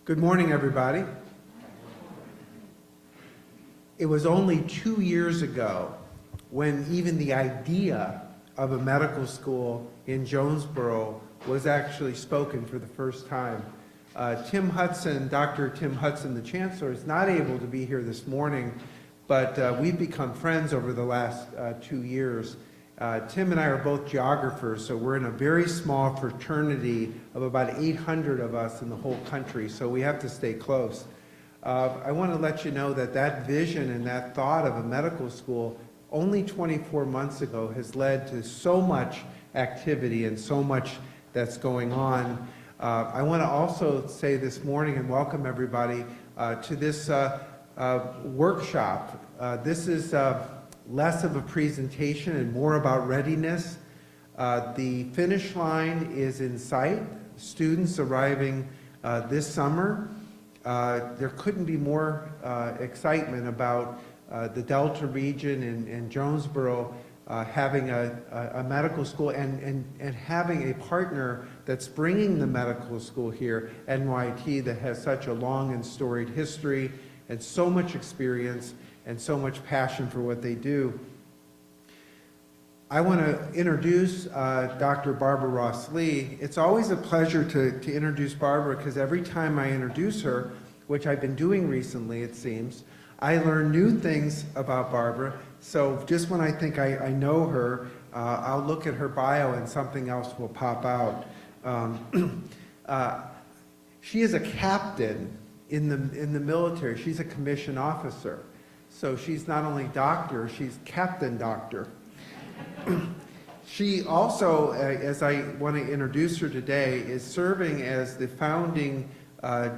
Good morning, everybody. It was only 2 years ago when even the idea of a medical school in Jonesboro was actually spoken for the first time. Tim Hudson, Dr. Tim Hudson, the Chancellor, is not able to be here this morning, but we've become friends over the last 2 years. Tim and I are both geographers, so we're in a very small fraternity of about 800 of us in the whole country, so we have to stay close. I want to let you know that that vision and that thought of a medical school only 24 months ago has led to so much activity and so much that's going on. I want to also say this morning and welcome everybody to this workshop. This is less of a presentation and more about readiness. The finish line is in sight. Students arriving this summer. There couldn't be more excitement about the Delta region and Jonesboro having a medical school and having a partner that's bringing the medical school here, NYT, that has such a long and storied history and so much experience and so much passion for what they do. I want to introduce Dr. Barbara Ross-Lee. It's always a pleasure to introduce Barbara because every time I introduce her, which I've been doing recently it seems, I learn new things about Barbara. So just when I think I know her, I'll look at her bio and something else will pop out. She is a captain in the military. She's a commissioned officer. So she's not only doctor, she's captain doctor. She also, as I want to introduce her today, is serving as the founding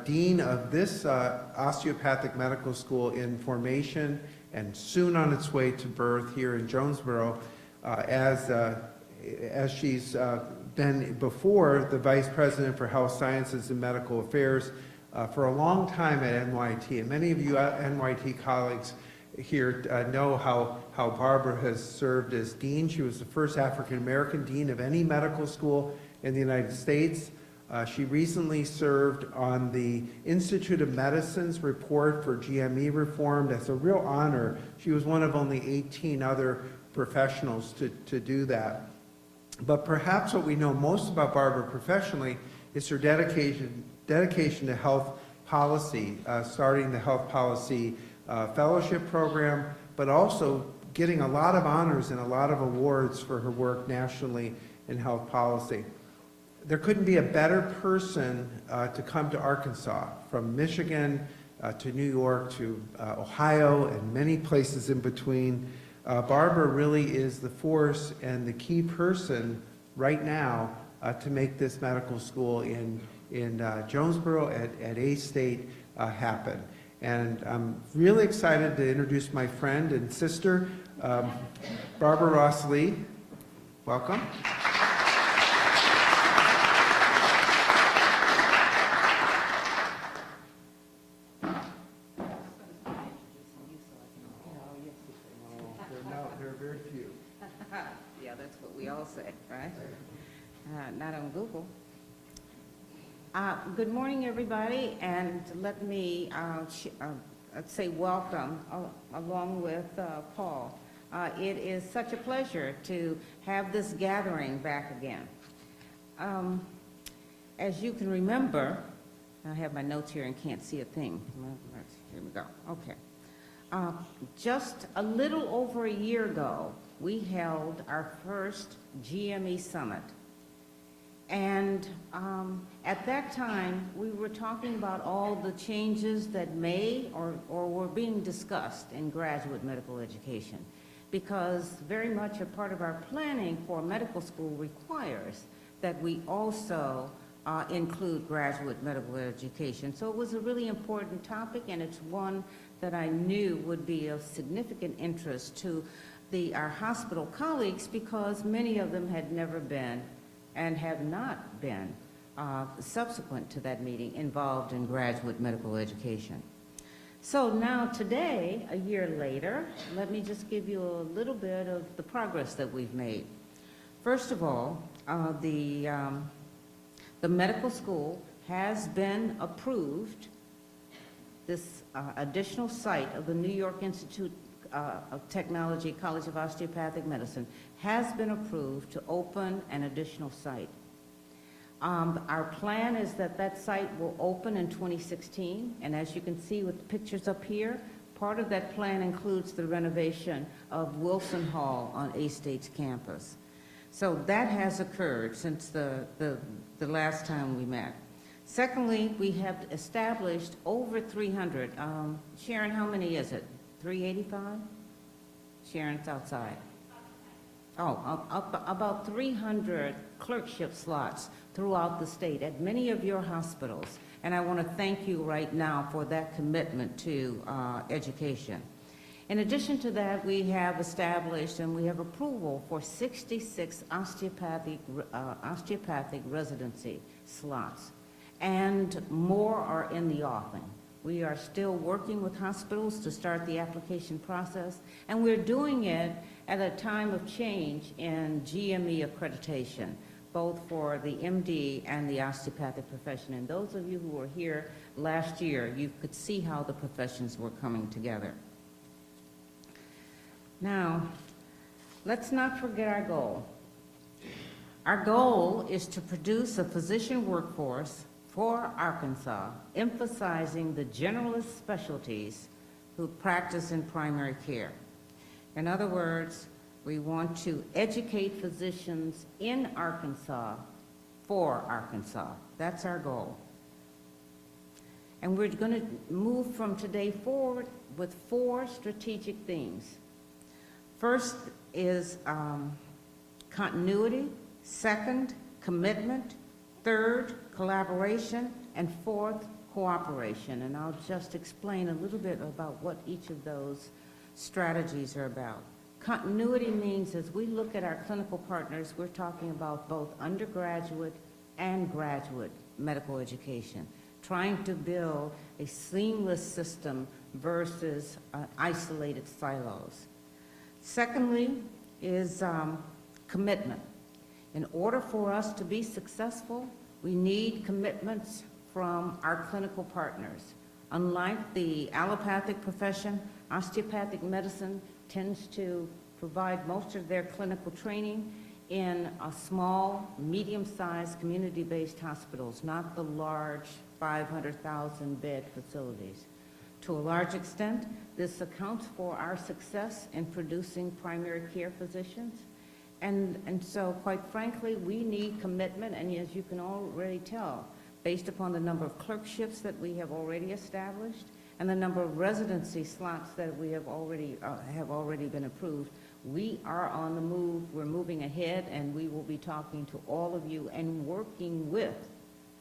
dean of this osteopathic medical school in formation and soon on its way to birth here in Jonesboro, as she's been before the vice president for health sciences and medical affairs for a long time at NYT. And many of you NYT colleagues here know how Barbara has served as dean. She was the first African-American dean of any medical school in the United States. She recently served on the Institute of Medicine's report for GME reform. That's a real honor. She was one of only 18 other professionals to do that. But perhaps what we know most about Barbara professionally is her dedication to health policy, starting the health policy fellowship program, but also getting a lot of honors and a lot of awards for her work nationally in health policy. There couldn't be a better person to come to Arkansas, from Michigan to New York to Ohio and many places in between. Barbara really is the force and the key person right now to make this medical school in Jonesboro at A-State happen. And I'm really excited to introduce my friend and sister, Barbara Ross-Lee. Welcome. There are very few. Yeah, that's what we all say, right? Not on Google. Good morning, everybody, and let me say welcome along with Paul. It is such a pleasure to have this gathering back again. As you can remember, I have my notes here and can't see a thing. Here we go. Okay. Just a little over a year ago, we held our first GME Summit. And at that time, we were talking about all the changes that may or were being discussed in graduate medical education, because very much a part of our planning for medical school requires that we also include graduate medical education. So it was a really important topic, and it's one that I knew would be of significant interest to our hospital colleagues, because many of them had never been and have not been, subsequent to that meeting, involved in graduate medical education. So now today, a year later, let me just give you a little bit of the progress that we've made. First of all, the medical school has been approved. This additional site of the New York Institute of Technology, College of Osteopathic Medicine, has been approved to open an additional site. Our plan is that that site will open in 2016, and as you can see with the pictures up here, part of that plan includes the renovation of Wilson Hall on A-State's campus. So that has occurred since the last time we met. Secondly, we have established over 300, Sharon, how many is it? 385? Sharon's outside. Oh, about 300 clerkship slots throughout the state at many of your hospitals. And I want to thank you right now for that commitment to education. In addition to that, we have established and we have approval for 66 osteopathic residency slots, and more are in the offing. We are still working with hospitals to start the application process, and we're doing it at a time of change in GME accreditation, both for the MD and the osteopathic profession. And those of you who were here last year, you could see how the professions were coming together. Now, let's not forget our goal. Our goal is to produce a physician workforce for Arkansas, emphasizing the generalist specialties who practice in primary care. In other words, we want to educate physicians in Arkansas for Arkansas. That's our goal. And we're going to move from today forward with 4 strategic themes. First is continuity, second, commitment, third, collaboration, and fourth, cooperation. And I'll just explain a little bit about what each of those strategies are about. Continuity means as we look at our clinical partners, we're talking about both undergraduate and graduate medical education, trying to build a seamless system versus isolated silos. Secondly is commitment. In order for us to be successful, we need commitments from our clinical partners. Unlike the allopathic profession, osteopathic medicine tends to provide most of their clinical training in a small, medium-sized, community-based hospitals, not the large 500,000 bed facilities. To a large extent, this accounts for our success in producing primary care physicians. And so, quite frankly, we need commitment, and as you can already tell, based upon the number of clerkships that we have already established and the number of residency slots that we have already been approved, we are on the move. We're moving ahead, and we will be talking to all of you and working with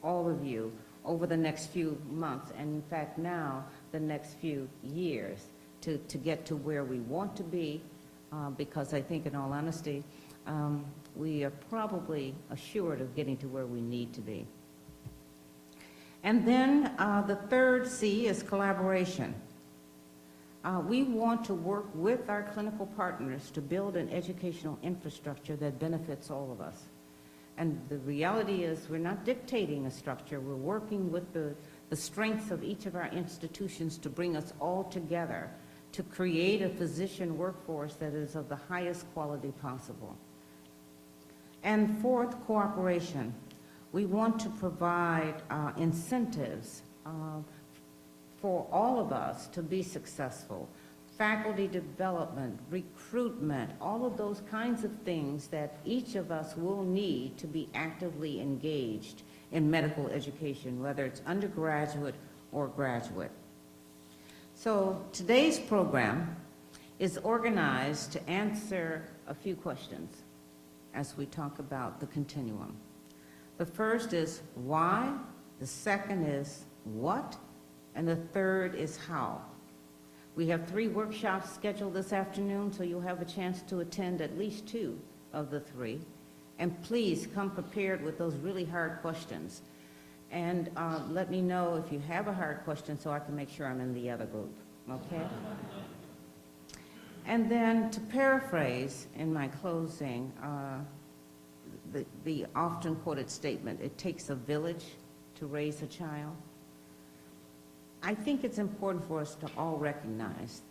all of you over the next few months, and in fact now the next few years, to get to where we want to be, because I think in all honesty, we are probably assured of getting to where we need to be. And then the third C is collaboration. We want to work with our clinical partners to build an educational infrastructure that benefits all of us. And the reality is we're not dictating a structure. We're working with the strengths of each of our institutions to bring us all together to create a physician workforce that is of the highest quality possible. And fourth, cooperation. We want to provide incentives for all of us to be successful. Faculty development, recruitment, all of those kinds of things that each of us will need to be actively engaged in medical education, whether it's undergraduate or graduate. So today's program is organized to answer a few questions as we talk about the continuum. The first is why, the second is what, and the third is how. We have 3 workshops scheduled this afternoon, so you'll have a chance to attend at least 2 of the 3. And please come prepared with those really hard questions. And let me know if you have a hard question so I can make sure I'm in the other group, okay? And then to paraphrase in my closing, the often quoted statement, it takes a village to raise a child. I think it's important for us to all recognize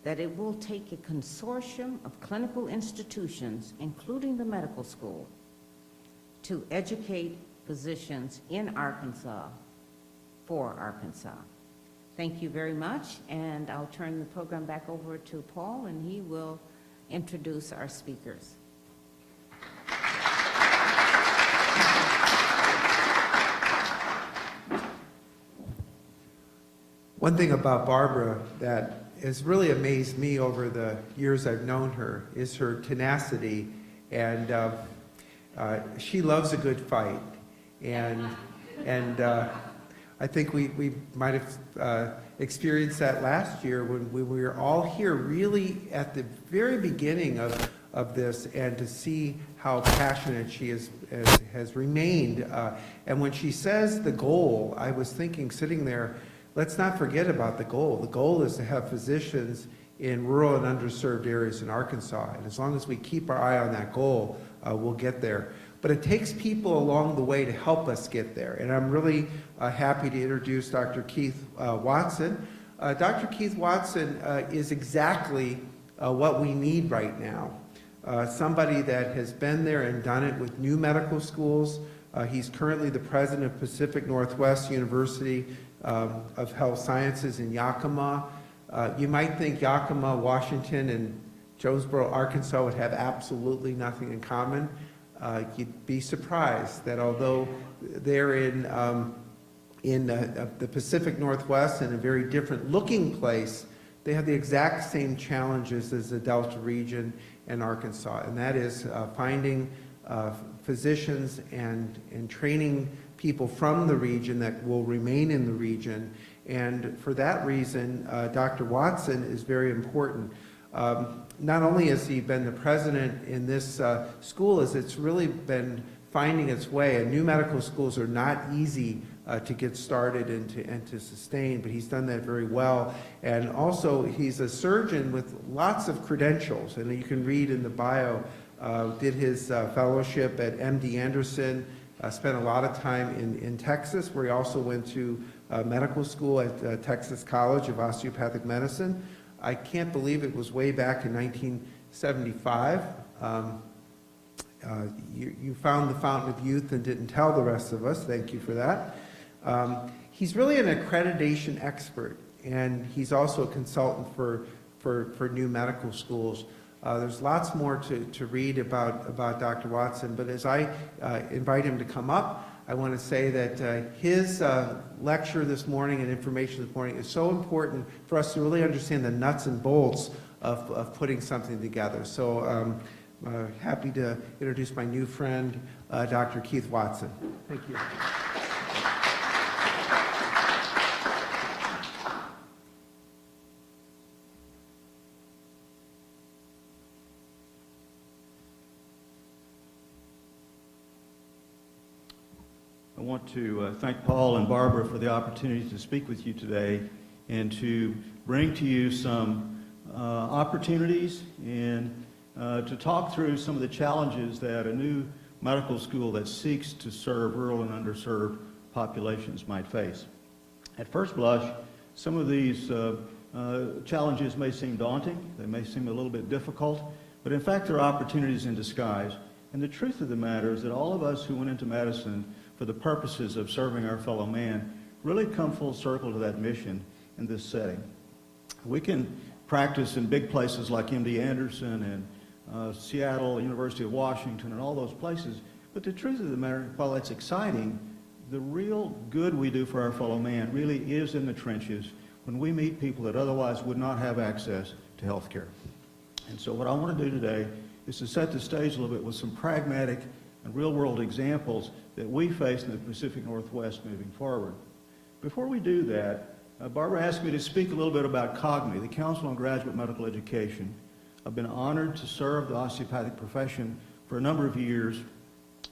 that it will take a consortium of clinical institutions, including the medical school, to educate physicians in Arkansas for Arkansas. Thank you very much, and I'll turn the program back over to Paul, and he will introduce our speakers. One thing about Barbara that has really amazed me over the years I've known her is her tenacity, and she loves a good fight. And I think we might have experienced that last year when we were all here really at the very beginning of this, and to see how passionate she has remained. And when she says the goal, I was thinking, sitting there, let's not forget about the goal. The goal is to have physicians in rural and underserved areas in Arkansas. And as long as we keep our eye on that goal, we'll get there. But it takes people along the way to help us get there. And I'm really happy to introduce Dr. Keith Watson. Dr. Keith Watson is exactly what we need right now. Somebody that has been there and done it with new medical schools. He's currently the president of Pacific Northwest University of Health Sciences in Yakima. You might think Yakima, Washington, and Jonesboro, Arkansas would have absolutely nothing in common. You'd be surprised that although they're in the Pacific Northwest in a very different looking place, they have the exact same challenges as the Delta region and Arkansas, and that is finding physicians and training people from the region that will remain in the region. And for that reason, Dr. Watson is very important. Not only has he been the president in this school, as it's really been finding its way, and new medical schools are not easy to get started and to sustain, but he's done that very well. And also, he's a surgeon with lots of credentials, and you can read in the bio, did his fellowship at MD Anderson, spent a lot of time in Texas, where he also went to medical school at Texas College of Osteopathic Medicine. I can't believe it was way back in 1975. You found the fountain of youth and didn't tell the rest of us. Thank you for that. He's really an accreditation expert, and he's also a consultant for new medical schools. There's lots more to read about Dr. Watson, but as I invite him to come up, I want to say that his lecture this morning and information this morning is so important for us to really understand the nuts and bolts of putting something together. So happy to introduce my new friend, Dr. Keith Watson. Thank you. I want to thank Paul and Barbara for the opportunity to speak with you today and to bring to you some opportunities and to talk through some of the challenges that a new medical school that seeks to serve rural and underserved populations might face. At first blush, some of these challenges may seem daunting, they may seem a little bit difficult, but in fact they're opportunities in disguise. And the truth of the matter is that all of us who went into medicine for the purposes of serving our fellow man really come full circle to that mission in this setting. We can practice in big places like MD Anderson and Seattle, University of Washington, and all those places, but the truth of the matter, while it's exciting, the real good we do for our fellow man really is in the trenches when we meet people that otherwise would not have access to health care. And so what I want to do today is to set the stage a little bit with some pragmatic and real-world examples that we face in the Pacific Northwest moving forward. Before we do that, Barbara asked me to speak a little bit about COGME, the Council on Graduate Medical Education. I've been honored to serve the osteopathic profession for a number of years,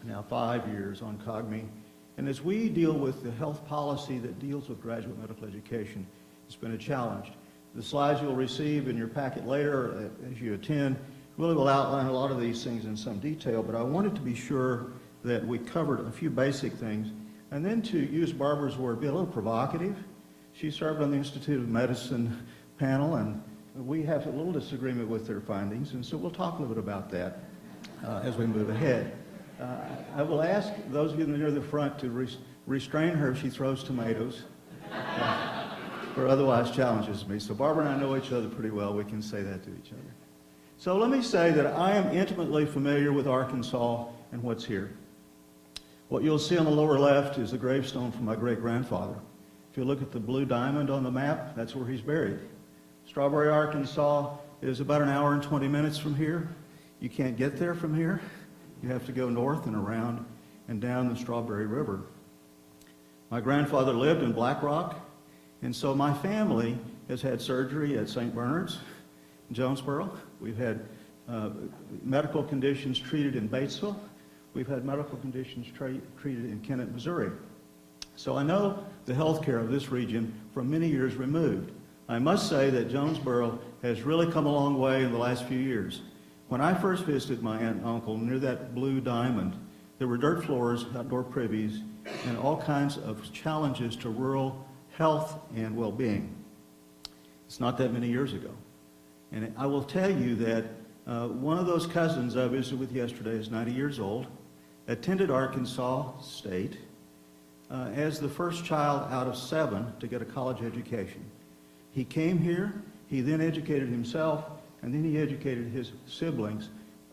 now 5 years on COGME. And as we deal with the health policy that deals with graduate medical education, it's been a challenge. The slides you'll receive in your packet later as you attend really will outline a lot of these things in some detail, but I wanted to be sure that we covered a few basic things And then, to use Barbara's word, be a little provocative, she served on the Institute of Medicine panel, and we have a little disagreement with their findings, and so we'll talk a little bit about that as we move ahead. I will ask those of you near the front to restrain her if she throws tomatoes, or otherwise challenges me. So Barbara and I know each other pretty well. We can say that to each other. So let me say that I am intimately familiar with Arkansas and what's here. What you'll see on the lower left is the gravestone for my great-grandfather. If you look at the blue diamond on the map, that's where he's buried. Strawberry, Arkansas is about an hour and 20 minutes from here. You can't get there from here. You have to go north and around and down the Strawberry River. My grandfather lived in Black Rock, and so my family has had surgery at St. Bernard's in Jonesboro. We've had medical conditions treated in Batesville. We've had medical conditions treated in Kennett, Missouri. So I know the health care of this region from many years removed. I must say that Jonesboro has really come a long way in the last few years. When I first visited my aunt and uncle near that blue diamond, there were dirt floors, outdoor privies, and all kinds of challenges to rural health and well-being. It's not that many years ago. And I will tell you that one of those cousins I visited with yesterday is 90 years old, attended Arkansas State as the first child out of 7 to get a college education. He came here, he then educated himself, and then he educated his siblings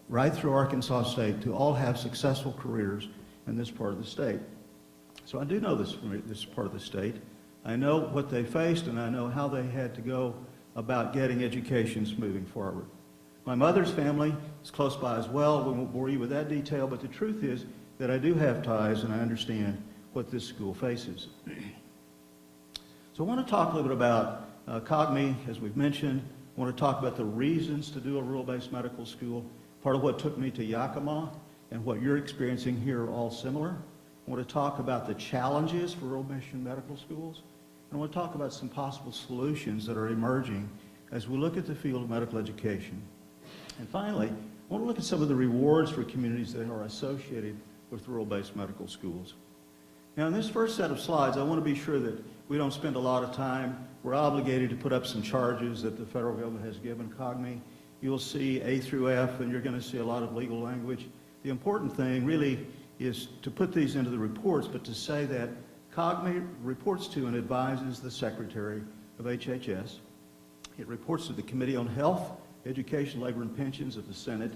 right through Arkansas State to all have successful careers in this part of the state. So I do know this part of the state. I know what they faced, and I know how they had to go about getting educations moving forward. My mother's family is close by as well. We won't bore you with that detail, but the truth is that I do have ties, and I understand what this school faces. So I want to talk a little bit about COGME, as we've mentioned. I want to talk about the reasons to do a rural-based medical school. Part of what took me to Yakima and what you're experiencing here are all similar. I want to talk about the challenges for rural mission medical schools. And I want to talk about some possible solutions that are emerging as we look at the field of medical education. And finally, I want to look at some of the rewards for communities that are associated with rural-based medical schools. Now, in this first set of slides, I want to be sure that we don't spend a lot of time. We're obligated to put up some charges that the federal government has given COGME. You'll see A through F, and you're going to see a lot of legal language. The important thing really is to put these into the reports, but to say that COGME reports to and advises the Secretary of HHS. It reports to the Committee on Health, Education, Labor, and Pensions of the Senate,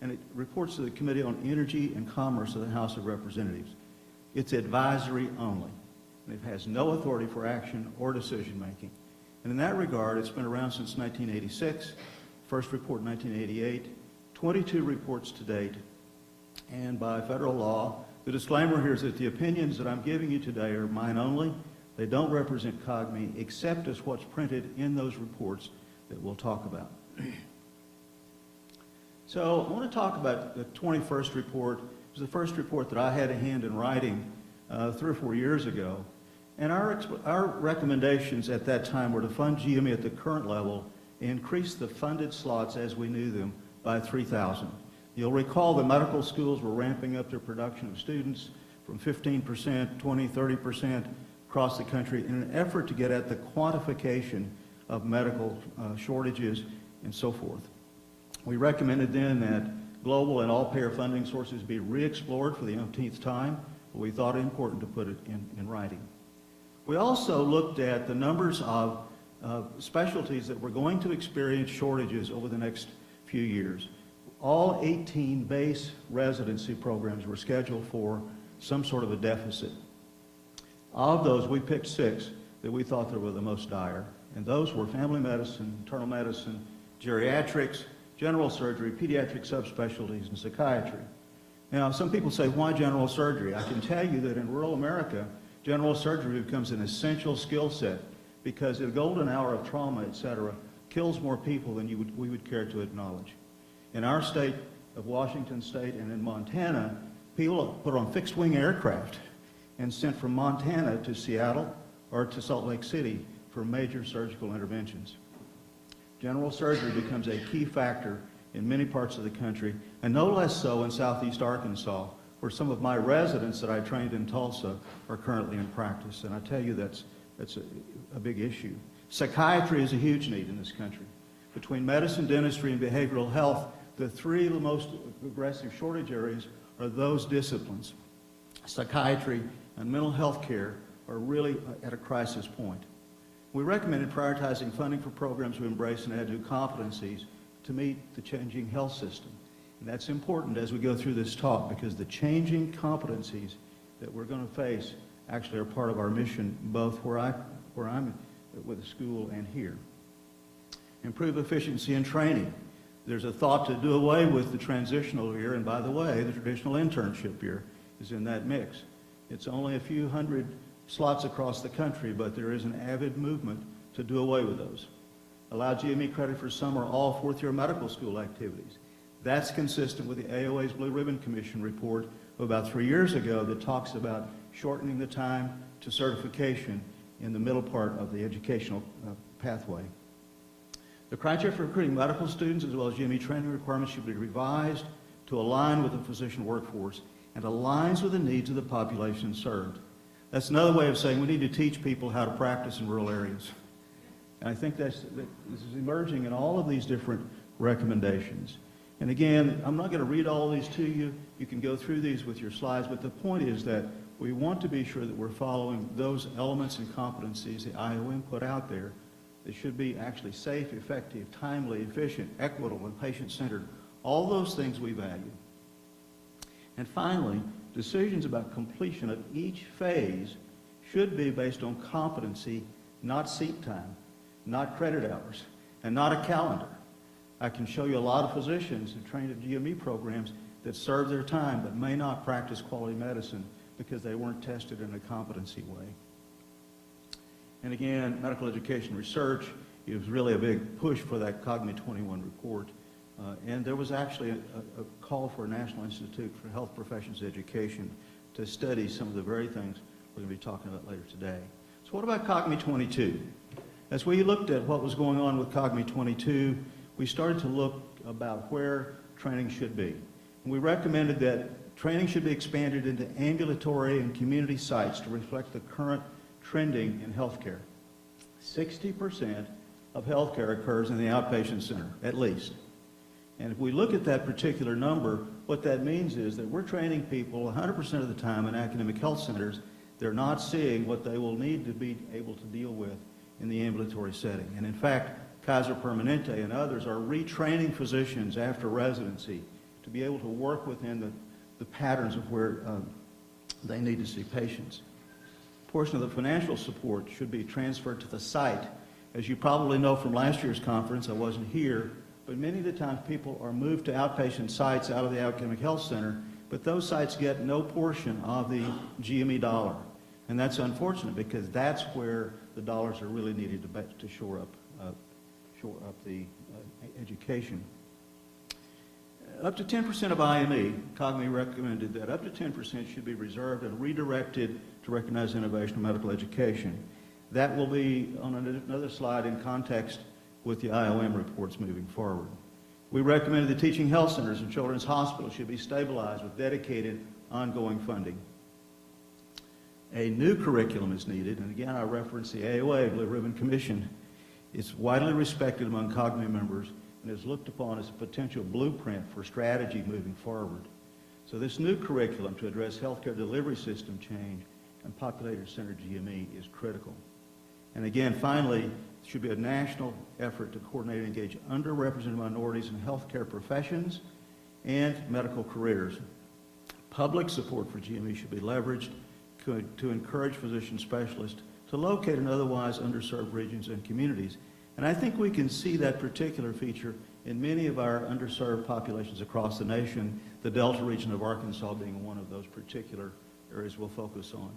and it reports to the Committee on Energy and Commerce of the House of Representatives. It's advisory only, and it has no authority for action or decision-making. And in that regard, it's been around since 1986, first report in 1988, 22 reports to date, and by federal law, the disclaimer here is that the opinions that I'm giving you today are mine only. They don't represent COGME except as what's printed in those reports that we'll talk about. So I want to talk about the 21st report. It was the first report that I had a hand in writing 3 or 4 years ago. And our recommendations at that time were to fund GME at the current level, increase the funded slots as we knew them by 3,000. You'll recall the medical schools were ramping up their production of students from 15%, 20, 30% across the country in an effort to get at the quantification of medical shortages and so forth. We recommended then that global and all-payer funding sources be re-explored for the umpteenth time, but we thought it important to put it in writing. We also looked at the numbers of specialties that were going to experience shortages over the next few years. All 18 base residency programs were scheduled for some sort of a deficit. Of those, we picked 6 that we thought that were the most dire, and those were family medicine, internal medicine, geriatrics, general surgery, pediatric subspecialties, and psychiatry. Now, some people say, why general surgery? I can tell you that in rural America, general surgery becomes an essential skill set because the golden hour of trauma, et cetera, kills more people than we would care to acknowledge. In our state of Washington State and in Montana, people are put on fixed-wing aircraft and sent from Montana to Seattle or to Salt Lake City for major surgical interventions. General surgery becomes a key factor in many parts of the country, and no less so in southeast Arkansas, where some of my residents that I trained in Tulsa are currently in practice. And I tell you, that's a big issue. Psychiatry is a huge need in this country. Between medicine, dentistry, and behavioral health, the three most aggressive shortage areas are those disciplines. Psychiatry and mental health care are really at a crisis point. We recommended prioritizing funding for programs to embrace and add new competencies to meet the changing health system. And that's important as we go through this talk, because the changing competencies that we're going to face actually are part of our mission, both where I'm with the school and here. Improve efficiency in training. There's a thought to do away with the transitional year, and by the way, the traditional internship year is in that mix. It's only a few hundred slots across the country, but there is an avid movement to do away with those. Allow GME credit for some or all fourth-year medical school activities. That's consistent with the AOA's Blue Ribbon Commission report of about 3 years ago that talks about shortening the time to certification in the middle part of the educational pathway. The criteria for recruiting medical students as well as GME training requirements should be revised to align with the physician workforce and aligns with the needs of the population served. That's another way of saying we need to teach people how to practice in rural areas. And I think this is emerging in all of these different recommendations. And again, I'm not going to read all of these to you. You can go through these with your slides, but the point is that we want to be sure that we're following those elements and competencies the IOM put out there that should be actually safe, effective, timely, efficient, equitable, and patient-centered. All those things we value. And finally, decisions about completion of each phase should be based on competency, not seat time, not credit hours, and not a calendar. I can show you a lot of physicians who trained at GME programs that serve their time but may not practice quality medicine because they weren't tested in a competency way. And again, medical education research is really a big push for that COGME 21 report. And there was actually a call for a National Institute for Health Professions Education to study some of the very things we're going to be talking about later today. So what about COGME 22? As we looked at what was going on with COGME 22, we started to look about where training should be. And we recommended that training should be expanded into ambulatory and community sites to reflect the current trending in healthcare. 60% of healthcare occurs in the outpatient center, at least. And if we look at that particular number, what that means is that we're training people 100% of the time in academic health centers. They're not seeing what they will need to be able to deal with in the ambulatory setting. And in fact, Kaiser Permanente and others are retraining physicians after residency to be able to work within the patterns of where they need to see patients. A portion of the financial support should be transferred to the site. As you probably know from last year's conference, I wasn't here, but many of the times people are moved to outpatient sites out of the academic health center, but those sites get no portion of the GME dollar. And that's unfortunate because that's where the dollars are really needed to shore up the education. Up to 10% of IME, COGME recommended that up to 10% should be reserved and redirected to recognize innovation in medical education. That will be on another slide in context with the IOM reports moving forward. We recommended the teaching health centers and children's hospitals should be stabilized with dedicated ongoing funding. A new curriculum is needed, and again I reference the AOA, Blue Ribbon Commission. It's widely respected among COGME members and is looked upon as a potential blueprint for strategy moving forward. So this new curriculum to address healthcare delivery system change and populator-centered GME is critical. And again, finally, there should be a national effort to coordinate and engage underrepresented minorities in healthcare professions and medical careers. Public support for GME should be leveraged to encourage physician specialists to locate in otherwise underserved regions and communities. And I think we can see that particular feature in many of our underserved populations across the nation, the Delta region of Arkansas being one of those particular areas we'll focus on.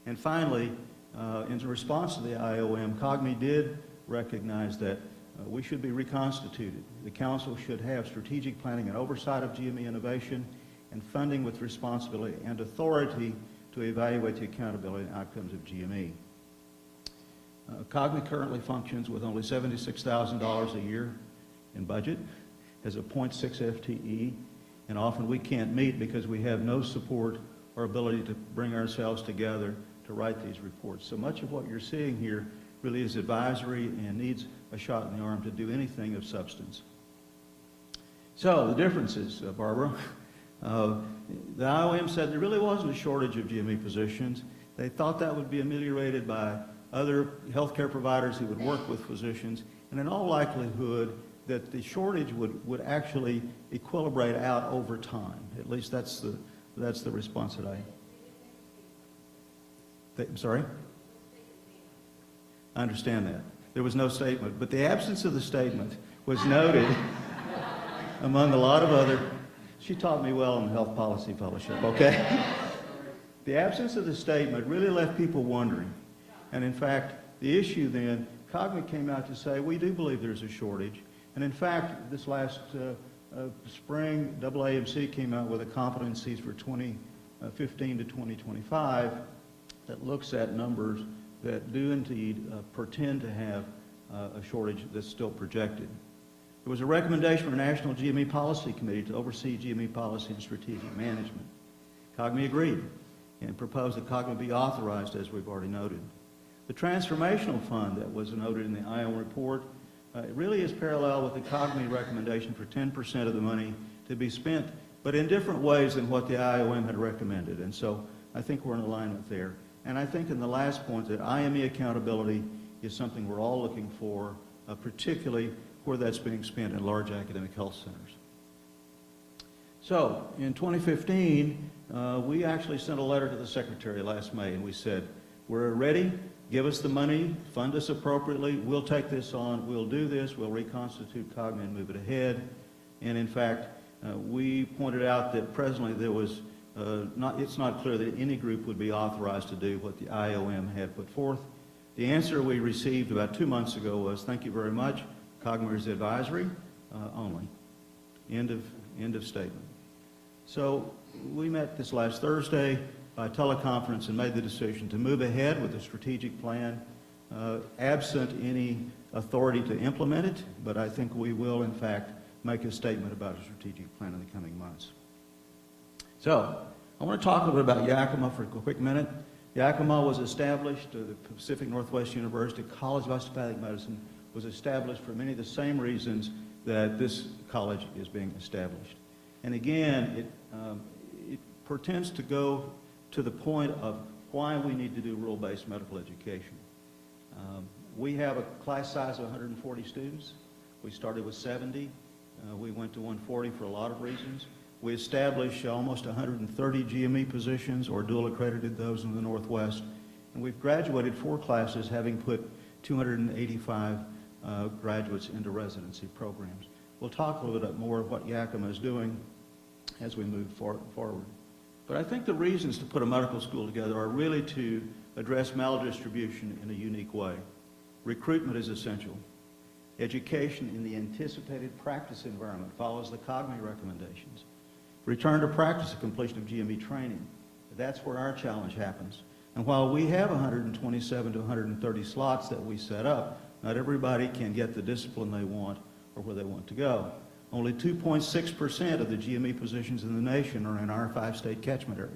And finally, in response to the IOM, COGME did recognize that we should be reconstituted. The council should have strategic planning and oversight of GME innovation and funding with responsibility and authority to evaluate the accountability and outcomes of GME. COGME currently functions with only $76,000 a year in budget, has a 0.6 FTE, and often we can't meet because we have no support or ability to bring ourselves together to write these reports. So much of what you're seeing here really is advisory and needs a shot in the arm to do anything of substance. So the differences, Barbara. The IOM said there really wasn't a shortage of GME positions. They thought that would be ameliorated by other healthcare providers who would work with physicians, and in all likelihood that the shortage would actually equilibrate out over time. At least that's the response that I'm sorry? I understand that. There was no statement, but the absence of the statement was noted among a lot of other. She taught me well in the Health Policy Fellowship, okay? The absence of the statement really left people wondering. And in fact, the issue then, COGME came out to say, we do believe there's a shortage. And in fact, this last spring, AAMC came out with a competencies for 2015 to 2025 that looks at numbers that do indeed pretend to have a shortage that's still projected. There was a recommendation for a National GME Policy Committee to oversee GME policy and strategic management. COGME agreed and proposed that COGME be authorized, as we've already noted. The transformational fund that was noted in the IOM report it really is parallel with the COGME recommendation for 10% of the money to be spent, but in different ways than what the IOM had recommended. And so I think we're in alignment there. And I think in the last point that IME accountability is something we're all looking for, particularly where that's being spent in large academic health centers. So in 2015, we actually sent a letter to the Secretary last May, and we said, we're ready, give us the money, fund us appropriately, we'll take this on, we'll do this, we'll reconstitute COGME and move it ahead. And in fact, we pointed out that presently there was it's not clear that any group would be authorized to do what the IOM had put forth. The answer we received about 2 months ago was, thank you very much, COGME is advisory only. End of statement. So we met this last Thursday by teleconference and made the decision to move ahead with a strategic plan, absent any authority to implement it, but I think we will, in fact, make a statement about a strategic plan in the coming months. So I want to talk a little bit about Yakima for a quick minute. Yakima was established, the Pacific Northwest University College of Osteopathic Medicine was established for many of the same reasons that this college is being established. And again, it pretends to go to the point of why we need to do rule-based medical education. We have a class size of 140 students. We started with 70. We went to 140 for a lot of reasons. We established almost 130 GME positions, or dual accredited those in the Northwest. And we've graduated 4 classes, having put 285 graduates into residency programs. We'll talk a little bit more about what Yakima is doing as we move forward. But I think the reasons to put a medical school together are really to address maldistribution in a unique way. Recruitment is essential. Education in the anticipated practice environment follows the COGME recommendations. Return to practice at completion of GME training. That's where our challenge happens. And while we have 127 to 130 slots that we set up, not everybody can get the discipline they want or where they want to go. Only 2.6% of the GME positions in the nation are in our 5-state catchment area.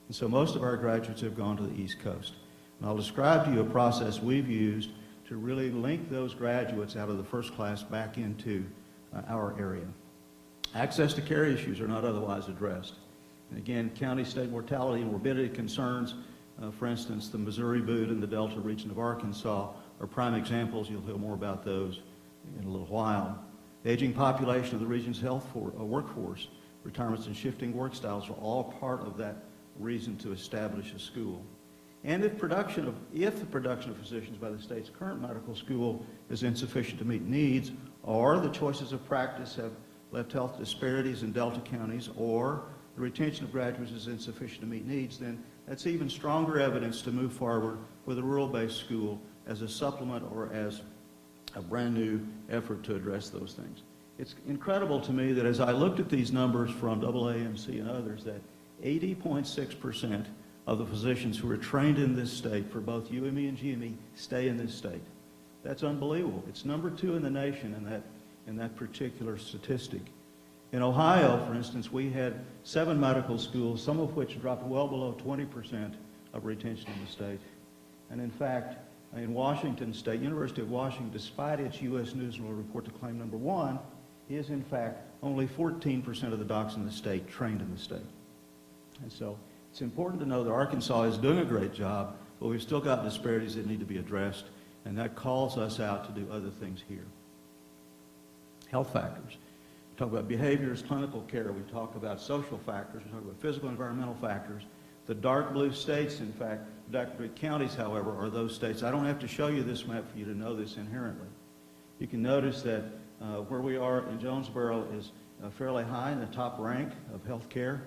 And so most of our graduates have gone to the East Coast. And I'll describe to you a process we've used to really link those graduates out of the first class back into our area. Access to care issues are not otherwise addressed. And again, county-state mortality and morbidity concerns, for instance, the Missouri Boot and the Delta region of Arkansas are prime examples. You'll hear more about those in a little while. The aging population of the region's workforce, retirements and shifting work styles are all part of that reason to establish a school. And if the production of physicians by the state's current medical school is insufficient to meet needs, or the choices of practice have left health disparities in Delta counties, or the retention of graduates is insufficient to meet needs, then that's even stronger evidence to move forward with a rural-based school as a supplement or as a brand new effort to address those things. It's incredible to me that as I looked at these numbers from AAMC and others, that 80.6% of the physicians who are trained in this state for both UME and GME stay in this state. That's unbelievable. It's number 2 in the nation in that particular statistic. In Ohio, for instance, we had 7 medical schools, some of which dropped well below 20% of retention in the state. And in fact, in Washington State, University of Washington, despite its U.S. News and World Report to claim number 1, is in fact only 14% of the docs in the state trained in the state. And so it's important to know that Arkansas is doing a great job, but we've still got disparities that need to be addressed, and that calls us out to do other things here. Health factors. We talk about behaviors, clinical care. We talk about social factors. We talk about physical, environmental factors. The dark blue states, in fact, dark blue counties, however, are those states. I don't have to show you this map for you to know this inherently. You can notice that where we are in Jonesboro is fairly high in the top rank of health care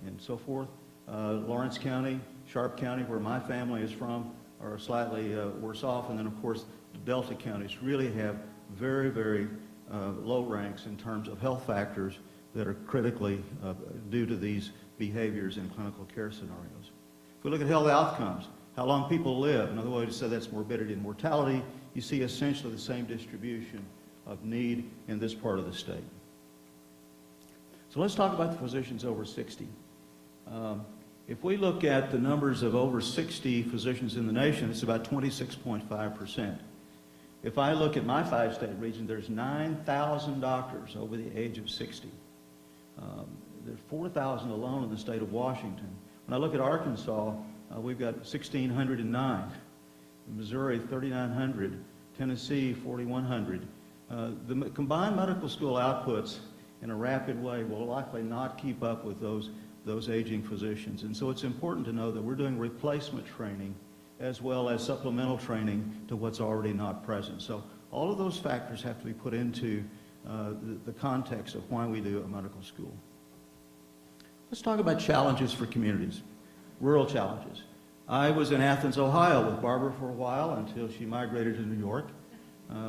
and so forth. Lawrence County, Sharp County, where my family is from, are slightly worse off. And then, of course, the Delta counties really have very, very low ranks in terms of health factors that are critically due to these behaviors in clinical care scenarios. If we look at health outcomes, how long people live, another way to say that's morbidity and mortality, you see essentially the same distribution of need in this part of the state. So let's talk about the physicians over 60. If we look at the numbers of over 60 physicians in the nation, it's about 26.5%. If I look at my 5-state region, there's 9,000 doctors over the age of 60. There's 4,000 alone in the state of Washington. When I look at Arkansas, we've got 1,609. Missouri, 3,900. Tennessee, 4,100. The combined medical school outputs in a rapid way will likely not keep up with those aging physicians. And so it's important to know that we're doing replacement training as well as supplemental training to what's already not present. So all of those factors have to be put into the context of why we do a medical school. Let's talk about challenges for communities, rural challenges. I was in Athens, Ohio with Barbara for a while until she migrated to New York.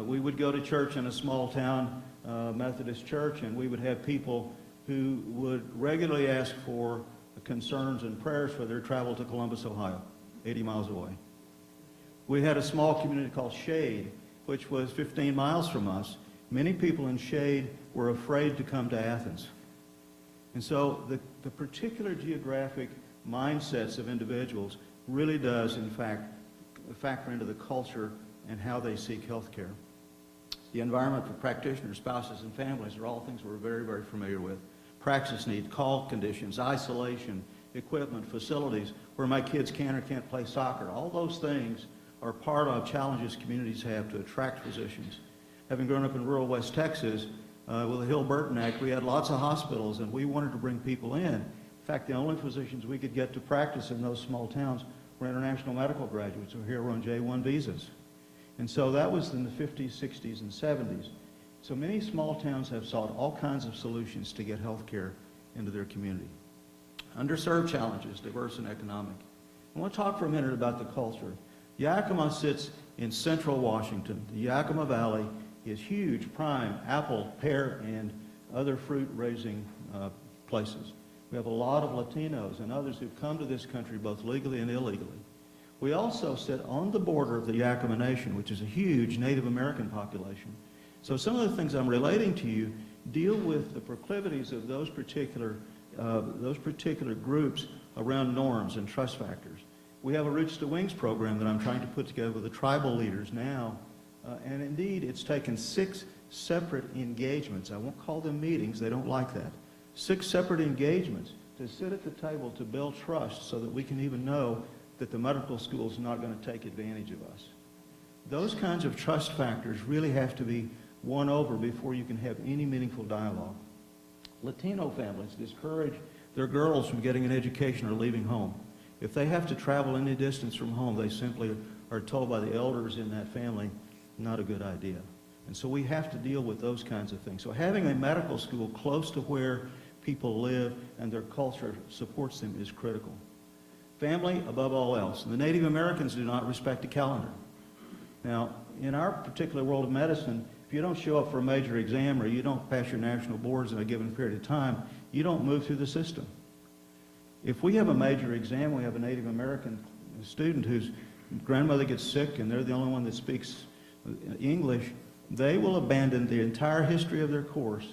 We would go to church in a small town Methodist church, and we would have people who would regularly ask for concerns and prayers for their travel to Columbus, Ohio, 80 miles away. We had a small community called Shade, which was 15 miles from us. Many people in Shade were afraid to come to Athens. And so the particular geographic mindsets of individuals really does, in fact, factor into the culture and how they seek health care. The environment for practitioners, spouses, and families are all things we're very, very familiar with. Praxis needs, call conditions, isolation, equipment, facilities, where my kids can or can't play soccer. All those things are part of challenges communities have to attract physicians. Having grown up in rural West Texas, with the Hill-Burton Act, we had lots of hospitals, and we wanted to bring people in. In fact, the only physicians we could get to practice in those small towns were international medical graduates who here were on J-1 visas. And so that was in the 50s, 60s, and 70s. So many small towns have sought all kinds of solutions to get health care into their community. Underserved challenges, diverse and economic. I want to talk for a minute about the culture. Yakima sits in central Washington. The Yakima Valley is huge, prime, apple, pear, and other fruit-raising places. We have a lot of Latinos and others who've come to this country both legally and illegally. We also sit on the border of the Yakima Nation, which is a huge Native American population. So some of the things I'm relating to you deal with the proclivities of those particular groups around norms and trust factors. We have a Roots to Wings program that I'm trying to put together with the tribal leaders now. And indeed, it's taken 6 separate engagements. I won't call them meetings. They don't like that. 6 separate engagements to sit at the table to build trust so that we can even know that the medical school is not going to take advantage of us. Those kinds of trust factors really have to be won over before you can have any meaningful dialogue. Latino families discourage their girls from getting an education or leaving home. If they have to travel any distance from home, they simply are told by the elders in that family, not a good idea. And so we have to deal with those kinds of things. So having a medical school close to where people live and their culture supports them is critical. Family above all else. And the Native Americans do not respect a calendar. Now, in our particular world of medicine, if you don't show up for a major exam or you don't pass your national boards in a given period of time, you don't move through the system. If we have a major exam, we have a Native American student whose grandmother gets sick and they're the only one that speaks English, they will abandon the entire history of their course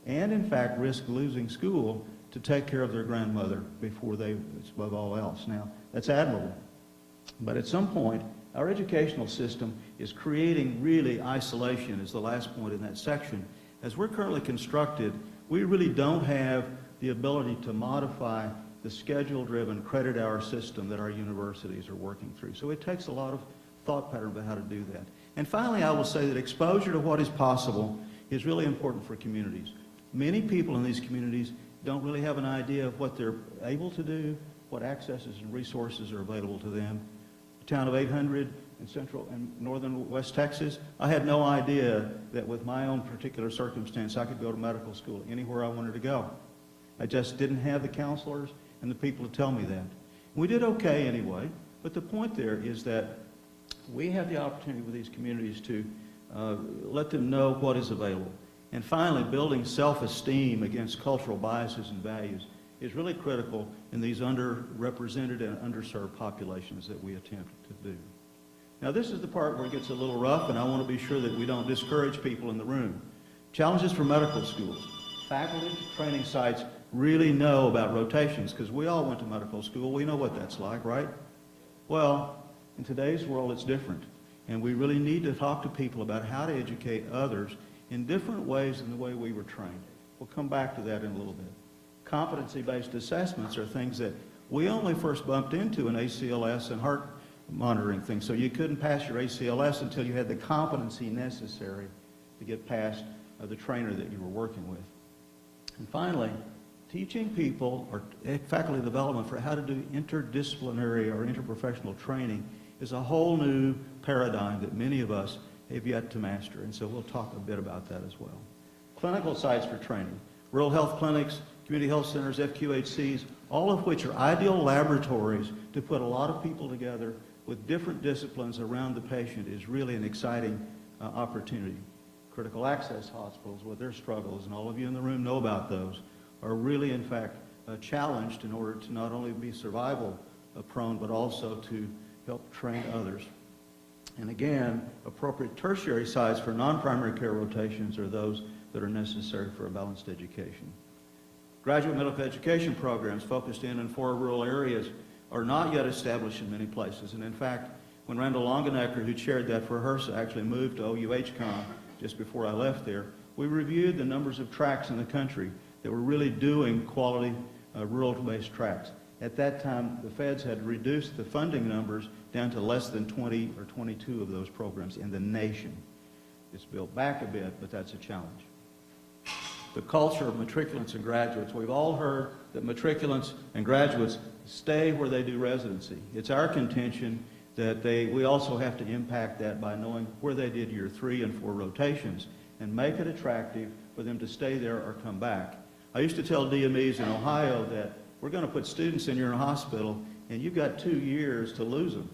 and in fact risk losing school to take care of their grandmother before it's above all else. Now, that's admirable. But at some point, our educational system is creating really isolation, is the last point in that section. As we're currently constructed, we really don't have the ability to modify the schedule-driven credit hour system that our universities are working through. So it takes a lot of thought pattern about how to do that. And finally, I will say that exposure to what is possible is really important for communities. Many people in these communities don't really have an idea of what they're able to do, what accesses and resources are available to them. A town of 800 in central and northern West Texas, I had no idea that with my own particular circumstance, I could go to medical school anywhere I wanted to go. I just didn't have the counselors and the people to tell me that. We did okay anyway, but the point there is that we have the opportunity with these communities to let them know what is available. And finally, building self-esteem against cultural biases and values is really critical in these underrepresented and underserved populations that we attempt to do. Now, this is the part where it gets a little rough, and I want to be sure that we don't discourage people in the room. Challenges for medical schools. Faculty training sites really know about rotations because we all went to medical school. We know what that's like, right? Well, in today's world, it's different. And we really need to talk to people about how to educate others in different ways than the way we were trained. We'll come back to that in a little bit. Competency-based assessments are things that we only first bumped into in ACLS and heart monitoring things. So you couldn't pass your ACLS until you had the competency necessary to get past the trainer that you were working with. And finally, teaching people or faculty development for how to do interdisciplinary or interprofessional training is a whole new paradigm that many of us have yet to master. And so we'll talk a bit about that as well. Clinical sites for training. Rural health clinics, community health centers, FQHCs, all of which are ideal laboratories to put a lot of people together with different disciplines around the patient is really an exciting opportunity. Critical access hospitals with their struggles, and all of you in the room know about those, are really in fact challenged in order to not only be survival prone, but also to help train others. And again, appropriate tertiary sites for non-primary care rotations are those that are necessary for a balanced education. Graduate medical education programs focused in and for rural areas are not yet established in many places. And in fact, when Randall Longenecker, who chaired that for HRSA, actually moved to OUHCOM just before I left there, we reviewed the numbers of tracks in the country that were really doing quality rural-based tracks. At that time, the feds had reduced the funding numbers down to less than 20 or 22 of those programs in the nation. It's built back a bit, but that's a challenge. The culture of matriculants and graduates. We've all heard that matriculants and graduates stay where they do residency. It's our contention that we also have to impact that by knowing where they did year 3 and 4 rotations and make it attractive for them to stay there or come back. I used to tell DMEs in Ohio that we're going to put students in your hospital and you've got 2 years to lose them.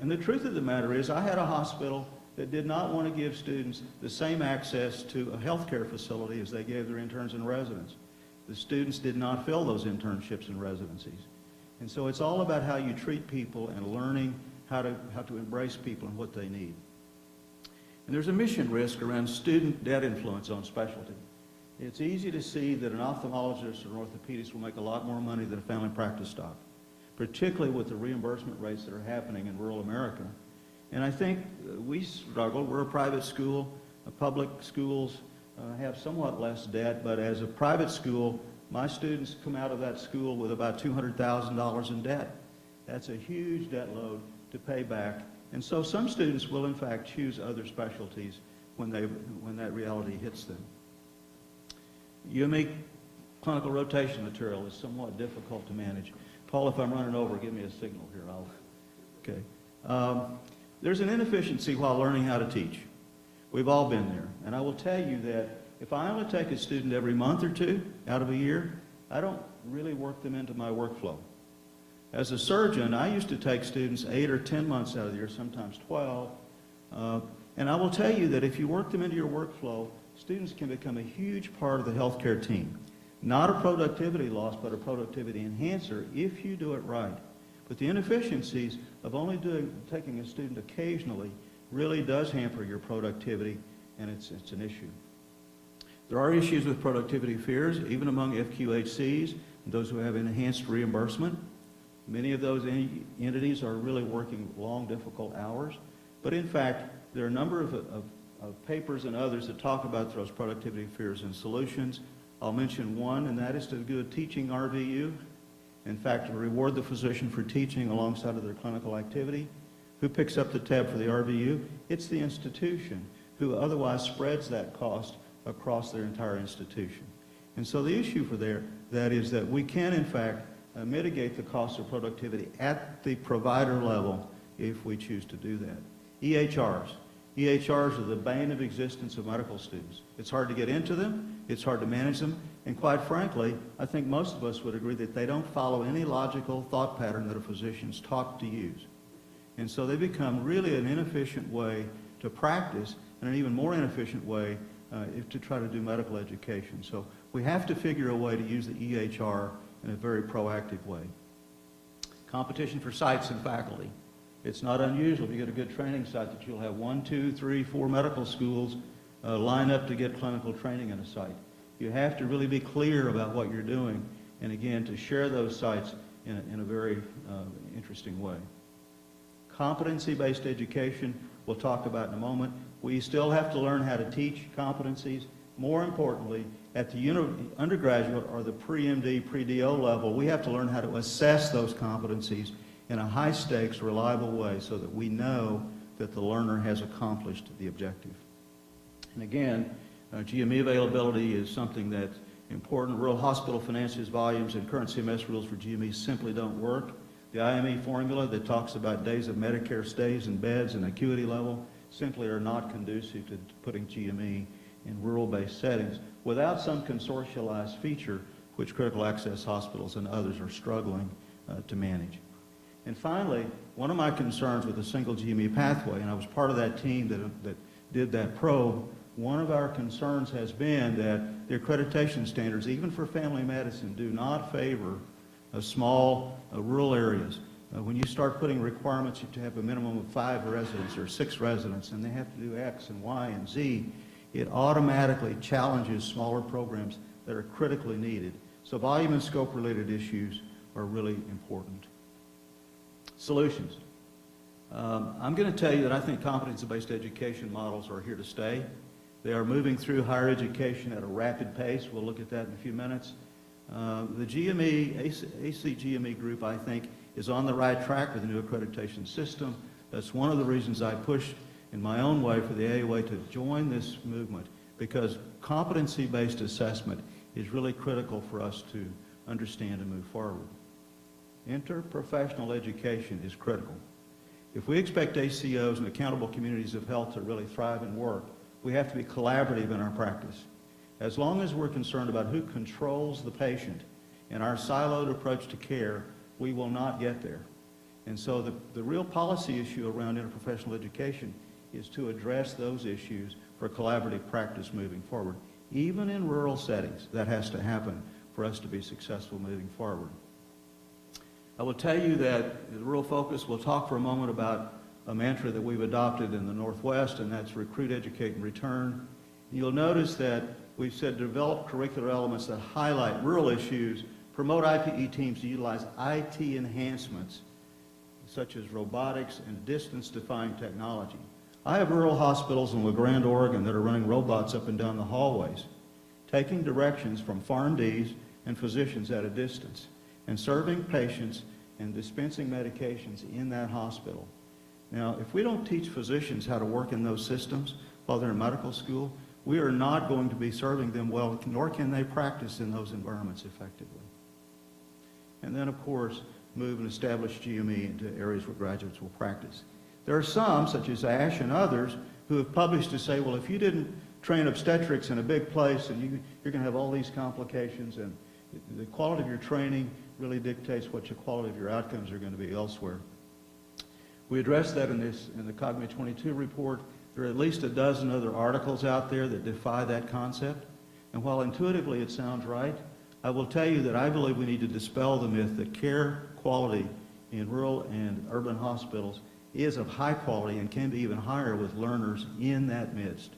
And the truth of the matter is I had a hospital that did not want to give students the same access to a healthcare facility as they gave their interns and residents. The students did not fill those internships and residencies. And so it's all about how you treat people and learning how to embrace people and what they need. And there's a mission risk around student debt influence on specialty. It's easy to see that an ophthalmologist or an orthopedist will make a lot more money than a family practice doc, particularly with the reimbursement rates that are happening in rural America. And I think we struggle. We're a private school. Public schools have somewhat less debt, but as a private school, my students come out of that school with about $200,000 in debt. That's a huge debt load to pay back. And so some students will, in fact, choose other specialties when that reality hits them. Unique clinical rotation material is somewhat difficult to manage. Paul, if I'm running over, give me a signal here. Okay. There's an inefficiency while learning how to teach. We've all been there. And I will tell you that if I only take a student every month or 2 out of a year, I don't really work them into my workflow. As a surgeon, I used to take students 8 or 10 months out of the year, sometimes 12. And I will tell you that if you work them into your workflow, students can become a huge part of the healthcare team. Not a productivity loss, but a productivity enhancer if you do it right. But the inefficiencies of only taking a student occasionally really does hamper your productivity, and it's an issue. There are issues with productivity fears, even among FQHCs, and those who have enhanced reimbursement. Many of those entities are really working long, difficult hours. But in fact, there are a number of papers and others that talk about those productivity fears and solutions. I'll mention one, and that is to do a teaching RVU. In fact, to reward the physician for teaching alongside of their clinical activity. Who picks up the tab for the RVU? It's the institution, who otherwise spreads that cost across their entire institution. And so the issue for that is that we can, in fact, mitigate the cost of productivity at the provider level if we choose to do that. EHRs. EHRs are the bane of existence of medical students. It's hard to get into them, it's hard to manage them, and quite frankly, I think most of us would agree that they don't follow any logical thought pattern that a physician's taught to use. And so they become really an inefficient way to practice and an even more inefficient way to try to do medical education. So we have to figure a way to use the EHR in a very proactive way. Competition for sites and faculty. It's not unusual if you get a good training site that you'll have 1, 2, 3, 4 medical schools line up to get clinical training in a site. You have to really be clear about what you're doing, and again, to share those sites in a very interesting way. Competency-based education, we'll talk about in a moment. We still have to learn how to teach competencies. More importantly, at the undergraduate or the pre-MD, pre-DO level, we have to learn how to assess those competencies in a high-stakes, reliable way so that we know that the learner has accomplished the objective. And again, GME availability is something that's important. Rural hospital finances, volumes, and current CMS rules for GME simply don't work. The IME formula that talks about days of Medicare stays and beds and acuity level simply are not conducive to putting GME in rural-based settings without some consortialized feature which critical access hospitals and others are struggling to manage. And finally, one of my concerns with the single GME pathway, and I was part of that team that did that probe, one of our concerns has been that the accreditation standards, even for family medicine, do not favor small rural areas. When you start putting requirements, you have to have a minimum of 5 residents or 6 residents, and they have to do X and Y and Z, it automatically challenges smaller programs that are critically needed. So volume and scope related issues are really important. Solutions. I'm going to tell you that I think competency-based education models are here to stay. They are moving through higher education at a rapid pace. We'll look at that in a few minutes. The GME, AC GME group, I think, is on the right track with the new accreditation system. That's one of the reasons I pushed in my own way for the AUA to join this movement, because competency-based assessment is really critical for us to understand and move forward. Interprofessional education is critical. If we expect ACOs and accountable communities of health to really thrive and work, we have to be collaborative in our practice. As long as we're concerned about who controls the patient and our siloed approach to care, we will not get there. And so the real policy issue around interprofessional education is to address those issues for collaborative practice moving forward. Even in rural settings, that has to happen for us to be successful moving forward. I will tell you that the rural focus, we'll talk for a moment about a mantra that we've adopted in the Northwest, and that's recruit, educate, and return. You'll notice that we've said develop curricular elements that highlight rural issues, promote IPE teams to utilize IT enhancements such as robotics and distance-defying technology. I have rural hospitals in La Grande, Oregon that are running robots up and down the hallways, taking directions from PharmDs and physicians at a distance, and serving patients and dispensing medications in that hospital. Now, if we don't teach physicians how to work in those systems while they're in medical school, we are not going to be serving them well, nor can they practice in those environments effectively. And then, of course, move and establish GME into areas where graduates will practice. There are some, such as ASH and others, who have published to say, well, if you didn't train obstetrics in a big place, and you're going to have all these complications, and the quality of your training really dictates what the quality of your outcomes are going to be elsewhere. We addressed that in the COGME 22 report. There are at least a dozen other articles out there that defy that concept. And while intuitively it sounds right, I will tell you that I believe we need to dispel the myth that care quality in rural and urban hospitals is of high quality and can be even higher with learners in that midst.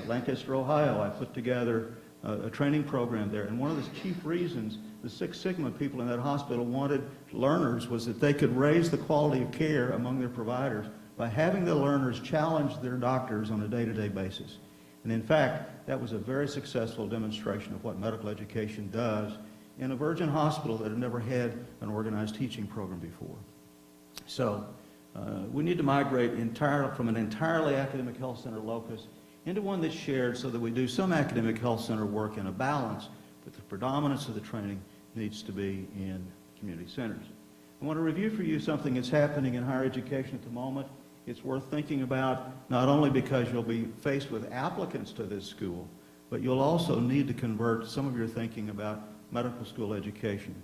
Lancaster, Ohio, I put together a training program there. And one of the chief reasons the Six Sigma people in that hospital wanted learners was that they could raise the quality of care among their providers by having the learners challenge their doctors on a day-to-day basis. And in fact, that was a very successful demonstration of what medical education does in a virgin hospital that had never had an organized teaching program before. So we need to migrate from an entirely academic health center locus into one that's shared so that we do some academic health center work in a balance, but the predominance of the training needs to be in community centers. I want to review for you something that's happening in higher education at the moment. It's worth thinking about, not only because you'll be faced with applicants to this school, but you'll also need to convert some of your thinking about medical school education.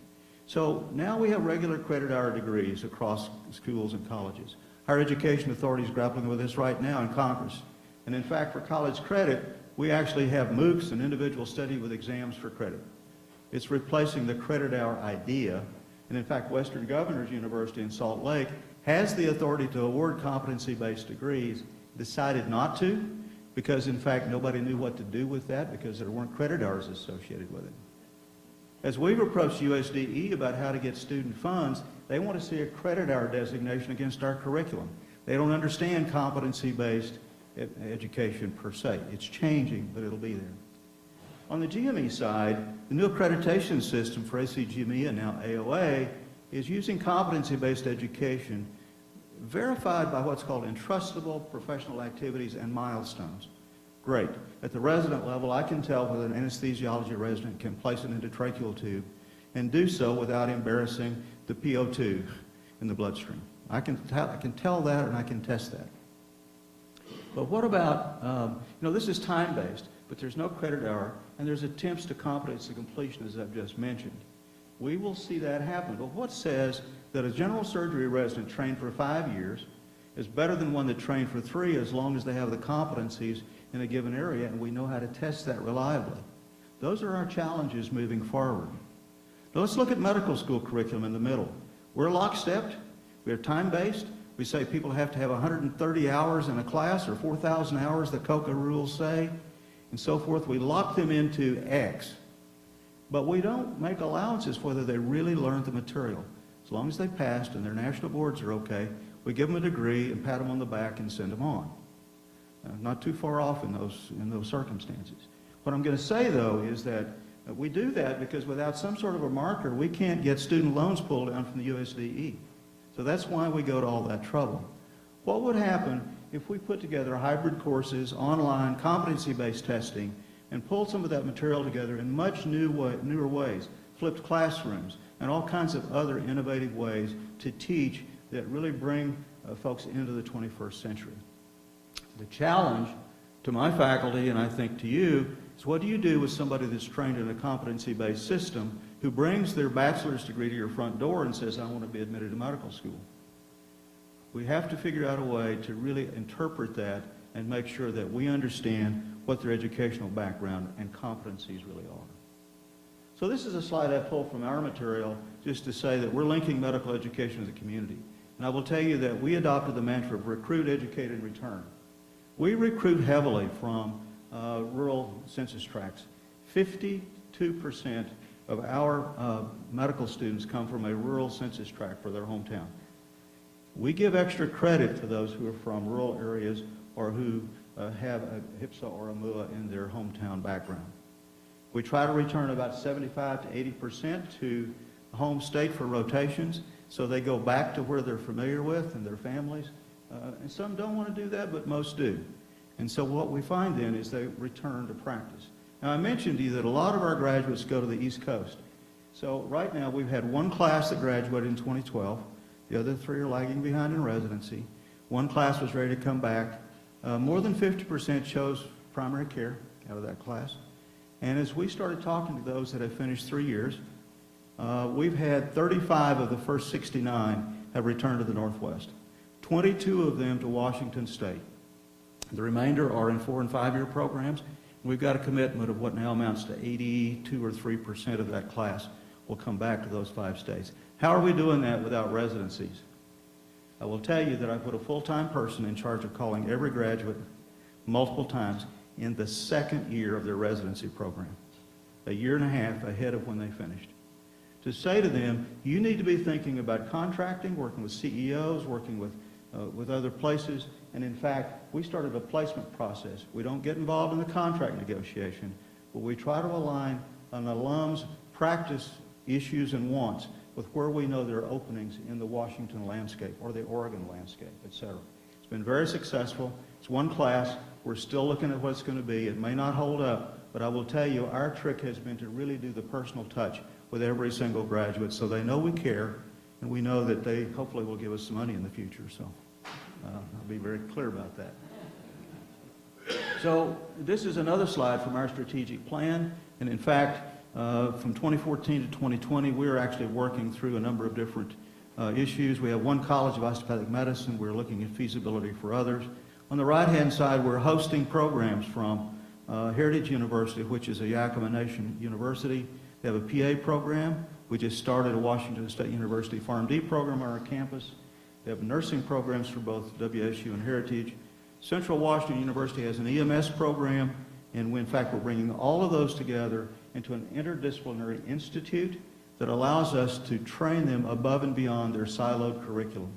So now we have regular credit hour degrees across schools and colleges. Higher education authorities grappling with this right now in Congress. And in fact, for college credit, we actually have MOOCs, an individual study with exams for credit. It's replacing the credit hour idea. And in fact, Western Governors University in Salt Lake has the authority to award competency-based degrees, decided not to, because in fact nobody knew what to do with that because there weren't credit hours associated with it. As we've approached USDE about how to get student funds, they want to see a credit hour designation against our curriculum. They don't understand competency-based education per se. It's changing, but it'll be there. On the GME side, the new accreditation system for ACGME and now AOA is using competency-based education verified by what's called entrustable professional activities and milestones. Great. At the resident level, I can tell whether an anesthesiology resident can place an endotracheal tube and do so without embarrassing the PO2 in the bloodstream. I can tell that and I can test that. But what about, this is time-based, but there's no credit hour, and there's attempts to competency completion, as I've just mentioned. We will see that happen. But what says that a general surgery resident trained for 5 years is better than one that trained for 3 as long as they have the competencies in a given area and we know how to test that reliably? Those are our challenges moving forward. Now let's look at medical school curriculum in the middle. We're lockstep. We're time-based. We say people have to have 130 hours in a class or 4,000 hours, the COCA rules say, and so forth. We lock them into X. But we don't make allowances whether they really learned the material. As long as they passed and their national boards are okay, we give them a degree and pat them on the back and send them on. Not too far off in those circumstances. What I'm going to say, though, is that we do that because without some sort of a marker, we can't get student loans pulled down from the USDE. So that's why we go to all that trouble. What would happen if we put together hybrid courses, online, competency-based testing, and pulled some of that material together in much newer ways, flipped classrooms, and all kinds of other innovative ways to teach that really bring folks into the 21st century? The challenge to my faculty, and I think to you, is what do you do with somebody that's trained in a competency-based system who brings their bachelor's degree to your front door and says, I want to be admitted to medical school? We have to figure out a way to really interpret that and make sure that we understand what their educational background and competencies really are. So this is a slide I pulled from our material just to say that we're linking medical education to the community. And I will tell you that we adopted the mantra of recruit, educate, and return. We recruit heavily from rural census tracts. 52% of our medical students come from a rural census tract for their hometown. We give extra credit to those who are from rural areas or who have a HIPSA or a MUA in their hometown background. We try to return about 75 to 80% to home state for rotations, so they go back to where they're familiar with and their families. And some don't want to do that, but most do. And so what we find then is they return to practice. Now I mentioned to you that a lot of our graduates go to the East Coast. So right now we've had one class that graduated in 2012. The other 3 are lagging behind in residency. One class was ready to come back. More than 50% chose primary care out of that class. And as we started talking to those that have finished 3 years, we've had 35 of the first 69 have returned to the Northwest. 22 of them to Washington State. The remainder are in 4- and 5-year programs. We've got a commitment of what now amounts to 82 or 3% of that class will come back to those 5 states. How are we doing that without residencies? I will tell you that I put a full-time person in charge of calling every graduate multiple times, in the second year of their residency program, a year and a half ahead of when they finished. To say to them, you need to be thinking about contracting, working with CEOs, working with other places, and in fact, we started a placement process. We don't get involved in the contract negotiation, but we try to align an alum's practice issues and wants with where we know there are openings in the Washington landscape or the Oregon landscape, et cetera. It's been very successful. It's one class. We're still looking at what it's going to be. It may not hold up, but I will tell you, our trick has been to really do the personal touch with every single graduate so they know we care and we know that they hopefully will give us some money in the future. So I'll be very clear about that. So this is another slide from our strategic plan. And in fact, from 2014 to 2020, we're actually working through a number of different issues. We have one College of Osteopathic Medicine. We're looking at feasibility for others. On the right-hand side, we're hosting programs from Heritage University, which is a Yakima Nation university. They have a PA program. We just started a Washington State University PharmD program on our campus. They have nursing programs for both WSU and Heritage. Central Washington University has an EMS program, and in fact, we're bringing all of those together into an interdisciplinary institute that allows us to train them above and beyond their siloed curriculum.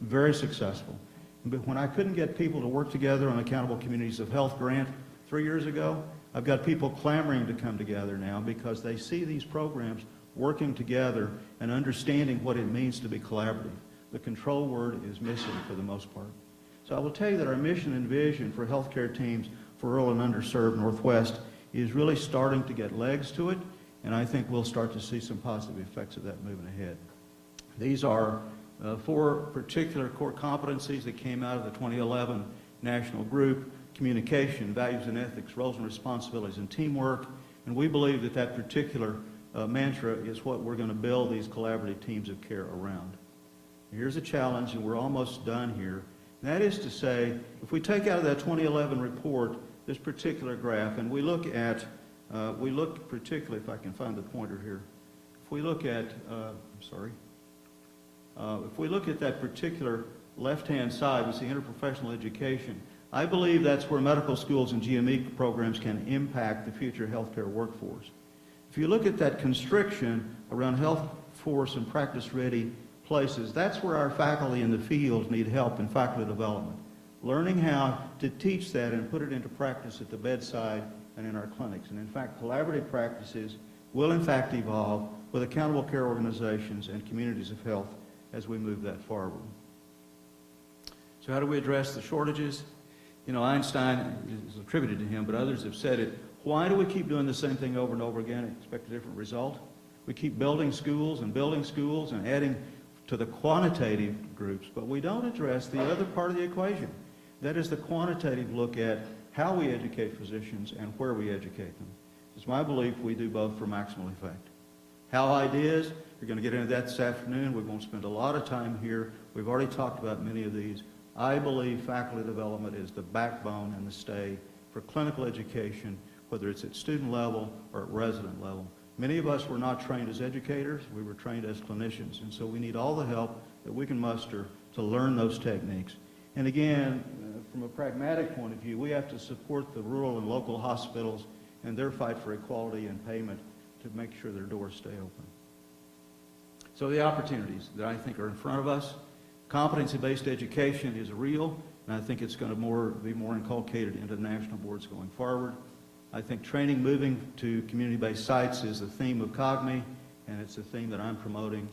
Very successful. But when I couldn't get people to work together on Accountable Communities of Health grant 3 years ago, I've got people clamoring to come together now because they see these programs working together and understanding what it means to be collaborative. The control word is missing for the most part. So I will tell you that our mission and vision for healthcare teams for rural and underserved Northwest is really starting to get legs to it, and I think we'll start to see some positive effects of that moving ahead. These are 4 particular core competencies that came out of the 2011 national group: communication, values and ethics, roles and responsibilities, and teamwork. And we believe that that particular mantra is what we're going to build these collaborative teams of care around. Here's a challenge, and we're almost done here. And that is to say, if we take out of that 2011 report this particular graph, and we look particularly, if I can find the pointer here, if we look at, if we look at that particular left-hand side, we see interprofessional education. I believe that's where medical schools and GME programs can impact the future healthcare workforce. If you look at that constriction around health force and practice-ready places, that's where our faculty in the field need help in faculty development. Learning how to teach that and put it into practice at the bedside and in our clinics. And in fact, collaborative practices will in fact evolve with accountable care organizations and communities of health as we move that forward. So how do we address the shortages? You know, Einstein is attributed to him, but others have said it. Why do we keep doing the same thing over and over again and expect a different result? We keep building schools and adding to the quantitative groups, but we don't address the other part of the equation. That is the quantitative look at how we educate physicians and where we educate them. It's my belief we do both for maximal effect. How ideas, we're going to get into that this afternoon. We won't spend a lot of time here. We've already talked about many of these. I believe faculty development is the backbone and the stay for clinical education, whether it's at student level or at resident level. Many of us were not trained as educators. We were trained as clinicians, and so we need all the help that we can muster to learn those techniques. And again, from a pragmatic point of view, we have to support the rural and local hospitals and their fight for equality and payment to make sure their doors stay open. So the opportunities that I think are in front of us, competency-based education is real, and I think it's going to be more inculcated into the national boards going forward. I think training moving to community-based sites is the theme of COGME, and it's a theme that I'm promoting.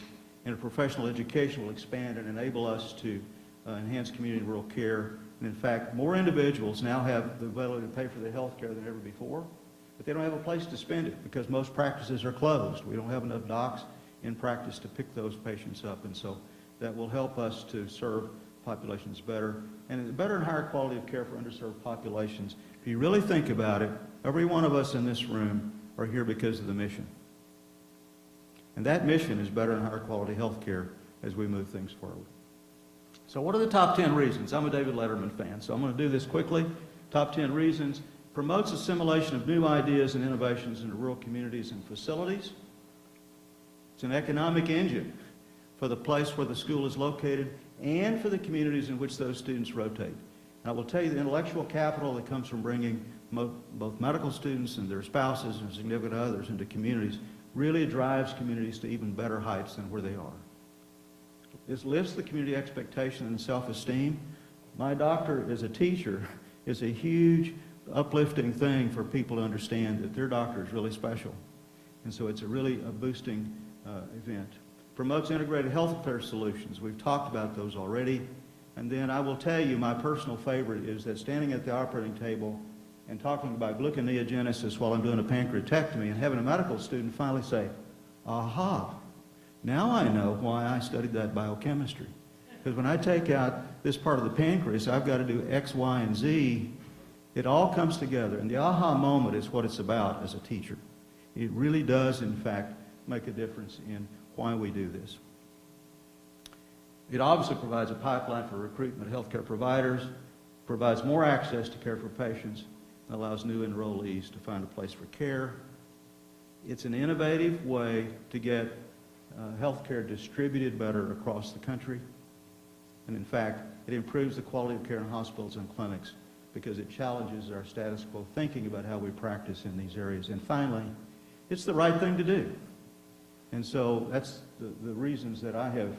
Interprofessional education will expand and enable us to enhance community and rural care. And in fact, more individuals now have the ability to pay for their health care than ever before, but they don't have a place to spend it because most practices are closed. We don't have enough docs in practice to pick those patients up, and so that will help us to serve populations better and better and higher quality of care for underserved populations. If you really think about it, every one of us in this room are here because of the mission. And that mission is better and higher quality health care as we move things forward. So what are the top 10 reasons? I'm a David Letterman fan, so I'm going to do this quickly. Top 10 reasons. Promotes assimilation of new ideas and innovations into rural communities and facilities. It's an economic engine for the place where the school is located and for the communities in which those students rotate. I will tell you, the intellectual capital that comes from bringing both medical students and their spouses and significant others into communities really drives communities to even better heights than where they are. It lifts the community expectation and self-esteem. My doctor as a teacher is a huge uplifting thing for people to understand that their doctor is really special. And so it's really a boosting event. Promotes integrated health care solutions. We've talked about those already. And then I will tell you, my personal favorite is that standing at the operating table and talking about gluconeogenesis while I'm doing a pancreatectomy and having a medical student finally say, aha, now I know why I studied that biochemistry. Because when I take out this part of the pancreas, I've got to do X, Y, and Z. It all comes together. And the aha moment is what it's about as a teacher. It really does, in fact, make a difference in why we do this. It obviously provides a pipeline for recruitment of healthcare providers, provides more access to care for patients, and allows new enrollees to find a place for care. It's an innovative way to get healthcare distributed better across the country. And in fact, it improves the quality of care in hospitals and clinics because it challenges our status quo thinking about how we practice in these areas. And finally, it's the right thing to do. And so that's the reasons that I have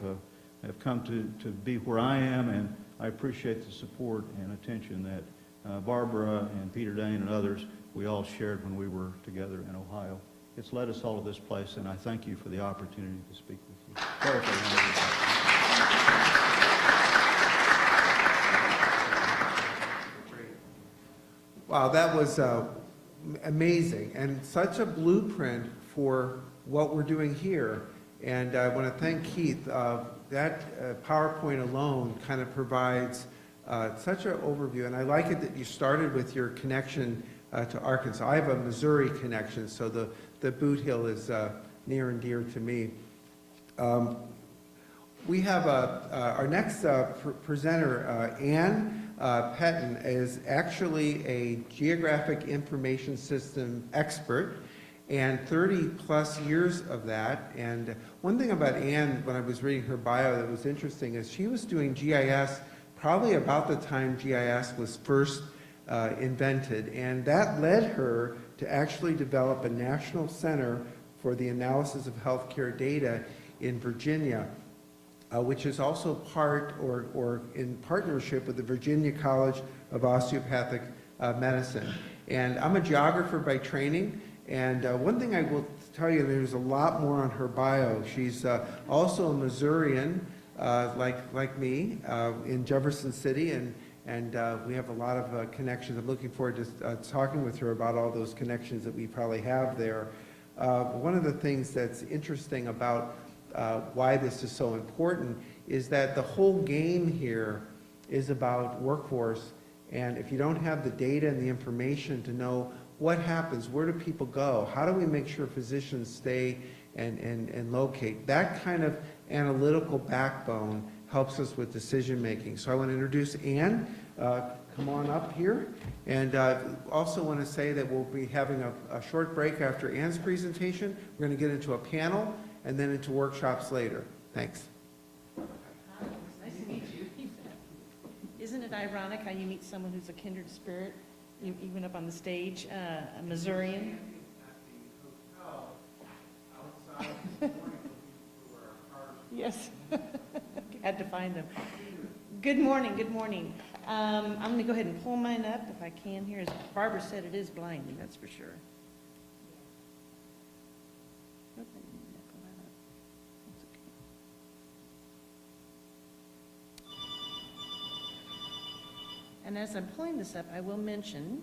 come to be where I am, and I appreciate the support and attention that Barbara and Peter Dane and others, we all shared when we were together in Ohio. It's led us all to this place, and I thank you for the opportunity to speak with you. Sorry for Wow, that was amazing, and such a blueprint for what we're doing here. And I want to thank Keith. That PowerPoint alone kind of provides such an overview, and I like it that you started with your connection to Arkansas. I have a Missouri connection, so the Boot Hill is near and dear to me. We have our next presenter, Ann Peton, is actually a geographic information system expert, and 30 plus years of that. And one thing about Ann, when I was reading her bio that was interesting, is she was doing GIS probably about the time GIS was first invented, and that led her to actually develop a national center for the analysis of healthcare data in Virginia, which is also part or in partnership with the Virginia College of Osteopathic Medicine. And I'm a geographer by training, and one thing I will tell you, there's a lot more on her bio. She's also a Missourian, like me, in Jefferson City, and we have a lot of connections. I'm looking forward to talking with her about all those connections that we probably have there. One of the things that's interesting about why this is so important is that the whole game here is about workforce, and if you don't have the data and the information to know what happens, where do people go, how do we make sure physicians stay and locate, that kind of analytical backbone helps us with decision making. So I want to introduce Ann. Come on up here. And also want to say that we'll be having a short break after Ann's presentation. We're going to get into a panel and then into workshops later. Thanks. Hi, it's nice to meet you. Isn't it ironic how you meet someone who's a kindred spirit, even up on the stage, a Missourian? Yes, had to find them. Good morning, good morning. I'm going to go ahead and pull mine up if I can here. As Barbara said, it is blinding, that's for sure. Nope, I didn't mean to pull that up. That's okay. And as I'm pulling this up, I will mention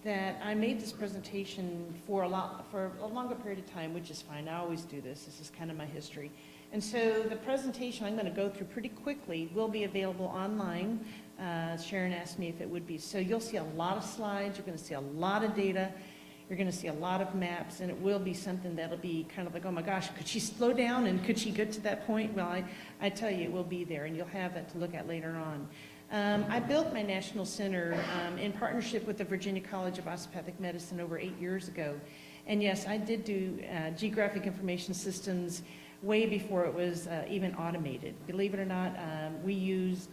that I made this presentation for a longer period of time, which is fine. I always do this. This is kind of my history. And so the presentation I'm going to go through pretty quickly will be available online. Sharon asked me if it would be. So you'll see a lot of slides. You're going to see a lot of data. You're going to see a lot of maps, and it will be something that'll be kind of like, oh my gosh, could she slow down and could she get to that point? Well, I tell you, it will be there, and you'll have that to look at later on. I built my national center in partnership with the Virginia College of Osteopathic Medicine over 8 years ago. And yes, I did do geographic information systems way before it was even automated. Believe it or not, we used,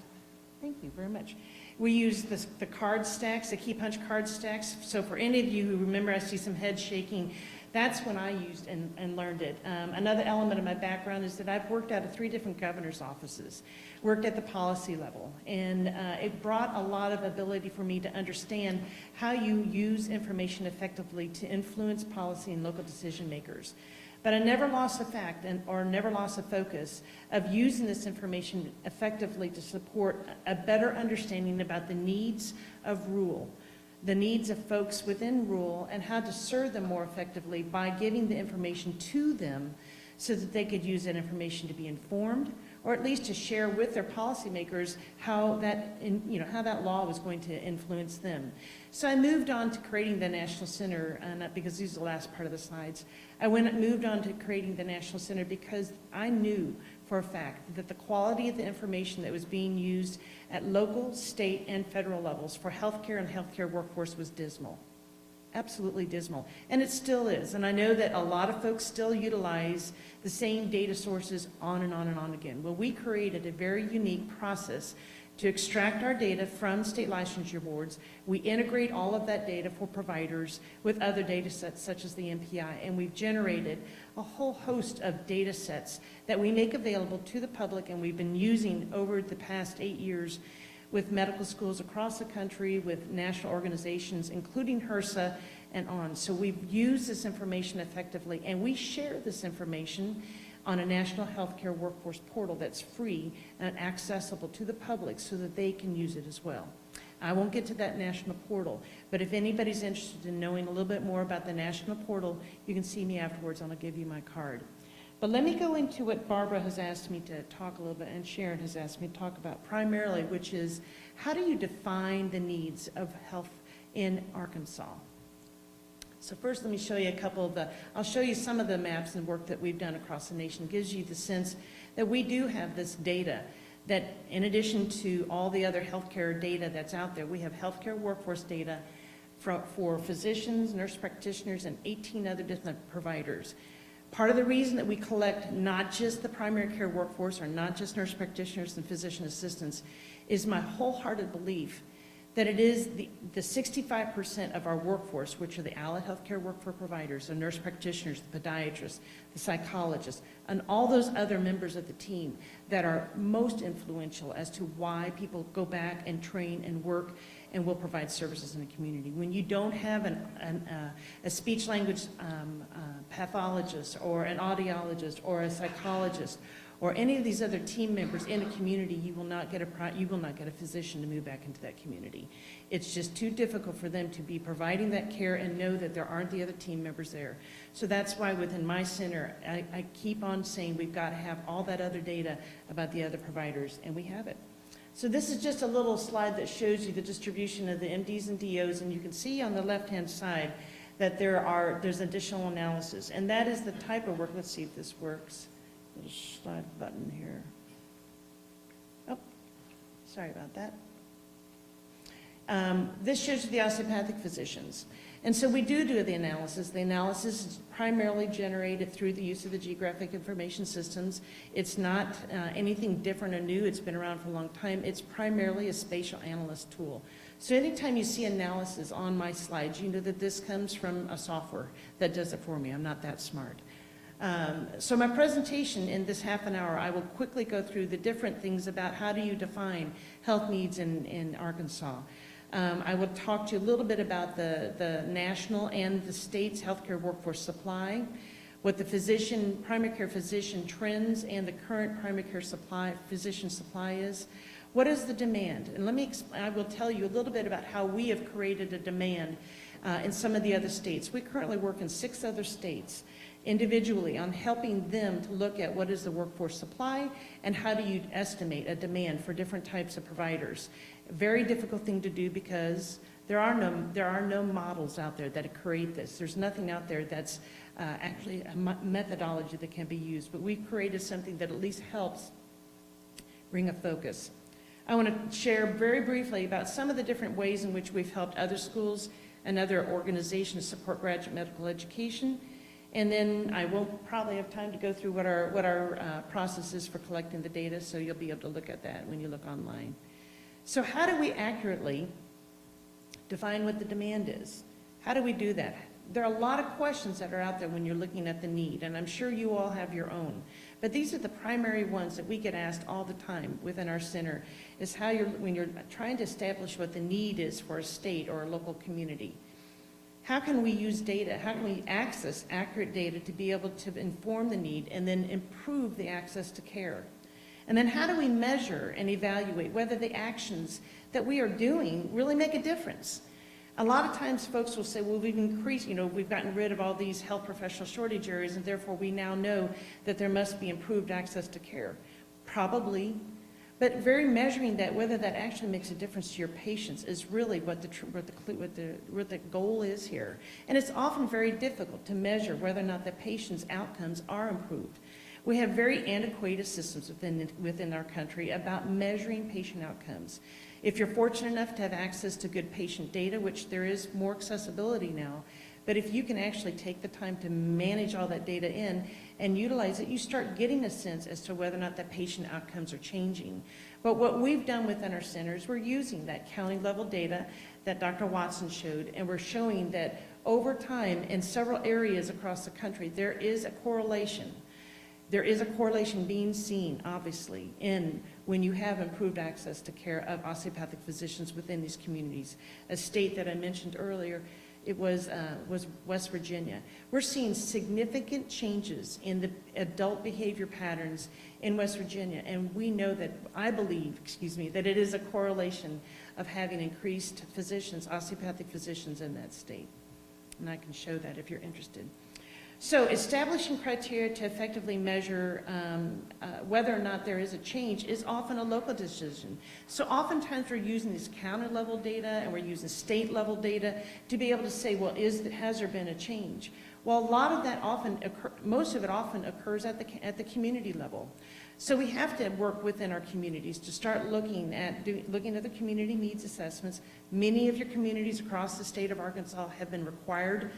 Thank you very much. We use the card stacks, the key punch card stacks. So for any of you who remember, I see some head shaking. That's when I used and learned it. Another element of my background is that I've worked out of 3 different governor's offices, worked at the policy level, and it brought a lot of ability for me to understand how you use information effectively to influence policy and local decision makers. But I never lost the fact or never lost the focus of using this information effectively to support a better understanding about the needs of rural, the needs of folks within rural, and how to serve them more effectively by giving the information to them so that they could use that information to be informed, or at least to share with their policymakers how that, how that law was going to influence them. So I moved on to creating the National Center, because these are the last part of the slides. I moved on to creating the National Center because I knew for a fact that the quality of the information that was being used at local, state, and federal levels for healthcare and healthcare workforce was dismal. Absolutely dismal. And it still is. And I know that a lot of folks still utilize the same data sources on and on and on again. Well, we created a very unique process to extract our data from state licensure boards. We integrate all of that data for providers with other data sets such as the MPI, and we've generated a whole host of data sets that we make available to the public, and we've been using over the past 8 years with medical schools across the country, with national organizations, including HRSA and on. So we've used this information effectively, and we share this information on a national healthcare workforce portal that's free and accessible to the public so that they can use it as well. I won't get to that national portal, but if anybody's interested in knowing a little bit more about the national portal, you can see me afterwards and I'll give you my card. But let me go into what Barbara has asked me to talk a little bit, and Sharon has asked me to talk about primarily, which is how do you define the needs of health in Arkansas? So first, let me show you I'll show you some of the maps and work that we've done across the nation. It gives you the sense that we do have this data that, in addition to all the other healthcare data that's out there, we have healthcare workforce data for physicians, nurse practitioners, and 18 other different providers. Part of the reason that we collect not just the primary care workforce or not just nurse practitioners and physician assistants is my wholehearted belief that it is the 65% of our workforce, which are the allied healthcare workforce providers, the nurse practitioners, the podiatrists, the psychologists, and all those other members of the team that are most influential as to why people go back and train and work and will provide services in the community. When you don't have a speech language pathologist or an audiologist or a psychologist or any of these other team members in a community, you will not get a physician to move back into that community. It's just too difficult for them to be providing that care and know that there aren't the other team members there. So that's why within my center, I keep on saying we've got to have all that other data about the other providers, and we have it. So this is just a little slide that shows you the distribution of the MDs and DOs, and you can see on the left-hand side that there's additional analysis, and that is the type of work. Let's see if this works. Little slide button here. Oh, sorry about that. This shows you the osteopathic physicians. And so we do the analysis. The analysis is primarily generated through the use of the geographic information systems. It's not anything different or new. It's been around for a long time. It's primarily a spatial analyst tool. So anytime you see analysis on my slides, you know that this comes from a software that does it for me. I'm not that smart. So my presentation in this half an hour, I will quickly go through the different things about how do you define health needs in Arkansas. I will talk to you a little bit about the national and the state's healthcare workforce supply, what the primary care physician trends and the current primary care physician supply is. What is the demand? And I will tell you a little bit about how we have created a demand in some of the other states. We currently work in 6 other states individually on helping them to look at what is the workforce supply and how do you estimate a demand for different types of providers. A very difficult thing to do because there are no models out there that create this. There's nothing out there that's actually a methodology that can be used, but we've created something that at least helps bring a focus. I want to share very briefly about some of the different ways in which we've helped other schools and other organizations support graduate medical education. And then I won't probably have time to go through what our process is for collecting the data, so you'll be able to look at that when you look online. So how do we accurately define what the demand is? How do we do that? There are a lot of questions that are out there when you're looking at the need, and I'm sure you all have your own. But these are the primary ones that we get asked all the time within our center, is how when you're trying to establish what the need is for a state or a local community. How can we use data? How can we access accurate data to be able to inform the need and then improve the access to care? And then how do we measure and evaluate whether the actions that we are doing really make a difference? A lot of times folks will say, well, we've increased, we've gotten rid of all these health professional shortage areas, and therefore we now know that there must be improved access to care. Probably, but very measuring that, whether that actually makes a difference to your patients, is really what the goal is here. And it's often very difficult to measure whether or not the patient's outcomes are improved. We have very antiquated systems within our country about measuring patient outcomes. If you're fortunate enough to have access to good patient data, which there is more accessibility now, but if you can actually take the time to manage all that data in and utilize it, you start getting a sense as to whether or not the patient outcomes are changing. But what we've done within our centers, we're using that county level data that Dr. Watson showed, and we're showing that over time in several areas across the country, there is a correlation. There is a correlation being seen, obviously, in when you have improved access to care of osteopathic physicians within these communities. A state that I mentioned earlier, it was West Virginia. We're seeing significant changes in the adult behavior patterns in West Virginia, and we know that, I believe, that it is a correlation of having increased physicians, osteopathic physicians in that state. And I can show that if you're interested. So establishing criteria to effectively measure whether or not there is a change is often a local decision. So oftentimes we're using this county level data and we're using state level data to be able to say, well, has there been a change? Well, a lot of that most of it often occurs at the community level. So we have to work within our communities to start looking at the community needs assessments. Many of your communities across the state of Arkansas have been required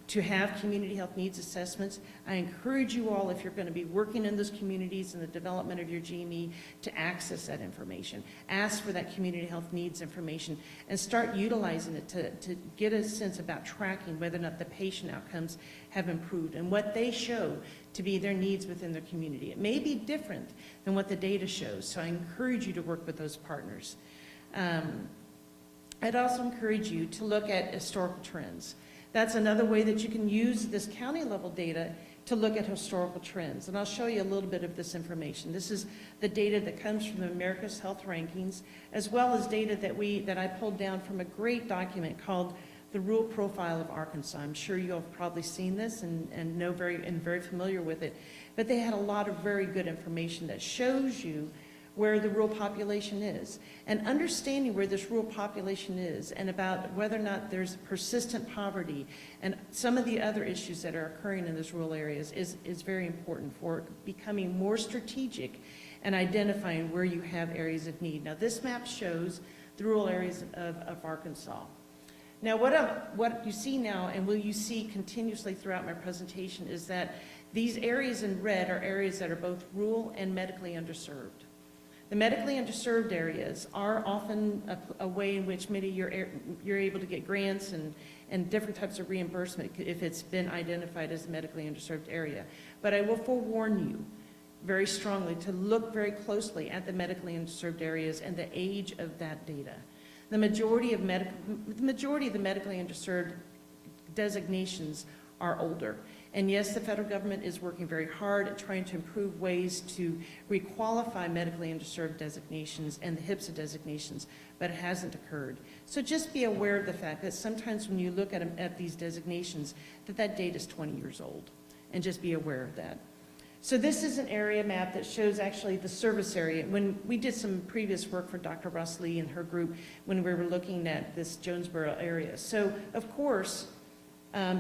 to have community health needs assessments. I encourage you all, if you're going to be working in those communities in the development of your GME, to access that information. Ask for that community health needs information and start utilizing it to get a sense about tracking whether or not the patient outcomes have improved and what they show to be their needs within their community. It may be different than what the data shows, so I encourage you to work with those partners. I'd also encourage you to look at historical trends. That's another way that you can use this county level data to look at historical trends. And I'll show you a little bit of this information. This is the data that comes from the America's Health Rankings, as well as data that I pulled down from a great document called The Rural Profile of Arkansas. I'm sure you have probably seen this and very familiar with it. But they had a lot of very good information that shows you where the rural population is. And understanding where this rural population is and about whether or not there's persistent poverty and some of the other issues that are occurring in those rural areas is very important for becoming more strategic and identifying where you have areas of need. Now this map shows the rural areas of Arkansas. Now what you see now, and will you see continuously throughout my presentation, is that these areas in red are areas that are both rural and medically underserved. The medically underserved areas are often a way in which you're able to get grants and different types of reimbursement if it's been identified as a medically underserved area. But I will forewarn you very strongly to look very closely at the medically underserved areas and the age of that data. The majority of the medically underserved designations are older. And yes, the federal government is working very hard at trying to improve ways to requalify medically underserved designations and the HPSA designations, but it hasn't occurred. So just be aware of the fact that sometimes when you look at these designations, that data is 20 years old, and just be aware of that. So this is an area map that shows actually the service area. When we did some previous work for Dr. Ross Lee and her group when we were looking at this Jonesboro area. So of course,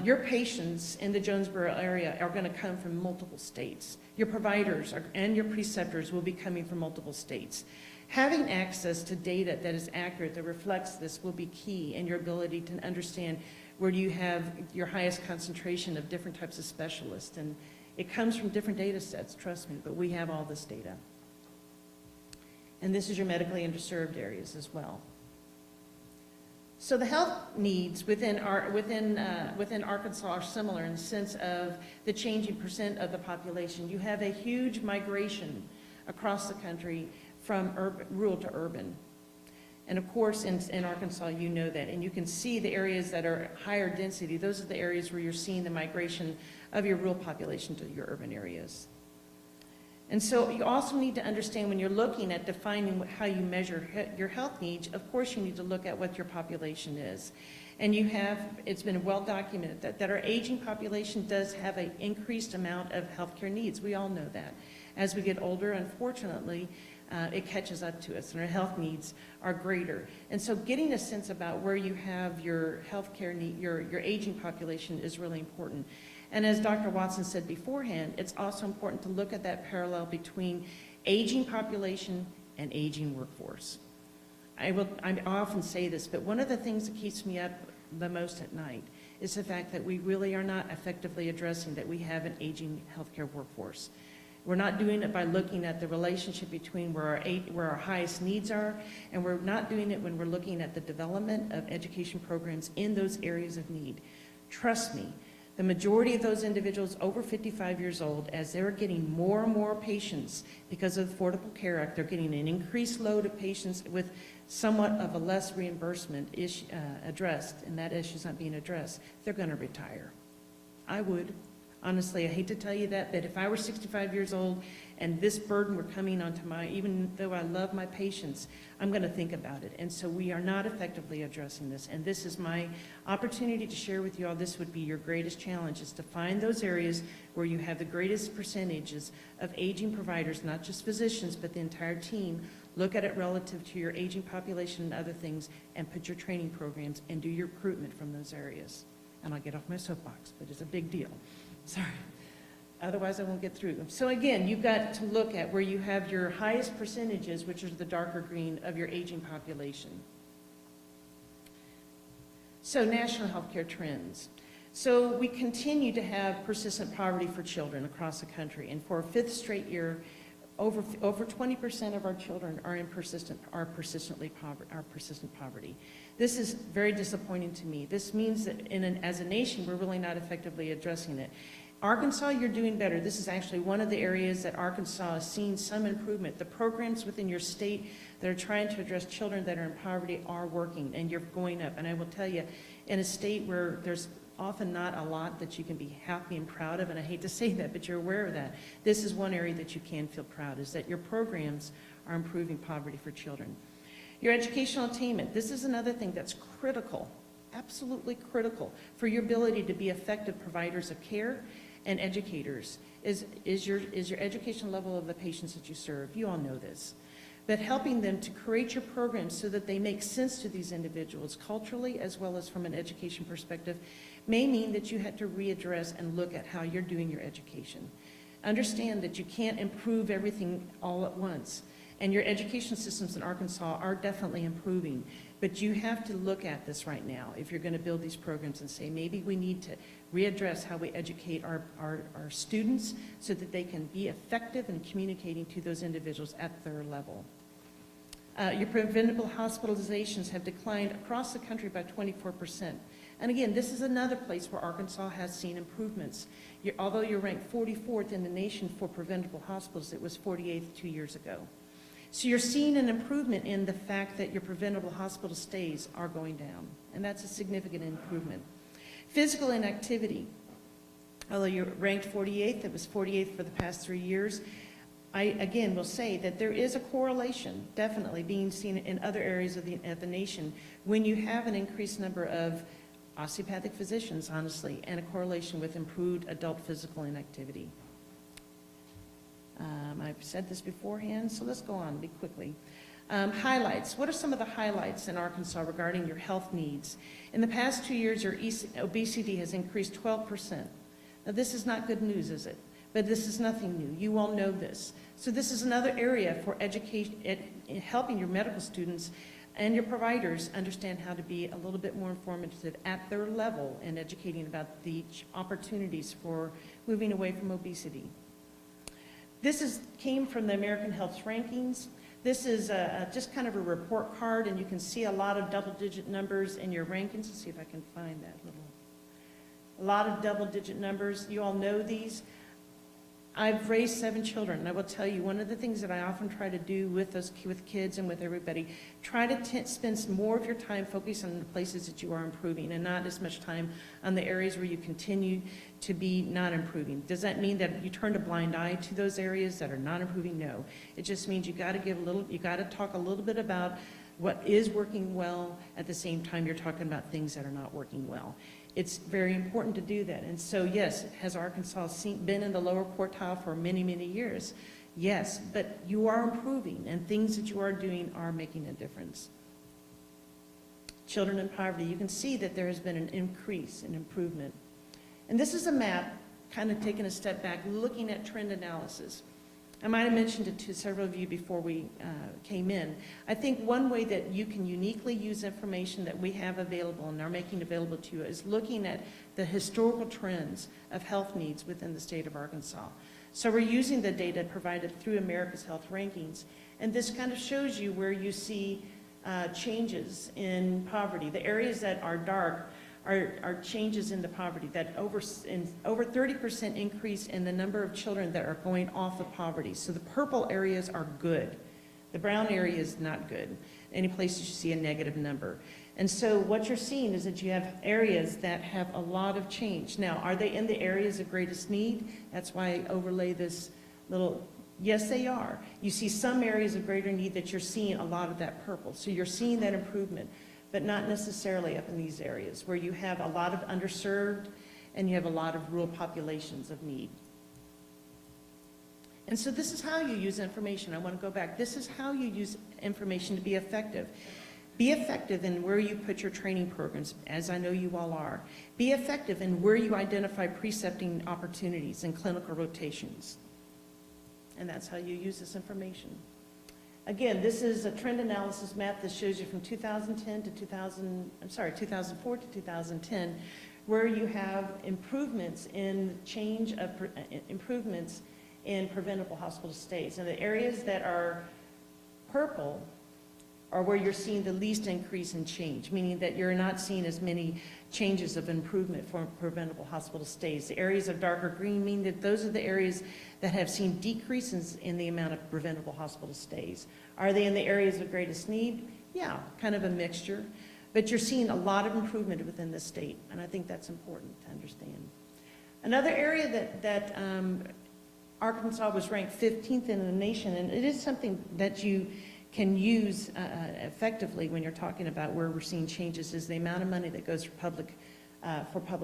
your patients in the Jonesboro area are going to come from multiple states. Your providers and your preceptors will be coming from multiple states. Having access to data that is accurate, that reflects this, will be key in your ability to understand where you have your highest concentration of different types of specialists. And it comes from different data sets, trust me, but we have all this data. And this is your medically underserved areas as well. So the health needs within Arkansas are similar in the sense of the changing percent of the population. You have a huge migration across the country from rural to urban. And of course, in Arkansas, you know that. And you can see the areas that are higher density. Those are the areas where you're seeing the migration of your rural population to your urban areas. And so you also need to understand when you're looking at defining how you measure your health needs, of course you need to look at what your population is. And it's been well documented that our aging population does have an increased amount of healthcare needs. We all know that. As we get older, unfortunately, it catches up to us and our health needs are greater. And so getting a sense about where you have your healthcare need, your aging population is really important. And as Dr. Watson said beforehand, it's also important to look at that parallel between aging population and aging workforce. I often say this, but one of the things that keeps me up the most at night is the fact that we really are not effectively addressing that we have an aging healthcare workforce. We're not doing it by looking at the relationship between where our highest needs are, and we're not doing it when we're looking at the development of education programs in those areas of need. Trust me, the majority of those individuals over 55 years old, as they're getting more and more patients because of the Affordable Care Act, they're getting an increased load of patients with somewhat of a less reimbursement issue, addressed, and that issue's not being addressed, they're going to retire. I would. Honestly, I hate to tell you that, but if I were 65 years old and this burden were coming onto even though I love my patients, I'm going to think about it. And so we are not effectively addressing this. And this is my opportunity to share with you all, this would be your greatest challenge, is to find those areas where you have the greatest percentages of aging providers, not just physicians, but the entire team. Look at it relative to your aging population and other things, and put your training programs and do your recruitment from those areas. And I'll get off my soapbox, but it's a big deal. Sorry. Otherwise, I won't get through them. So again, you've got to look at where you have your highest percentages, which is the darker green of your aging population. So national healthcare trends. So we continue to have persistent poverty for children across the country. And for a fifth straight year, over 20% of our children are in persistent poverty. This is very disappointing to me. This means that as a nation, we're really not effectively addressing it. Arkansas, you're doing better. This is actually one of the areas that Arkansas has seen some improvement. The programs within your state that are trying to address children that are in poverty are working, and you're going up. And I will tell you, in a state where there's often not a lot that you can be happy and proud of, and I hate to say that, but you're aware of that. This is one area that you can feel proud, is that your programs are improving poverty for children. Your educational attainment, this is another thing that's critical, absolutely critical for your ability to be effective providers of care and educators, is your educational level of the patients that you serve. You all know this. But helping them to create your programs so that they make sense to these individuals culturally as well as from an education perspective may mean that you have to readdress and look at how you're doing your education. Understand that you can't improve everything all at once. And your education systems in Arkansas are definitely improving. But you have to look at this right now if you're going to build these programs and say, maybe we need to readdress how we educate our students so that they can be effective in communicating to those individuals at their level. Your preventable hospitalizations have declined across the country by 24%. And again, this is another place where Arkansas has seen improvements. Although you're ranked 44th in the nation for preventable hospitals, it was 48th 2 years ago. So you're seeing an improvement in the fact that your preventable hospital stays are going down, and that's a significant improvement. Physical inactivity, although you're ranked 48th, it was 48th for the past 3 years. I, again, will say that there is a correlation, definitely being seen in other areas of the nation, when you have an increased number of osteopathic physicians, honestly, and a correlation with improved adult physical inactivity. I've said this beforehand, so let's go on quickly. Highlights. What are some of the highlights in Arkansas regarding your health needs? In the past 2 years, your obesity has increased 12%. Now, this is not good news, is it? But this is nothing new. You all know this. So this is another area for education, helping your medical students and your providers understand how to be a little bit more informative at their level and educating about the opportunities for moving away from obesity. This came from the American Health Rankings. This is just kind of a report card, and you can see a lot of double-digit numbers in your rankings. Let's see if I can find that little. A lot of double-digit numbers. You all know these. I've raised 7 children, and I will tell you, one of the things that I often try to do with kids and with everybody, try to spend more of your time focusing on the places that you are improving and not as much time on the areas where you continue to be not improving. Does that mean that you turned a blind eye to those areas that are not improving? No. It just means you got to talk a little bit about what is working well at the same time you're talking about things that are not working well. It's very important to do that. And so, yes, has Arkansas been in the lower quartile for many, many years? Yes, but you are improving, and things that you are doing are making a difference. Children in poverty, you can see that there has been an increase in improvement. And this is a map, kind of taking a step back, looking at trend analysis. I might have mentioned it to several of you before we came in. I think one way that you can uniquely use information that we have available and are making available to you is looking at the historical trends of health needs within the state of Arkansas. So we're using the data provided through America's Health Rankings, and this kind of shows you where you see changes in poverty. The areas that are dark are changes in the poverty, that over 30% increase in the number of children that are going off of poverty. So the purple areas are good. The brown area is not good. Any places you see a negative number. And so what you're seeing is that you have areas that have a lot of change. Now, are they in the areas of greatest need? That's why I overlay this little, yes, they are. You see some areas of greater need that you're seeing a lot of that purple. So you're seeing that improvement, but not necessarily up in these areas where you have a lot of underserved and you have a lot of rural populations of need. And so this is how you use information. I want to go back. This is how you use information to be effective. Be effective in where you put your training programs, as I know you all are. Be effective in where you identify precepting opportunities and clinical rotations. And that's how you use this information. Again, this is a trend analysis map that shows you from 2004 to 2010, where you have improvements in improvements in preventable hospital stays. And the areas that are purple are where you're seeing the least increase in change, meaning that you're not seeing as many changes of improvement for preventable hospital stays. The areas of darker green mean that those are the areas that have seen decreases in the amount of preventable hospital stays. Are they in the areas of greatest need? Yeah, kind of a mixture. But you're seeing a lot of improvement within the state, and I think that's important to understand. Another area that Arkansas was ranked 15th in the nation, and it is something that you can use effectively when you're talking about where we're seeing changes, is the amount of money that goes for public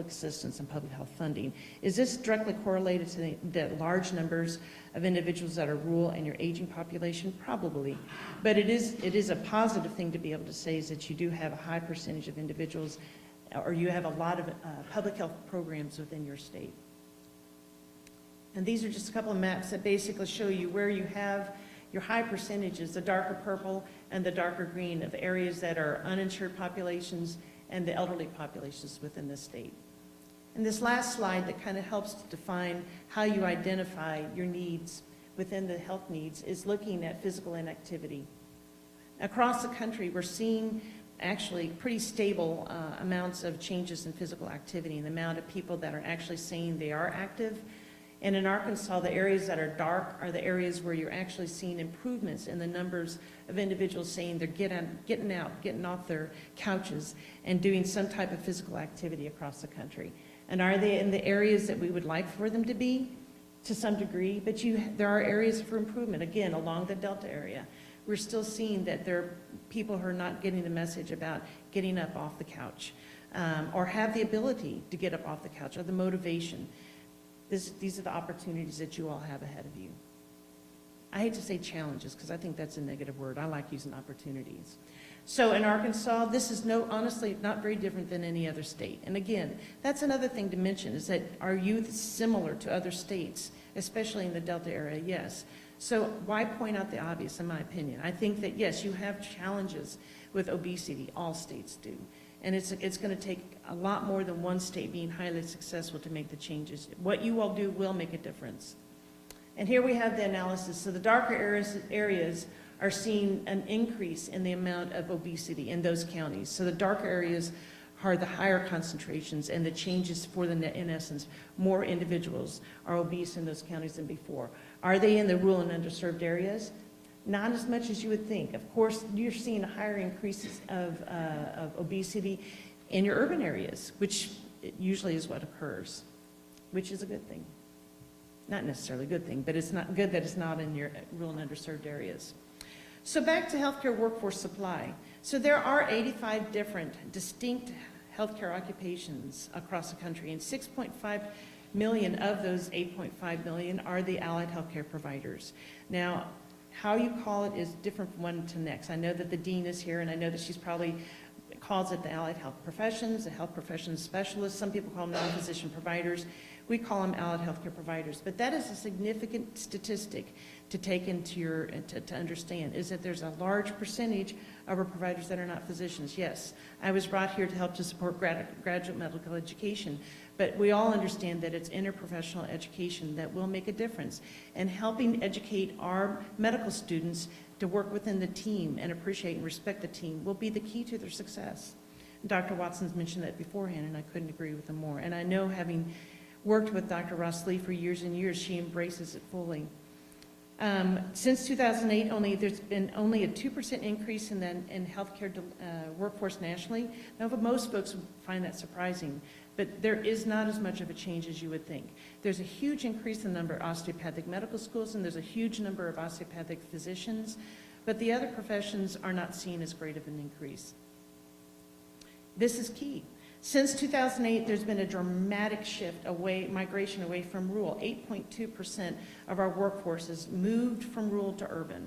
assistance and public health funding. Is this directly correlated to the large numbers of individuals that are rural and your aging population? Probably. But it is a positive thing to be able to say is that you do have a high percentage of individuals, or you have a lot of public health programs within your state. And these are just a couple of maps that basically show you where you have your high percentages, the darker purple and the darker green, of areas that are uninsured populations and the elderly populations within the state. And this last slide that kind of helps to define how you identify your needs within the health needs is looking at physical inactivity. Across the country, we're seeing actually pretty stable amounts of changes in physical activity and the amount of people that are actually saying they are active. And in Arkansas, the areas that are dark are the areas where you're actually seeing improvements in the numbers of individuals saying they're getting out, getting off their couches and doing some type of physical activity across the country. And are they in the areas that we would like for them to be? To some degree, but there are areas for improvement. Again, along the Delta area, we're still seeing that there are people who are not getting the message about getting up off the couch or have the ability to get up off the couch or the motivation. These are the opportunities that you all have ahead of you. I hate to say challenges because I think that's a negative word. I like using opportunities. So in Arkansas, this is honestly not very different than any other state. And again, that's another thing to mention is that our youth is similar to other states, especially in the Delta area, yes. So why point out the obvious, in my opinion? I think that, yes, you have challenges with obesity. All states do. And it's going to take a lot more than one state being highly successful to make the changes. What you all do will make a difference. And here we have the analysis. So the darker areas are seeing an increase in the amount of obesity in those counties. So the darker areas are the higher concentrations, and the changes for in essence, more individuals are obese in those counties than before. Are they in the rural and underserved areas? Not as much as you would think. Of course, you're seeing higher increases of obesity in your urban areas, which usually is what occurs, which is a good thing. Not necessarily a good thing, but it's not good that it's not in your rural and underserved areas. So back to healthcare workforce supply. So there are 85 different distinct healthcare occupations across the country, and 6.5 million of those 8.5 million are the allied healthcare providers. Now, how you call it is different from one to next. I know that the dean is here, and I know that she's probably calls it the allied health professions, the health professions specialists. Some people call them non-physician providers. We call them allied healthcare providers. But that is a significant statistic to take into your, to understand, is that there's a large percentage of our providers that are not physicians. Yes, I was brought here to help to support graduate medical education, but we all understand that it's interprofessional education that will make a difference. And helping educate our medical students to work within the team and appreciate and respect the team will be the key to their success. Dr. Watson's mentioned that beforehand, and I couldn't agree with him more. And I know, having worked with Dr. Ross Lee for years and years, she embraces it fully. Since 2008, there's been only a 2% increase in healthcare workforce nationally. Now, most folks find that surprising, but there is not as much of a change as you would think. There's a huge increase in the number of osteopathic medical schools, and there's a huge number of osteopathic physicians, but the other professions are not seen as great of an increase. This is key. Since 2008, there's been a dramatic shift migration away from rural. 8.2% of our workforce has moved from rural to urban.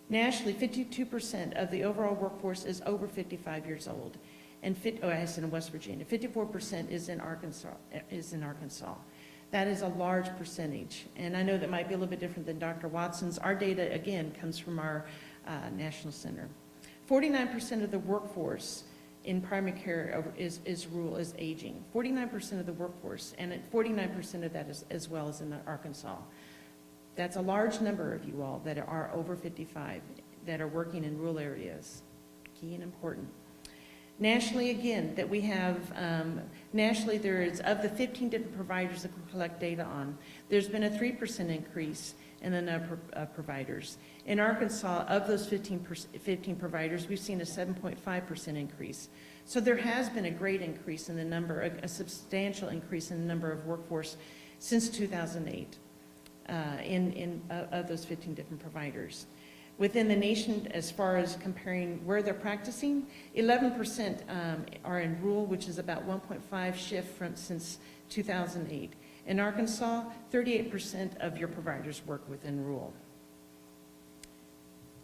Nationally, 52% of the overall workforce is over 55 years old. And I said in West Virginia, 54% is in Arkansas. That is a large percentage. And I know that might be a little bit different than Dr. Watson's. Our data, again, comes from our national center. 49% of the workforce in primary care is rural, is aging. 49% of the workforce, and 49% of that is as well as in Arkansas. That's a large number of you all that are over 55 that are working in rural areas. Key and important. Nationally, again, that we have, nationally there is, of the 15 different providers that we collect data on, there's been a 3% increase in the number of providers. In Arkansas, of those 15 providers, we've seen a 7.5% increase. So there has been a great increase in the number, a substantial increase in the number of workforce since 2008 of those 15 different providers. Within the nation, as far as comparing where they're practicing, 11% are in rural, which is about 1.5 shift since 2008. In Arkansas, 38% of your providers work within rural.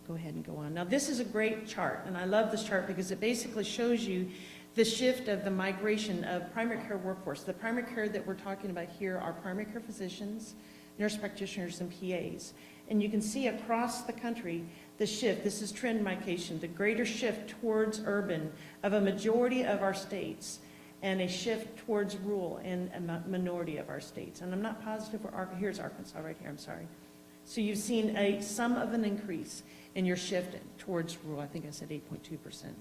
Go ahead and go on. Now, this is a great chart, and I love this chart because it basically shows you the shift of the migration of primary care workforce. The primary care that we're talking about here are primary care physicians, nurse practitioners, and PAs. And you can see across the country the shift. This is trend migration, the greater shift towards urban of a majority of our states, and a shift towards rural in a minority of our states. And I'm not positive where here's Arkansas right here, I'm sorry. So you've seen some of an increase in your shift towards rural. I think I said 8.2%.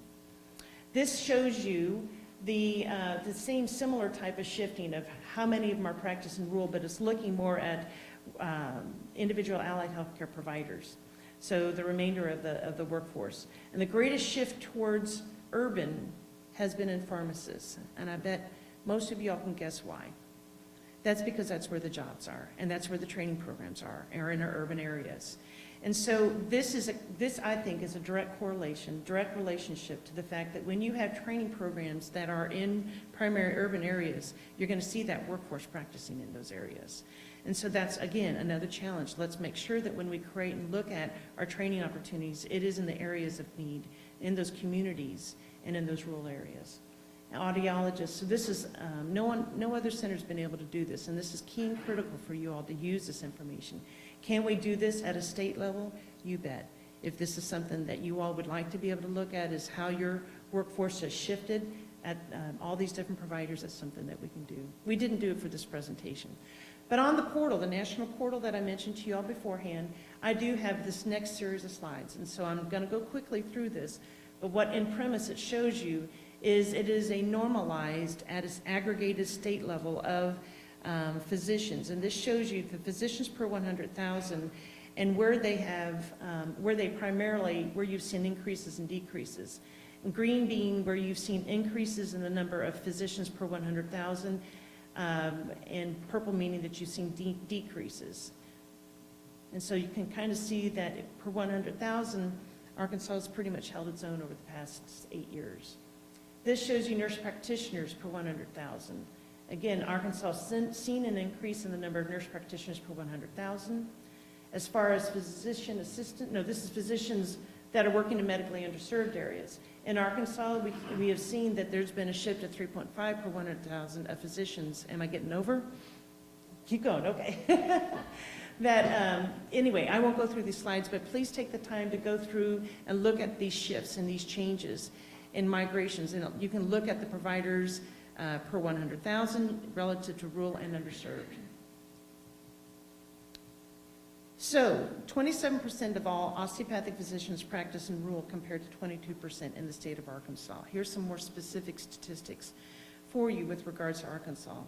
This shows you the same similar type of shifting of how many of them are practicing rural, but it's looking more at individual allied healthcare providers. So the remainder of the workforce. And the greatest shift towards urban has been in pharmacists. And I bet most of y'all can guess why. That's because that's where the jobs are, and that's where the training programs are in our urban areas. And so this I think is a direct correlation, direct relationship to the fact that when you have training programs that are in primary urban areas, you're going to see that workforce practicing in those areas. And so that's, again, another challenge. Let's make sure that when we create and look at our training opportunities, it is in the areas of need, in those communities, and in those rural areas. Now, audiologists, so this is, no other center's been able to do this, and this is key and critical for you all to use this information. Can we do this at a state level? You bet. If this is something that you all would like to be able to look at, is how your workforce has shifted at all these different providers, that's something that we can do. We didn't do it for this presentation. But on the portal, the national portal that I mentioned to you all beforehand, I do have this next series of slides. And so I'm going to go quickly through this. But what in premise it shows you is it is a normalized at its aggregated state level of physicians. And this shows you the physicians per 100,000 and where they have, where you've seen increases and decreases. And green being where you've seen increases in the number of physicians per 100,000, and purple meaning that you've seen decreases. And so you can kind of see that per 100,000, Arkansas has pretty much held its own over the past 8 years. This shows you nurse practitioners per 100,000. Again, Arkansas has seen an increase in the number of nurse practitioners per 100,000. As far as physician assistant, no, this is physicians that are working in medically underserved areas. In Arkansas, we have seen that there's been a shift of 3.5 per 100,000 of physicians. Am I getting over? Keep going, okay. Anyway, I won't go through these slides, but please take the time to go through and look at these shifts and these changes in migrations. And you can look at the providers per 100,000 relative to rural and underserved. So 27% of all osteopathic physicians practice in rural compared to 22% in the state of Arkansas. Here's some more specific statistics for you with regards to Arkansas.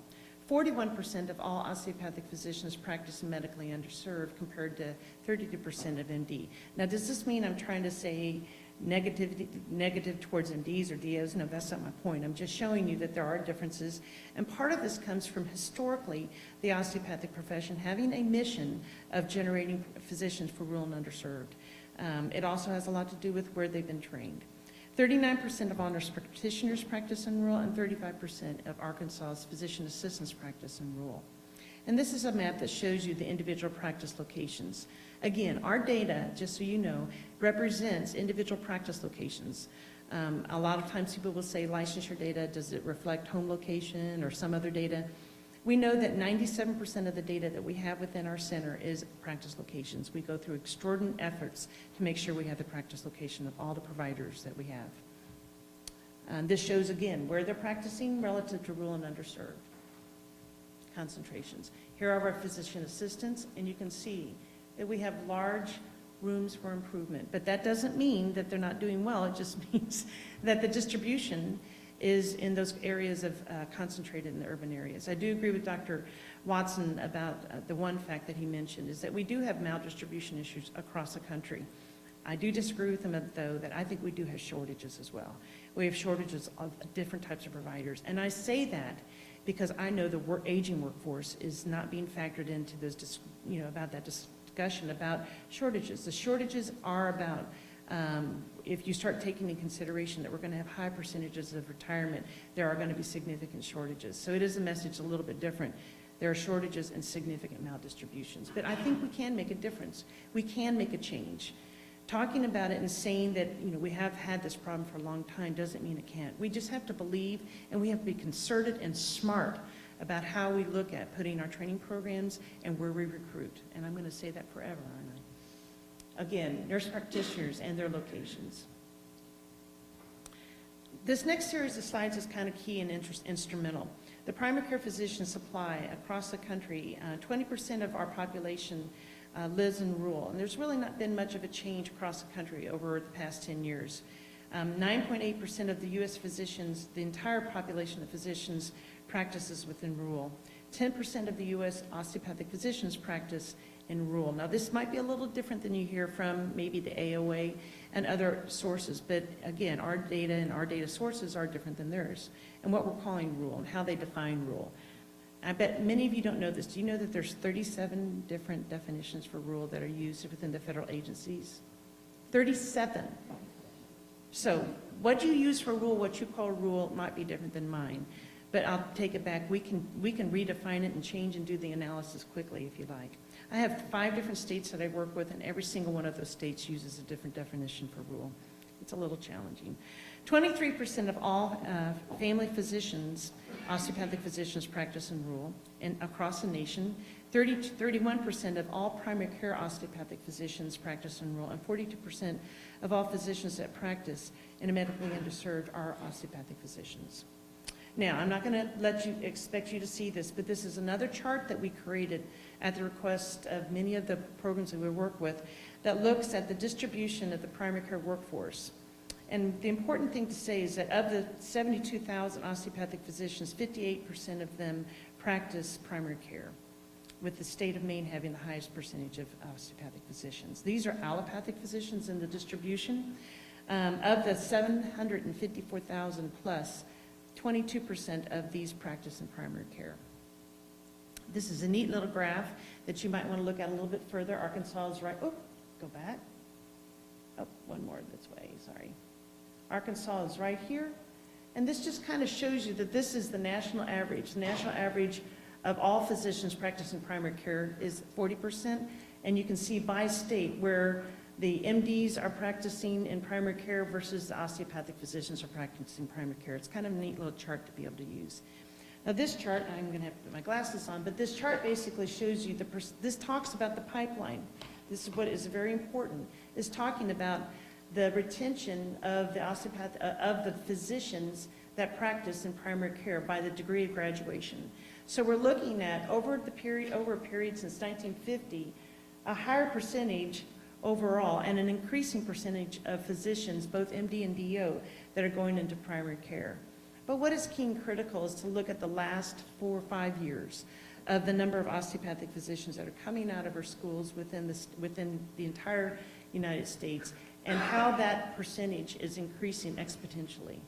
41% of all osteopathic physicians practice in medically underserved compared to 32% of MD. Now, does this mean I'm trying to say negative towards MDs or DOs? No, that's not my point. I'm just showing you that there are differences. And part of this comes from historically the osteopathic profession having a mission of generating physicians for rural and underserved. It also has a lot to do with where they've been trained. 39% of all nurse practitioners practice in rural, and 35% of Arkansas's physician assistants practice in rural. And this is a map that shows you the individual practice locations. Again, our data, just so you know, represents individual practice locations. A lot of times people will say licensure data, does it reflect home location or some other data? We know that 97% of the data that we have within our center is practice locations. We go through extraordinary efforts to make sure we have the practice location of all the providers that we have. This shows, again, where they're practicing relative to rural and underserved concentrations. Here are our physician assistants, and you can see that we have large rooms for improvement. But that doesn't mean that they're not doing well. It just means that the distribution is in those areas of concentrated in the urban areas. I do agree with Dr. Watson about the one fact that he mentioned is that we do have maldistribution issues across the country. I do disagree with him, though, that I think we do have shortages as well. We have shortages of different types of providers. And I say that because I know the aging workforce is not being factored into this, about that discussion about shortages. The shortages are about, if you start taking into consideration that we're going to have high percentages of retirement, there are going to be significant shortages. So it is a message a little bit different. There are shortages and significant maldistributions. But I think we can make a difference. We can make a change. Talking about it and saying that we have had this problem for a long time doesn't mean it can't. We just have to believe, and we have to be concerted and smart about how we look at putting our training programs and where we recruit. And I'm going to say that forever, aren't I? Again, nurse practitioners and their locations. This next series of slides is kind of key and instrumental. The primary care physician supply across the country, 20% of our population lives in rural, and there's really not been much of a change across the country over the past 10 years. 9.8% of the U.S. physicians, the entire population of physicians, practices within rural. 10% of the U.S. osteopathic physicians practice in rural. Now, this might be a little different than you hear from maybe the AOA and other sources, but again, our data and our data sources are different than theirs, and what we're calling rural and how they define rural. I bet many of you don't know this. Do you know that there's 37 different definitions for rural that are used within the federal agencies? 37. So what you use for rural, what you call rural, might be different than mine. But I'll take it back. We can redefine it and change and do the analysis quickly if you like. I have 5 different states that I work with, and every single one of those states uses a different definition for rural. It's a little challenging. 23% of all family physicians, osteopathic physicians, practice in rural and across the nation. 31% of all primary care osteopathic physicians practice and enroll, and 42% of all physicians that practice in a medically underserved are osteopathic physicians. Now, I'm not going to expect you to see this, but this is another chart that we created at the request of many of the programs that we work with that looks at the distribution of the primary care workforce. And the important thing to say is that of the 72,000 osteopathic physicians, 58% of them practice primary care, with the state of Maine having the highest percentage of osteopathic physicians. These are allopathic physicians in the distribution. Of the 754,000 plus, 22% of these practice in primary care. This is a neat little graph that you might want to look at a little bit further. Arkansas is right, oh, go back. Oh, one more this way, sorry. Arkansas is right here. And this just kind of shows you that this is the national average. The national average of all physicians practicing primary care is 40%. And you can see by state where the MDs are practicing in primary care versus the osteopathic physicians are practicing primary care. It's kind of a neat little chart to be able to use. Now this chart, I'm going to have to put my glasses on, but this chart basically shows you, this talks about the pipeline. This is what is very important, is talking about the retention of the of the physicians that practice in primary care by the degree of graduation. So we're looking at over a period since 1950, a higher percentage overall and an increasing percentage of physicians, both MD and DO, that are going into primary care. But what is key and critical is to look at the last 4 or 5 years of the number of osteopathic physicians that are coming out of our schools within the entire United States, and how that percentage is increasing exponentially.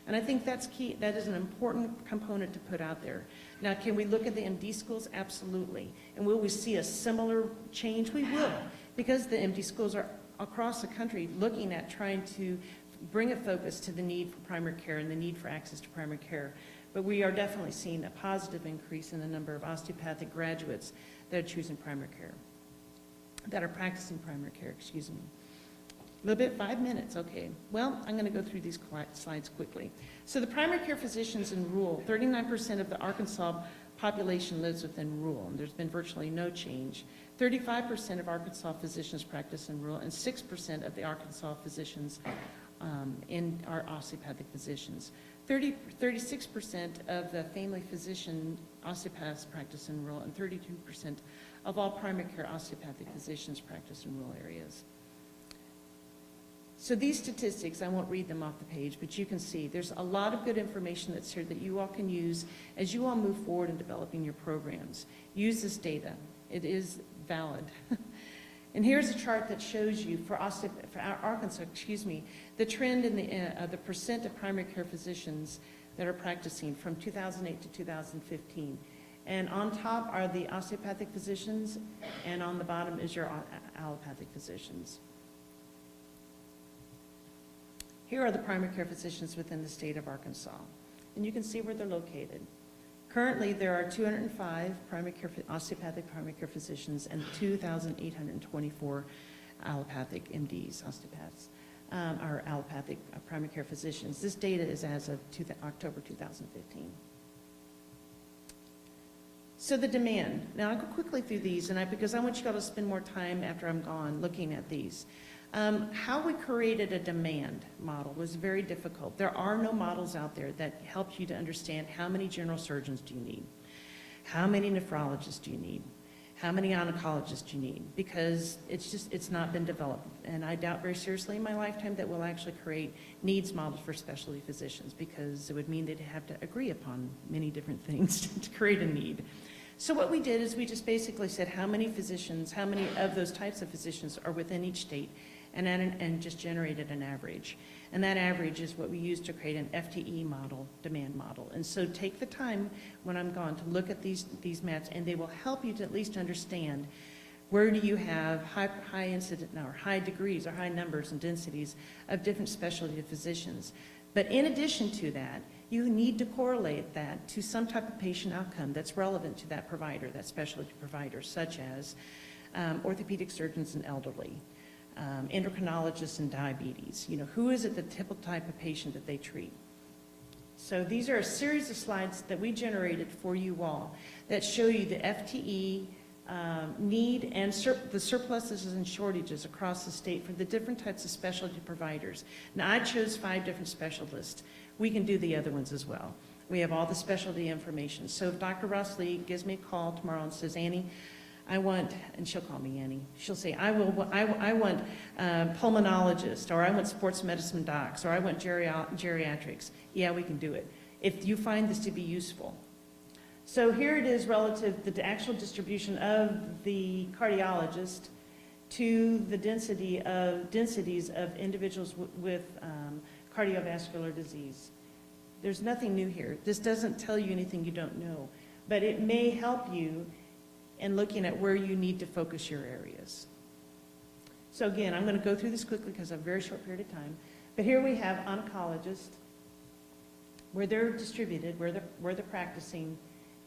And I think that's key. That is an important component to put out there. Now, can we look at the MD schools? Absolutely. And will we see a similar change? We will, because the MD schools are across the country looking at trying to bring a focus to the need for primary care and the need for access to primary care. But we are definitely seeing a positive increase in the number of osteopathic graduates that are choosing primary care, that are practicing primary care, excuse me. A little bit, 5 minutes, okay. Well, I'm going to go through these slides quickly. So the primary care physicians in rural, 39% of the Arkansas population lives within rural, and there's been virtually no change. 35% of Arkansas physicians practice in rural, and 6% of the Arkansas physicians are osteopathic physicians. 36% of the family physician osteopaths practice in rural, and 32% of all primary care osteopathic physicians practice in rural areas. So these statistics, I won't read them off the page, but you can see there's a lot of good information that's here that you all can use as you all move forward in developing your programs. Use this data. It is valid. And here's a chart that shows you for Arkansas, the trend in the percent of primary care physicians that are practicing from 2008 to 2015. And on top are the osteopathic physicians, and on the bottom is your allopathic physicians. Here are the primary care physicians within the state of Arkansas, and you can see where they're located. Currently, there are 205 osteopathic primary care physicians and 2,824 allopathic MDs, osteopaths, or allopathic primary care physicians. This data is as of October 2015. So the demand. Now, I'll go quickly through these, because I want you all to spend more time after I'm gone looking at these. How we created a demand model was very difficult. There are no models out there that help you to understand how many general surgeons do you need, how many nephrologists do you need, how many oncologists do you need, because it's not been developed. And I doubt very seriously in my lifetime that we'll actually create needs models for specialty physicians, because it would mean they'd have to agree upon many different things to create a need. So what we did is we just basically said how many physicians, how many of those types of physicians are within each state, and just generated an average. And that average is what we use to create an FTE model, demand model. And so take the time when I'm gone to look at these maps, and they will help you to at least understand where do you have high incident or high degrees or high numbers and densities of different specialty physicians. But in addition to that, you need to correlate that to some type of patient outcome that's relevant to that provider, that specialty provider, such as orthopedic surgeons and elderly, endocrinologists and diabetes. Who is it the typical type of patient that they treat? So these are a series of slides that we generated for you all that show you the FTE need and the surpluses and shortages across the state for the different types of specialty providers. Now, I chose 5 different specialists. We can do the other ones as well. We have all the specialty information. So if Dr. Ross Lee gives me a call tomorrow and says, Annie, I want, and she'll call me Annie, she'll say, I want pulmonologist, or I want sports medicine docs, or I want geriatrics. Yeah, we can do it, if you find this to be useful. So here it is relative to the actual distribution of the cardiologist to the densities of individuals with cardiovascular disease. There's nothing new here. This doesn't tell you anything you don't know, but it may help you in looking at where you need to focus your areas. So again, I'm going to go through this quickly because I have a very short period of time, but here we have oncologists, where they're distributed, where they're practicing,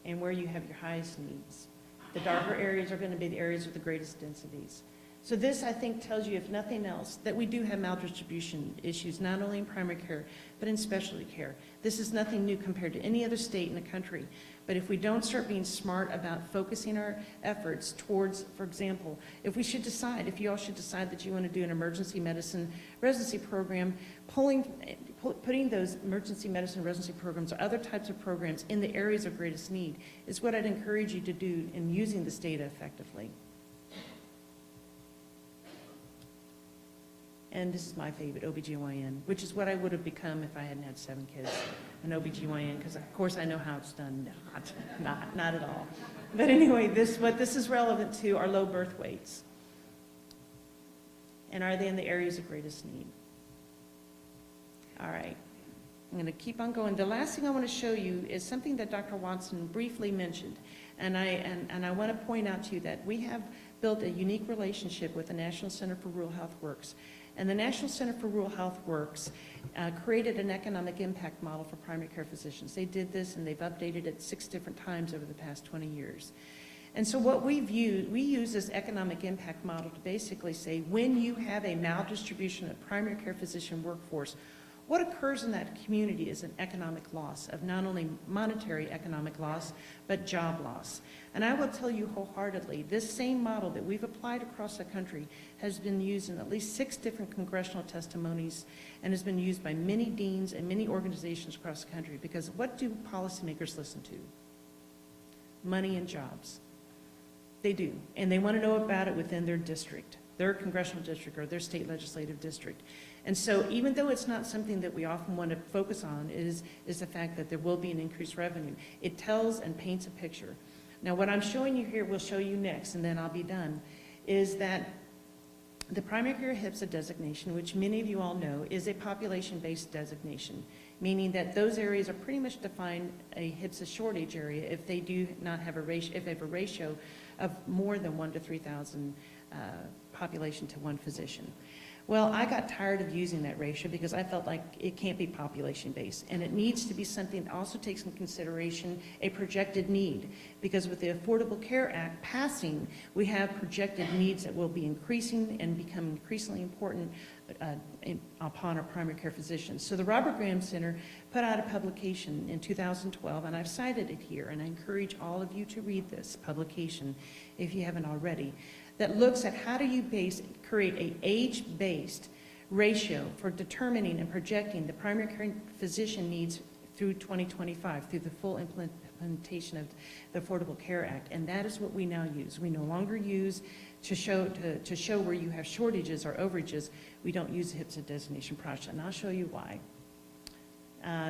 and where you have your highest needs. The darker areas are going to be the areas with the greatest densities. So this, I think, tells you, if nothing else, that we do have maldistribution issues, not only in primary care, but in specialty care. This is nothing new compared to any other state in the country. But if we don't start being smart about focusing our efforts towards, for example, if you all should decide that you want to do an emergency medicine residency program, putting those emergency medicine residency programs or other types of programs in the areas of greatest need is what I'd encourage you to do in using this data effectively. And this is my favorite, OBGYN, which is what I would have become if I hadn't had 7 kids, an OBGYN, because of course I know how it's done. Not at all. But anyway, what this is relevant to are low birth weights. And are they in the areas of greatest need? All right, I'm going to keep on going. The last thing I want to show you is something that Dr. Watson briefly mentioned. And I want to point out to you that we have built a unique relationship with the National Center for Rural Health Works. And the National Center for Rural Health Works created an economic impact model for primary care physicians. They did this and they've updated it 6 different times over the past 20 years. And so what we use this economic impact model to basically say, when you have a maldistribution of primary care physician workforce, what occurs in that community is an economic loss of not only monetary economic loss, but job loss. And I will tell you wholeheartedly, this same model that we've applied across the country has been used in at least 6 different congressional testimonies and has been used by many deans and many organizations across the country, because what do policymakers listen to? Money and jobs. They do, and they want to know about it within their district, their congressional district or their state legislative district. And so even though it's not something that we often want to focus on, is the fact that there will be an increased revenue. It tells and paints a picture. Now what I'm showing you here, we'll show you next, and then I'll be done, is that the primary care HPSA designation, which many of you all know, is a population-based designation, meaning that those areas are pretty much defined a HPSA shortage area if they do not have a ratio, if they have a ratio of more than 1 to 3,000 population to 1 physician. Well, I got tired of using that ratio because I felt like it can't be population-based, and it needs to be something that also takes into consideration a projected need, because with the Affordable Care Act passing, we have projected needs that will be increasing and become increasingly important upon our primary care physicians. So the Robert Graham Center put out a publication in 2012, and I've cited it here, and I encourage all of you to read this publication if you haven't already, that looks at how do you create an age-based ratio for determining and projecting the primary care physician needs through 2025, through the full implementation of the Affordable Care Act. And that is what we now use. We no longer use to show where you have shortages or overages. We don't use the HPSA designation process, and I'll show you why.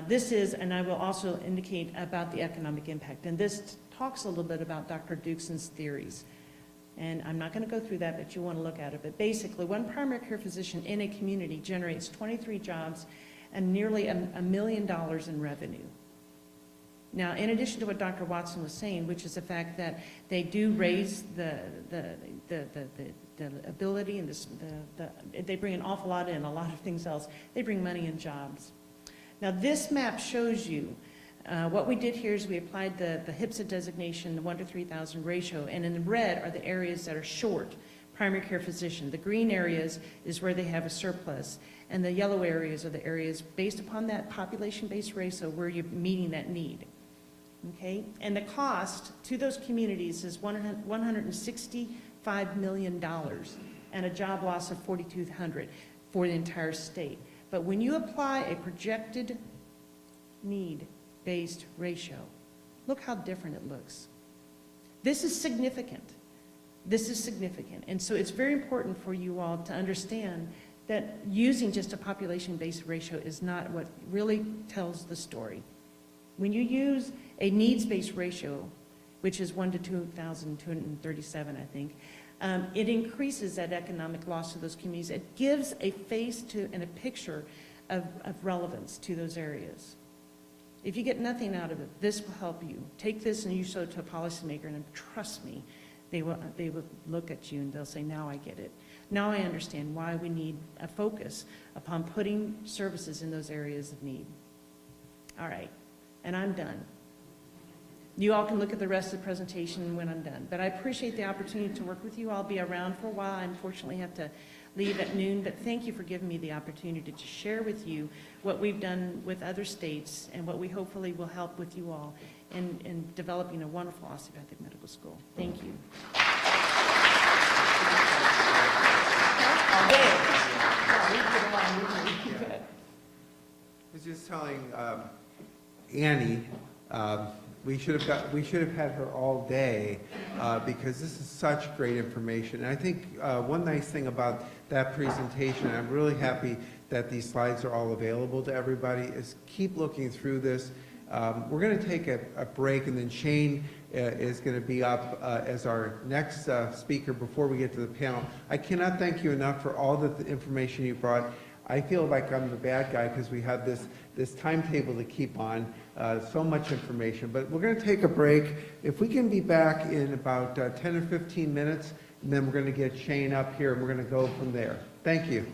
This is, and I will also indicate about the economic impact. And this talks a little bit about Dr. Dukeson's theories. And I'm not going to go through that, but you want to look at it. But basically, one primary care physician in a community generates 23 jobs and nearly $1 million in revenue. Now, in addition to what Dr. Watson was saying, which is the fact that they do raise the ability and they bring an awful lot in, a lot of things else. They bring money and jobs. Now, this map shows you what we did here is we applied the HPSA designation, the 1 to 3,000 ratio, and in the red are the areas that are short primary care physician. The green areas is where they have a surplus, and the yellow areas are the areas based upon that population-based ratio where you're meeting that need. okay? And the cost to those communities is $165 million and a job loss of 4,200 for the entire state. But when you apply a projected need-based ratio, look how different it looks. This is significant. This is significant. And so it's very important for you all to understand that using just a population-based ratio is not what really tells the story. When you use a needs-based ratio, which is 1 to 2,237, I think, it increases that economic loss to those communities. It gives a face to and a picture of relevance to those areas. If you get nothing out of it, this will help you. Take this and you show it to a policymaker, and trust me, they will look at you and they'll say, now I get it. Now I understand why we need a focus upon putting services in those areas of need. All right, and I'm done. You all can look at the rest of the presentation when I'm done. But I appreciate the opportunity to work with you. I'll be around for a while. I unfortunately have to leave at noon, but thank you for giving me the opportunity to share with you what we've done with other states and what we hopefully will help with you all in developing a wonderful osteopathic medical school. Thank you. I was just telling Annie, we should have had her all day because this is such great information. And I think one nice thing about that presentation, and I'm really happy that these slides are all available to everybody, is keep looking through this. We're going to take a break, and then Shane is going to be up as our next speaker before we get to the panel. I cannot thank you enough for all the information you brought. I feel like I'm the bad guy because we have this timetable to keep on, so much information. But we're going to take a break. If we can be back in about 10 or 15 minutes, and then we're going to get Shane up here, and we're going to go from there. Thank you.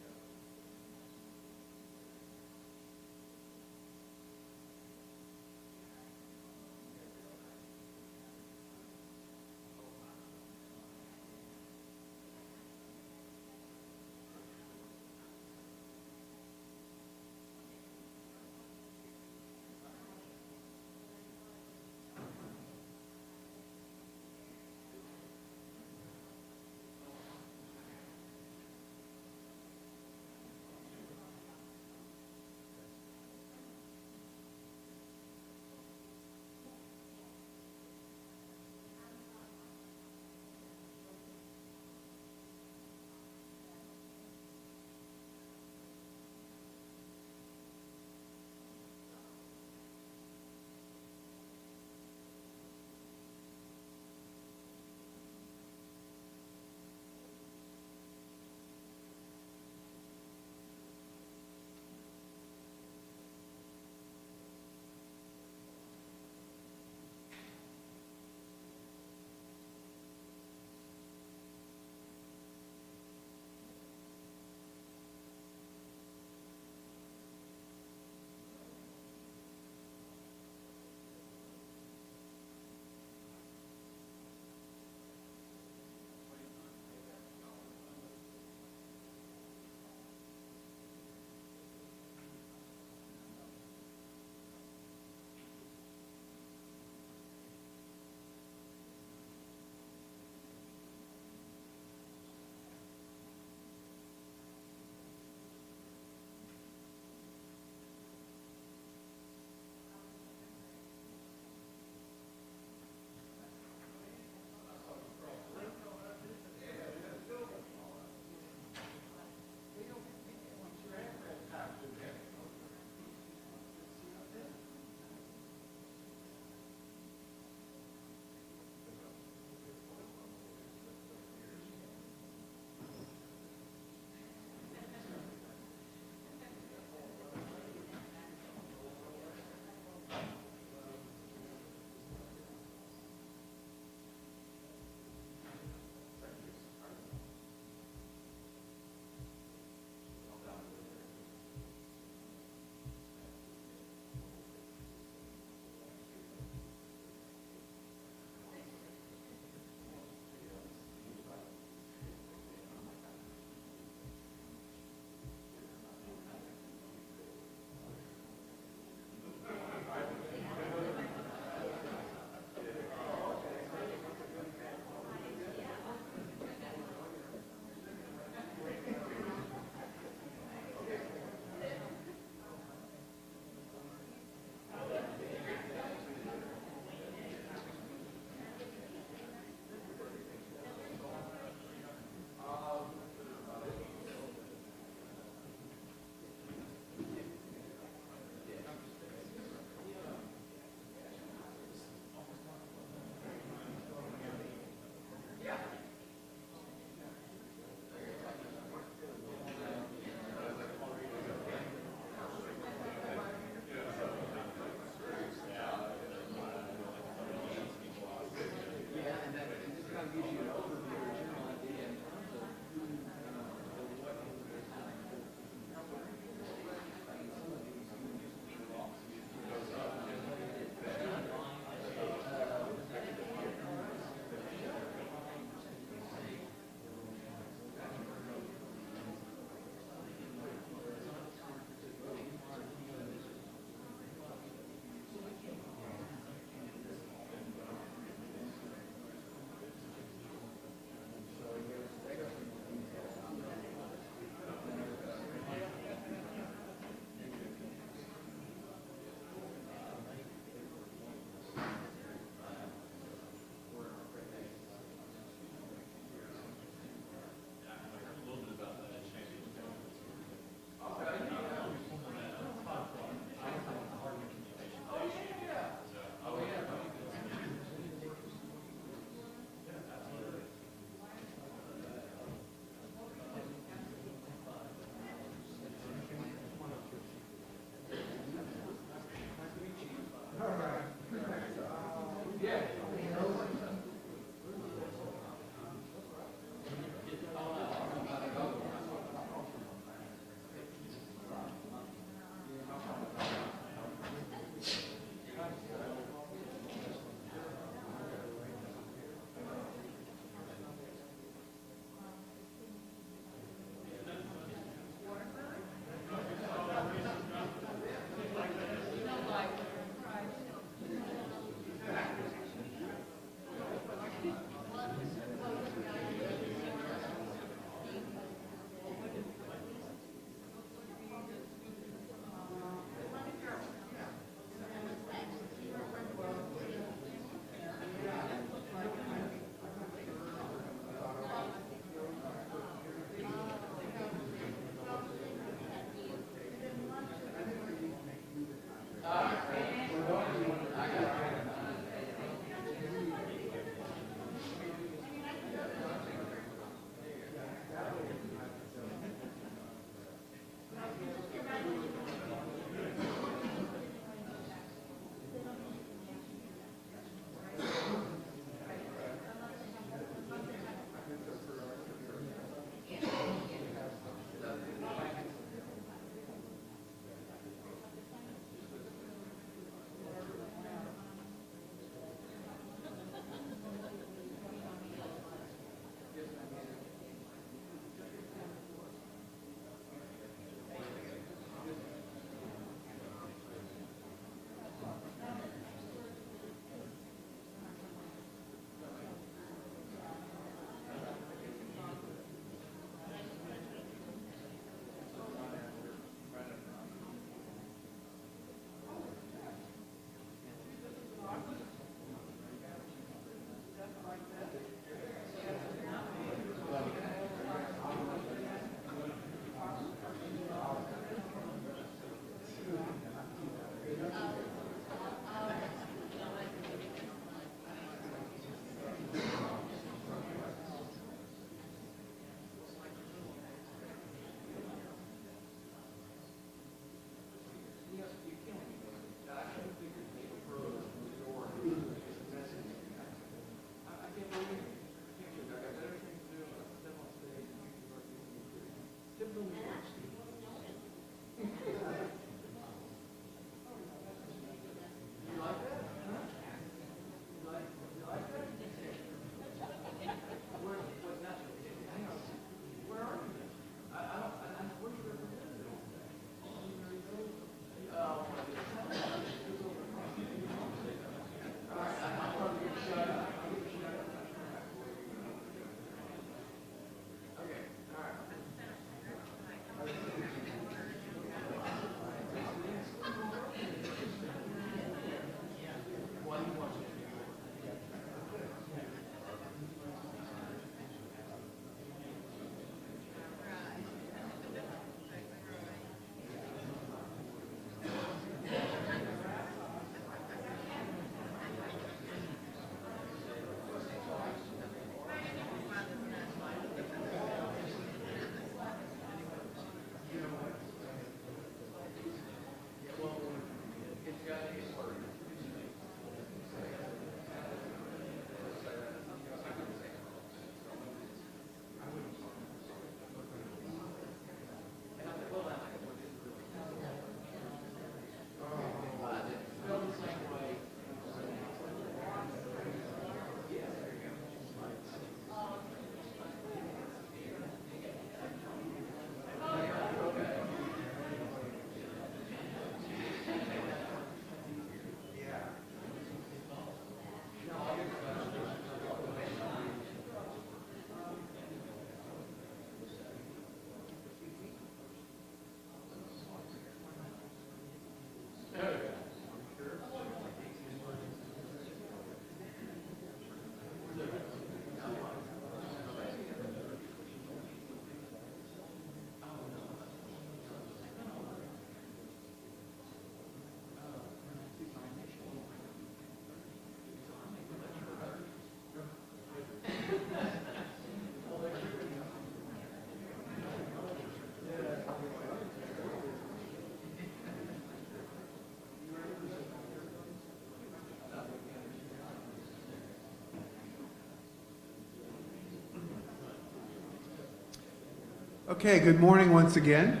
Okay, good morning once again.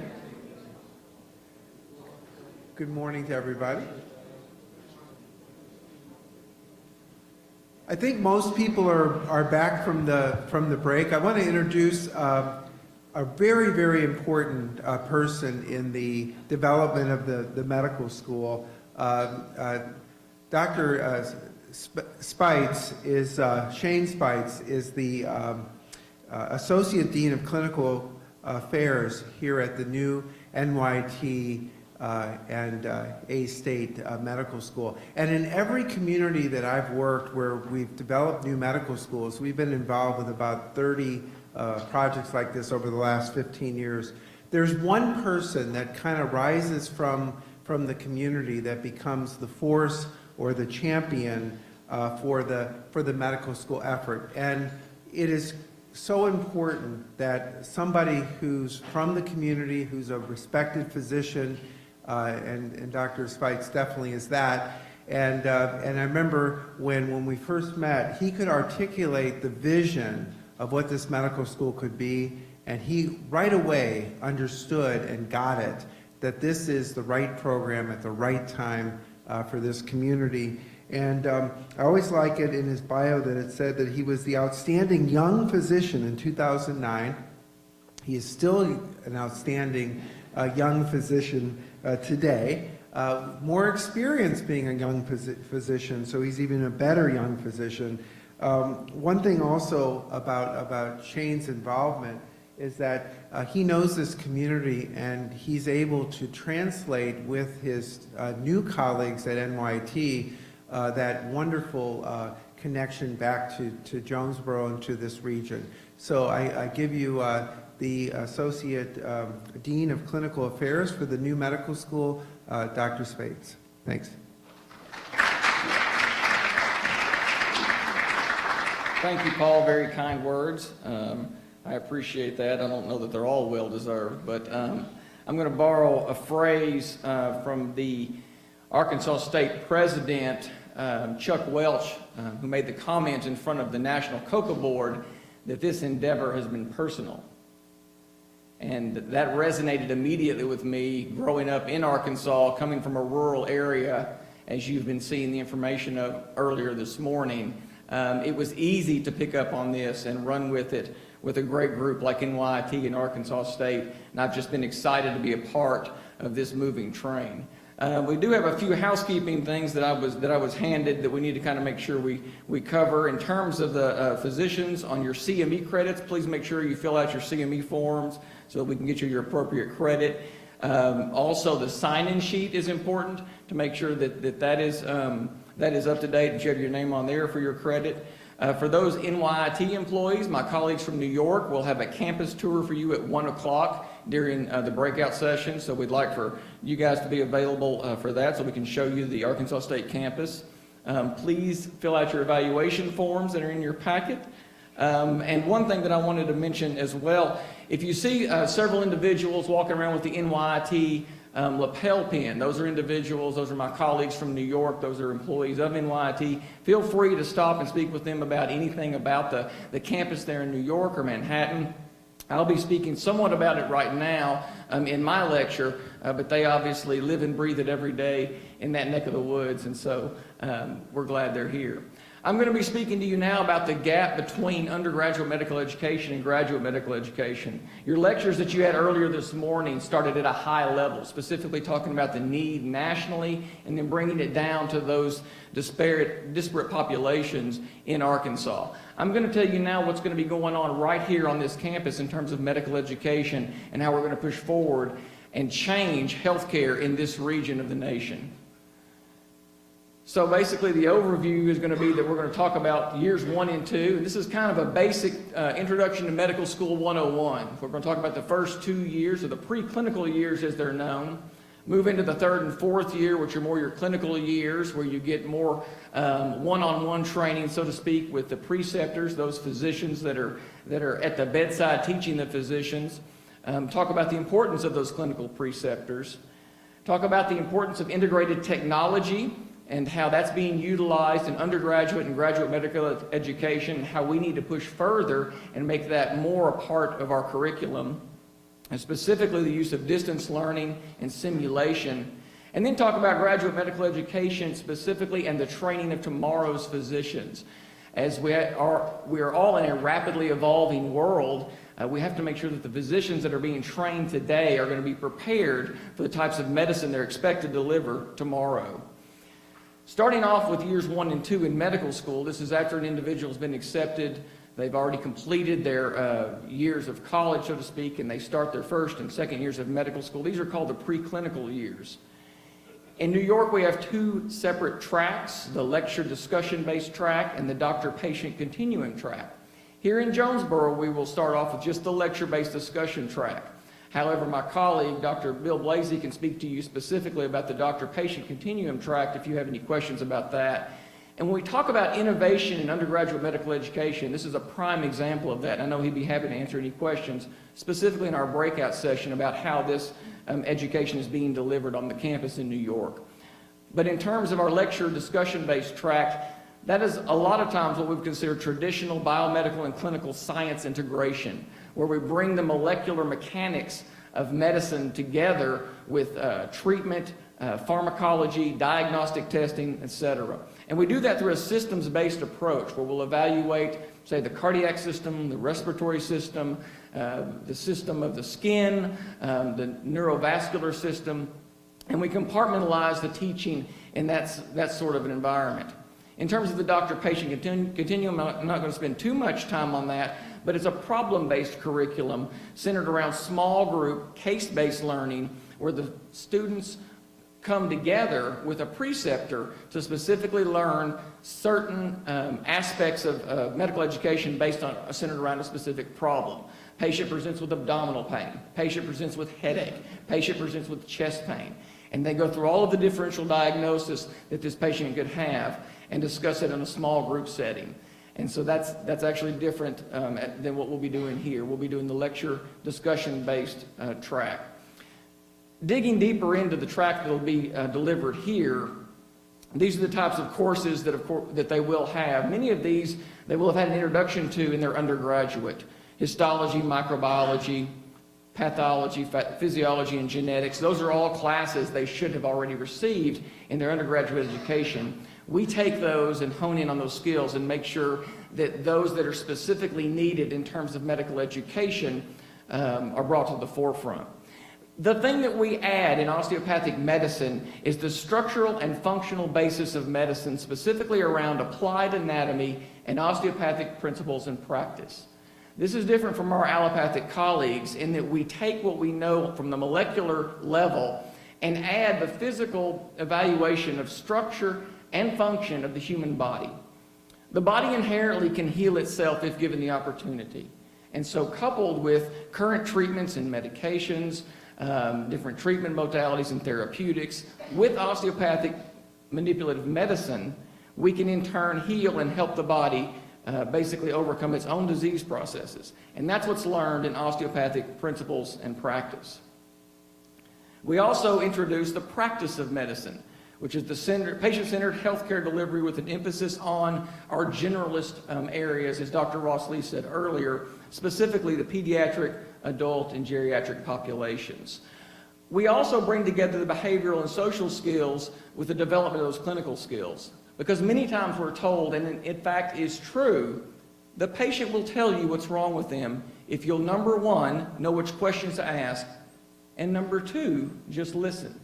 Good morning to everybody. I think most people are back from the break. I want to introduce a very, very important person in the development of the medical school. Dr. Spites is, Shane Spites is the Associate Dean of Clinical Affairs here at the new NYT and A-State Medical School. And in every community that I've worked where we've developed new medical schools, we've been involved with about 30 projects like this over the last 15 years. There's one person that kind of rises from the community that becomes the force or the champion for the medical school effort. And it is so important that somebody who's from the community, who's a respected physician, and Dr. Spites definitely is that. And I remember when we first met, he could articulate the vision of what this medical school could be, and he right away understood and got it, that this is the right program at the right time for this community. And I always like it in his bio that it said that he was the outstanding young physician in 2009. He is still an outstanding young physician today. More experience being a young physician, so he's even a better young physician. One thing also about Shane's involvement is that he knows this community and he's able to translate with his new colleagues at NYT that wonderful connection back to Jonesboro and to this region. So I give you the Associate Dean of Clinical Affairs for the new medical school, Dr. Spites. Thanks. Thank you, Paul. Very kind words. I appreciate that. I don't know that they're all well-deserved, but I'm going to borrow a phrase from the Arkansas State President, Chuck Welch, who made the comment in front of the National Cocoa Board that this endeavor has been personal. And that resonated immediately with me growing up in Arkansas, coming from a rural area, as you've been seeing the information of earlier this morning. It was easy to pick up on this and run with it with a great group like NYT and Arkansas State, and I've just been excited to be a part of this moving train. We do have a few housekeeping things that I was handed that we need to kind of make sure we cover. In terms of the physicians, on your CME credits, please make sure you fill out your CME forms so that we can get you your appropriate credit. Also, the sign-in sheet is important to make sure that is up to date and you have your name on there for your credit. For those NYT employees, my colleagues from New York will have a campus tour for you at 1 o'clock during the breakout session. So we'd like for you guys to be available for that so we can show you the Arkansas State campus. Please fill out your evaluation forms that are in your packet. And one thing that I wanted to mention as well, if you see several individuals walking around with the NYT lapel pin, those are individuals, those are my colleagues from New York, those are employees of NYT. Feel free to stop and speak with them about anything about the campus there in New York or Manhattan. I'll be speaking somewhat about it right now in my lecture, but they obviously live and breathe it every day in that neck of the woods, and so we're glad they're here. I'm going to be speaking to you now about the gap between undergraduate medical education and graduate medical education. Your lectures that you had earlier this morning started at a high level, specifically talking about the need nationally and then bringing it down to those disparate populations in Arkansas. I'm going to tell you now what's going to be going on right here on this campus in terms of medical education and how we're going to push forward and change healthcare in this region of the nation. So basically the overview is going to be that we're going to talk about years 1 and 2. This is kind of a basic introduction to medical school 101. We're going to talk about the first 2 years, or the preclinical years as they're known. Move into the 3rd and 4th year, which are more your clinical years, where you get more one-on-one training, so to speak, with the preceptors, those physicians that are at the bedside teaching the physicians. Talk about the importance of those clinical preceptors. Talk about the importance of integrated technology and how that's being utilized in undergraduate and graduate medical education, and how we need to push further and make that more a part of our curriculum. and specifically the use of distance learning and simulation. And then talk about graduate medical education specifically and the training of tomorrow's physicians. As we are all in a rapidly evolving world, we have to make sure that the physicians that are being trained today are going to be prepared for the types of medicine they're expected to deliver tomorrow. Starting off with years 1 and 2 in medical school, this is after an individual has been accepted, they've already completed their years of college, so to speak, and they start their first and second years of medical school. These are called the preclinical years. In New York, we have 2 separate tracks, the lecture discussion-based track and the doctor-patient continuum track. Here in Jonesboro, we will start off with just the lecture-based discussion track. However, my colleague, Dr. Bill Blasey, can speak to you specifically about the doctor-patient continuum track if you have any questions about that. And when we talk about innovation in undergraduate medical education, this is a prime example of that. I know he'd be happy to answer any questions, specifically in our breakout session about how this education is being delivered on the campus in New York. But in terms of our lecture discussion-based track, that is a lot of times what we would consider traditional biomedical and clinical science integration, where we bring the molecular mechanics of medicine together with treatment, pharmacology, diagnostic testing, etc. And we do that through a systems-based approach where we'll evaluate, say, the cardiac system, the respiratory system, the system of the skin, the neurovascular system, and we compartmentalize the teaching in that sort of an environment. In terms of the doctor-patient continuum, I'm not going to spend too much time on that, but it's a problem-based curriculum centered around small group, case-based learning, where the students come together with a preceptor to specifically learn certain aspects of medical education based on centered around a specific problem. Patient presents with abdominal pain. Patient presents with headache. Patient presents with chest pain. And they go through all of the differential diagnosis that this patient could have and discuss it in a small group setting. And so that's actually different than what we'll be doing here. We'll be doing the lecture discussion-based track. Digging deeper into the track that will be delivered here, these are the types of courses that they will have. Many of these they will have had an introduction to in their undergraduate. Histology, microbiology, pathology, physiology, and genetics. Those are all classes they should have already received in their undergraduate education. We take those and hone in on those skills and make sure that those that are specifically needed in terms of medical education are brought to the forefront. The thing that we add in osteopathic medicine is the structural and functional basis of medicine, specifically around applied anatomy and osteopathic principles and practice. This is different from our allopathic colleagues in that we take what we know from the molecular level and add the physical evaluation of structure and function of the human body. The body inherently can heal itself if given the opportunity. And so coupled with current treatments and medications, different treatment modalities and therapeutics, with osteopathic manipulative medicine, we can in turn heal and help the body basically overcome its own disease processes. And that's what's learned in osteopathic principles and practice. We also introduce the practice of medicine, which is the patient-centered healthcare delivery with an emphasis on our generalist areas, as Dr. Ross Lee said earlier, specifically the pediatric, adult, and geriatric populations. We also bring together the behavioral and social skills with the development of those clinical skills. Because many times we're told, and in fact is true, the patient will tell you what's wrong with them if you'll, number one, know which questions to ask, and number two, just listen.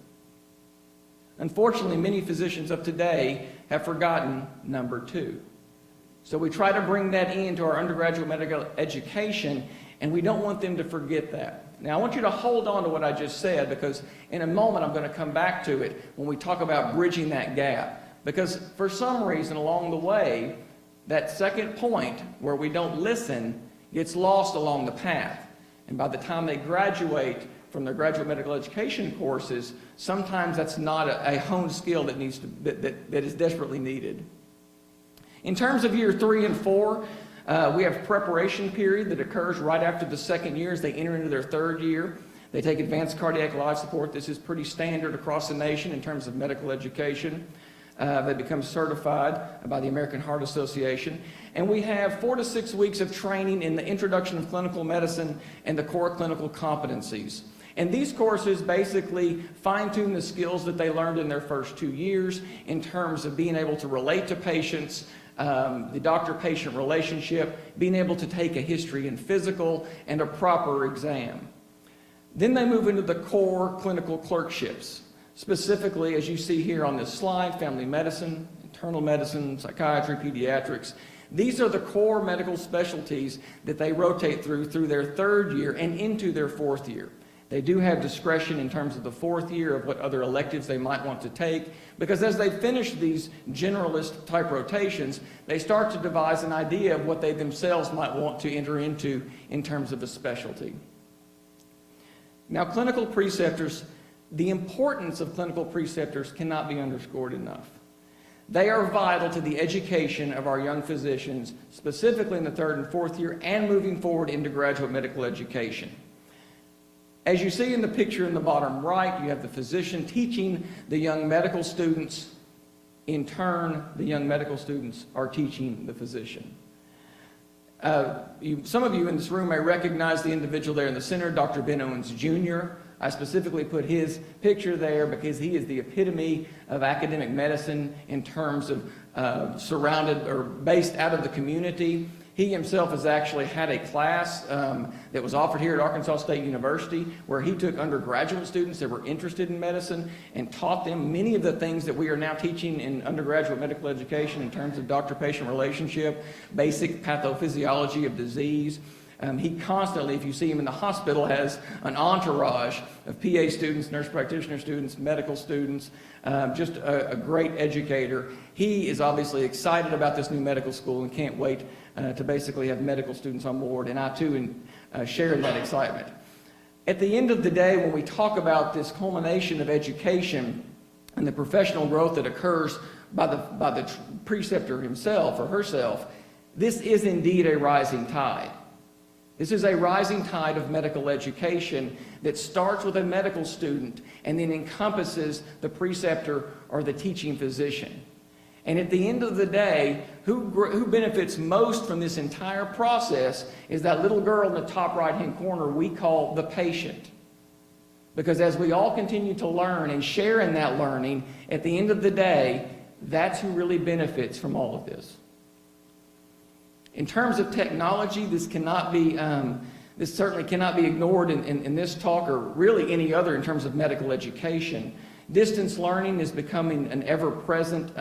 Unfortunately, many physicians of today have forgotten number two. So we try to bring that into our undergraduate medical education, and we don't want them to forget that. Now, I want you to hold on to what I just said, because in a moment I'm going to come back to it when we talk about bridging that gap. Because for some reason along the way, that second point where we don't listen gets lost along the path. And by the time they graduate from their graduate medical education courses, sometimes that's not a honed skill that is desperately needed. In terms of year 3 and 4, we have a preparation period that occurs right after the second year as they enter into their third year. They take advanced cardiac life support. This is pretty standard across the nation in terms of medical education. They become certified by the American Heart Association. And we have 4 to 6 weeks of training in the introduction of clinical medicine and the core clinical competencies. And these courses basically fine-tune the skills that they learned in their first 2 years in terms of being able to relate to patients, the doctor-patient relationship, being able to take a history and physical, and a proper exam. Then they move into the core clinical clerkships. Specifically, as you see here on this slide, family medicine, internal medicine, psychiatry, pediatrics. These are the core medical specialties that they rotate through their 3rd year and into their 4th year. They do have discretion in terms of the 4th year of what other electives they might want to take, because as they finish these generalist type rotations, they start to devise an idea of what they themselves might want to enter into in terms of a specialty. Now, clinical preceptors, the importance of clinical preceptors cannot be underscored enough. They are vital to the education of our young physicians, specifically in the 3rd and 4th year and moving forward into graduate medical education. As you see in the picture in the bottom right, you have the physician teaching the young medical students. In turn, the young medical students are teaching the physician. Some of you in this room may recognize the individual there in the center, Dr. Ben Owens Jr. I specifically put his picture there because he is the epitome of academic medicine in terms of surrounded or based out of the community. He himself has actually had a class that was offered here at Arkansas State University where he took undergraduate students that were interested in medicine and taught them many of the things that we are now teaching in undergraduate medical education in terms of doctor-patient relationship, basic pathophysiology of disease. He constantly, if you see him in the hospital, has an entourage of PA students, nurse practitioner students, medical students, just a great educator. He is obviously excited about this new medical school and can't wait to basically have medical students on board, and I too share in that excitement. At the end of the day, when we talk about this culmination of education and the professional growth that occurs by the preceptor himself or herself, this is indeed a rising tide. This is a rising tide of medical education that starts with a medical student and then encompasses the preceptor or the teaching physician. And at the end of the day, who benefits most from this entire process is that little girl in the top right-hand corner we call the patient. Because as we all continue to learn and share in that learning, at the end of the day, that's who really benefits from all of this. In terms of technology, this certainly cannot be ignored in this talk or really any other in terms of medical education. Distance learning is becoming an ever-present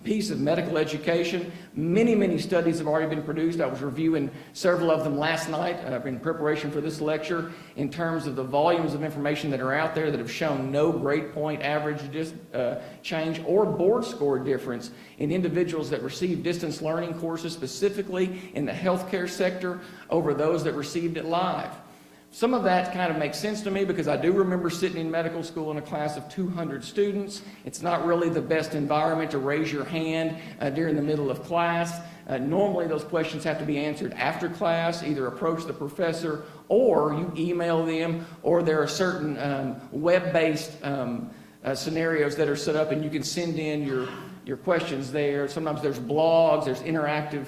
piece of medical education. Many studies have already been produced. I was reviewing several of them last night in preparation for this lecture in terms of the volumes of information that are out there that have shown no grade point average change or board score difference in individuals that receive distance learning courses, specifically in the healthcare sector, over those that received it live. Some of that kind of makes sense to me because I do remember sitting in medical school in a class of 200 students. It's not really the best environment to raise your hand during the middle of class. Normally those questions have to be answered after class, either approach the professor or you email them, or there are certain web-based scenarios that are set up and you can send in your questions there. Sometimes there's blogs, there's interactive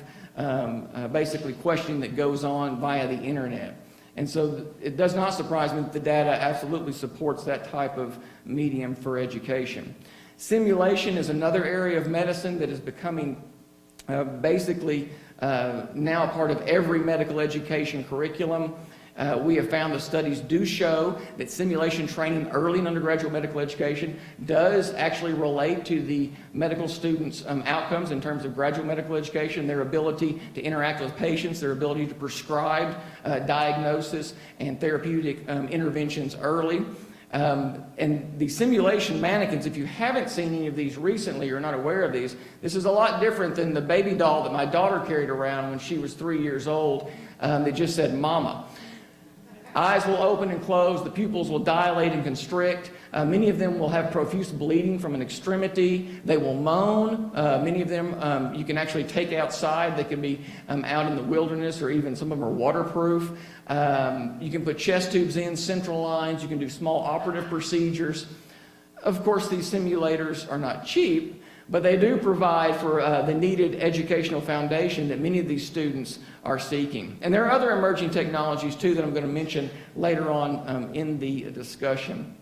basically questioning that goes on via the internet. And so it does not surprise me that the data absolutely supports that type of medium for education. Simulation is another area of medicine that is becoming basically now a part of every medical education curriculum. We have found the studies do show that simulation training early in undergraduate medical education does actually relate to the medical students' outcomes in terms of graduate medical education, their ability to interact with patients, their ability to prescribe diagnosis and therapeutic interventions early. And the simulation mannequins, if you haven't seen any of these recently or not aware of these, this is a lot different than the baby doll that my daughter carried around when she was 3 years old that just said mama. Eyes will open and close, the pupils will dilate and constrict. Many of them will have profuse bleeding from an extremity. They will moan. Many of them you can actually take outside. They can be out in the wilderness, or even some of them are waterproof. You can put chest tubes in, central lines. You can do small operative procedures. Of course, these simulators are not cheap, but they do provide for the needed educational foundation that many of these students are seeking. And there are other emerging technologies, too, that I'm going to mention later on in the discussion.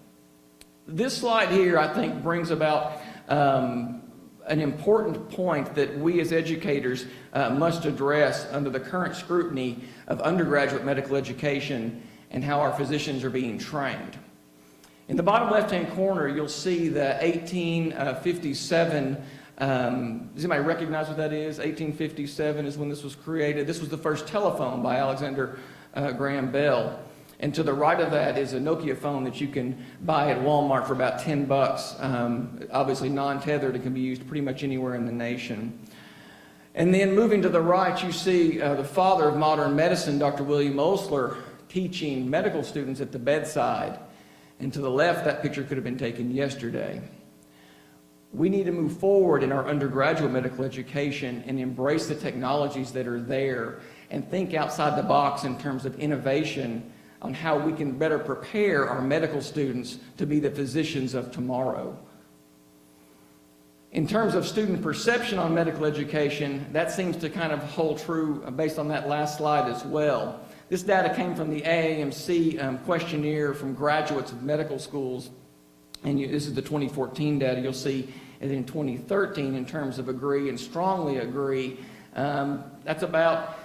This slide here, I think, brings about an important point that we as educators must address under the current scrutiny of undergraduate medical education and how our physicians are being trained. In the bottom left-hand corner, you'll see the 1857, does anybody recognize what that is? 1857 is when this was created. This was the first telephone by Alexander Graham Bell. And to the right of that is a Nokia phone that you can buy at Walmart for about $10. Obviously non-tethered, it can be used pretty much anywhere in the nation. And then moving to the right, you see the father of modern medicine, Dr. William Osler, teaching medical students at the bedside. And to the left, that picture could have been taken yesterday. We need to move forward in our undergraduate medical education and embrace the technologies that are there and think outside the box in terms of innovation on how we can better prepare our medical students to be the physicians of tomorrow. In terms of student perception on medical education, that seems to kind of hold true based on that last slide as well. This data came from the AAMC questionnaire from graduates of medical schools, and this is the 2014 data. You'll see that in 2013, in terms of agree and strongly agree, that's about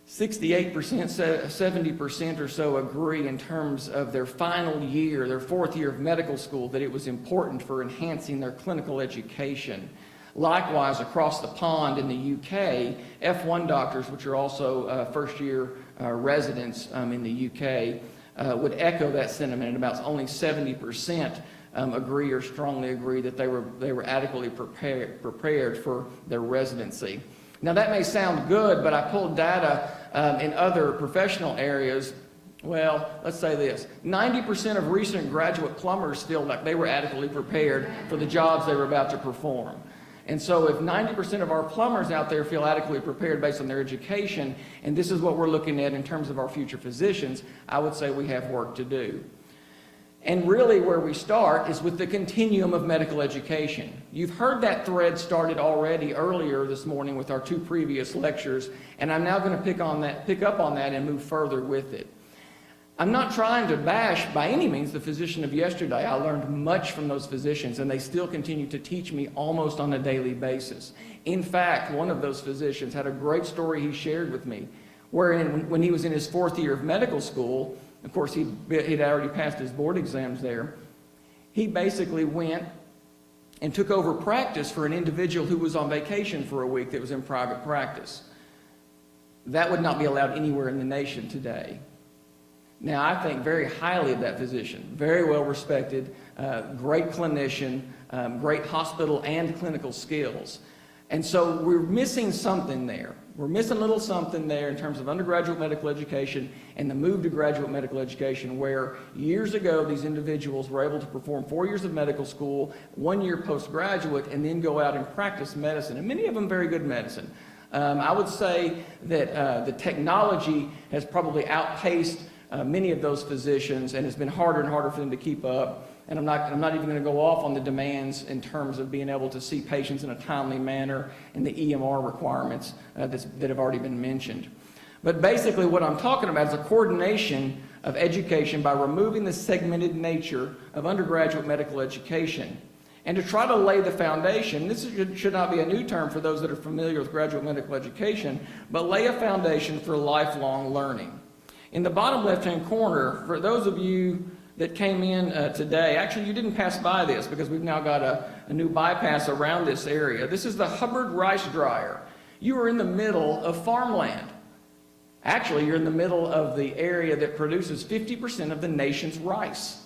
68%, 70% or so agree in terms of their final year, their fourth year of medical school, that it was important for enhancing their clinical education. Likewise, across the pond in the UK, F1 doctors, which are also first-year residents in the UK, would echo that sentiment, and about only 70% agree or strongly agree that they were adequately prepared for their residency. Now that may sound good, but I pulled data in other professional areas. Well, let's say this. 90% of recent graduate plumbers feel like they were adequately prepared for the jobs they were about to perform. And so if 90% of our plumbers out there feel adequately prepared based on their education, and this is what we're looking at in terms of our future physicians, I would say we have work to do. And really where we start is with the continuum of medical education. You've heard that thread started already earlier this morning with our two previous lectures, and I'm now going to pick up on that and move further with it. I'm not trying to bash by any means the physician of yesterday. I learned much from those physicians, and they still continue to teach me almost on a daily basis. In fact, one of those physicians had a great story he shared with me, wherein when he was in his fourth year of medical school, of course he'd already passed his board exams there, he basically went and took over practice for an individual who was on vacation for a week that was in private practice. That would not be allowed anywhere in the nation today. Now, I think very highly of that physician, very well respected, great clinician, great hospital and clinical skills. And so we're missing something there. We're missing a little something there in terms of undergraduate medical education and the move to graduate medical education, where years ago these individuals were able to perform 4 years of medical school, 1 year postgraduate, and then go out and practice medicine, and many of them very good medicine. I would say that the technology has probably outpaced many of those physicians, and it's been harder and harder for them to keep up. And I'm not even going to go off on the demands in terms of being able to see patients in a timely manner and the EMR requirements that have already been mentioned. But basically what I'm talking about is a coordination of education by removing the segmented nature of undergraduate medical education. And to try to lay the foundation, this should not be a new term for those that are familiar with graduate medical education, but lay a foundation for lifelong learning. In the bottom left-hand corner, for those of you that came in today, actually you didn't pass by this because we've now got a new bypass around this area. This is the Hubbard Rice Dryer. You are in the middle of farmland. Actually, you're in the middle of the area that produces 50% of the nation's rice,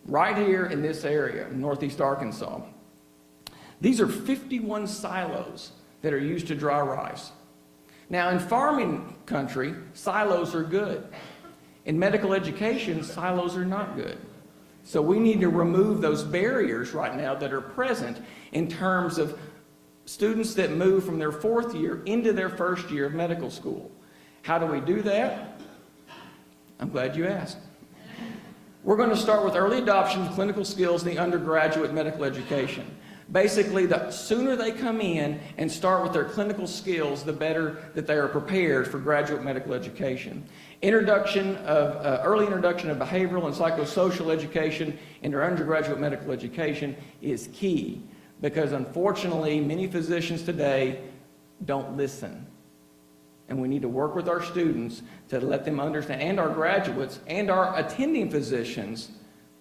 right here in this area, in northeast Arkansas. These are 51 silos that are used to dry rice. Now, in farming country, silos are good. In medical education, silos are not good. So we need to remove those barriers right now that are present in terms of students that move from their fourth year into their first year of medical school. How do we do that? I'm glad you asked. We're going to start with early adoption of clinical skills in the undergraduate medical education. Basically, the sooner they come in and start with their clinical skills, the better that they are prepared for graduate medical education. Early introduction of behavioral and psychosocial education in their undergraduate medical education is key, because unfortunately, many physicians today don't listen. And we need to work with our students to let them understand, and our graduates and our attending physicians,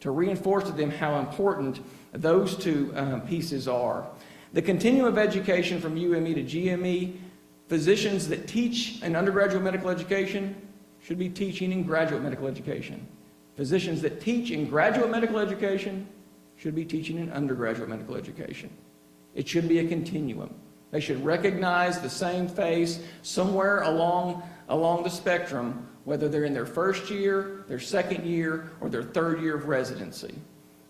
to reinforce to them how important those two pieces are. The continuum of education from UME to GME, physicians that teach in undergraduate medical education should be teaching in graduate medical education. Physicians that teach in graduate medical education should be teaching in undergraduate medical education. It should be a continuum. They should recognize the same face somewhere along the spectrum, whether they're in their first year, their second year, or their third year of residency.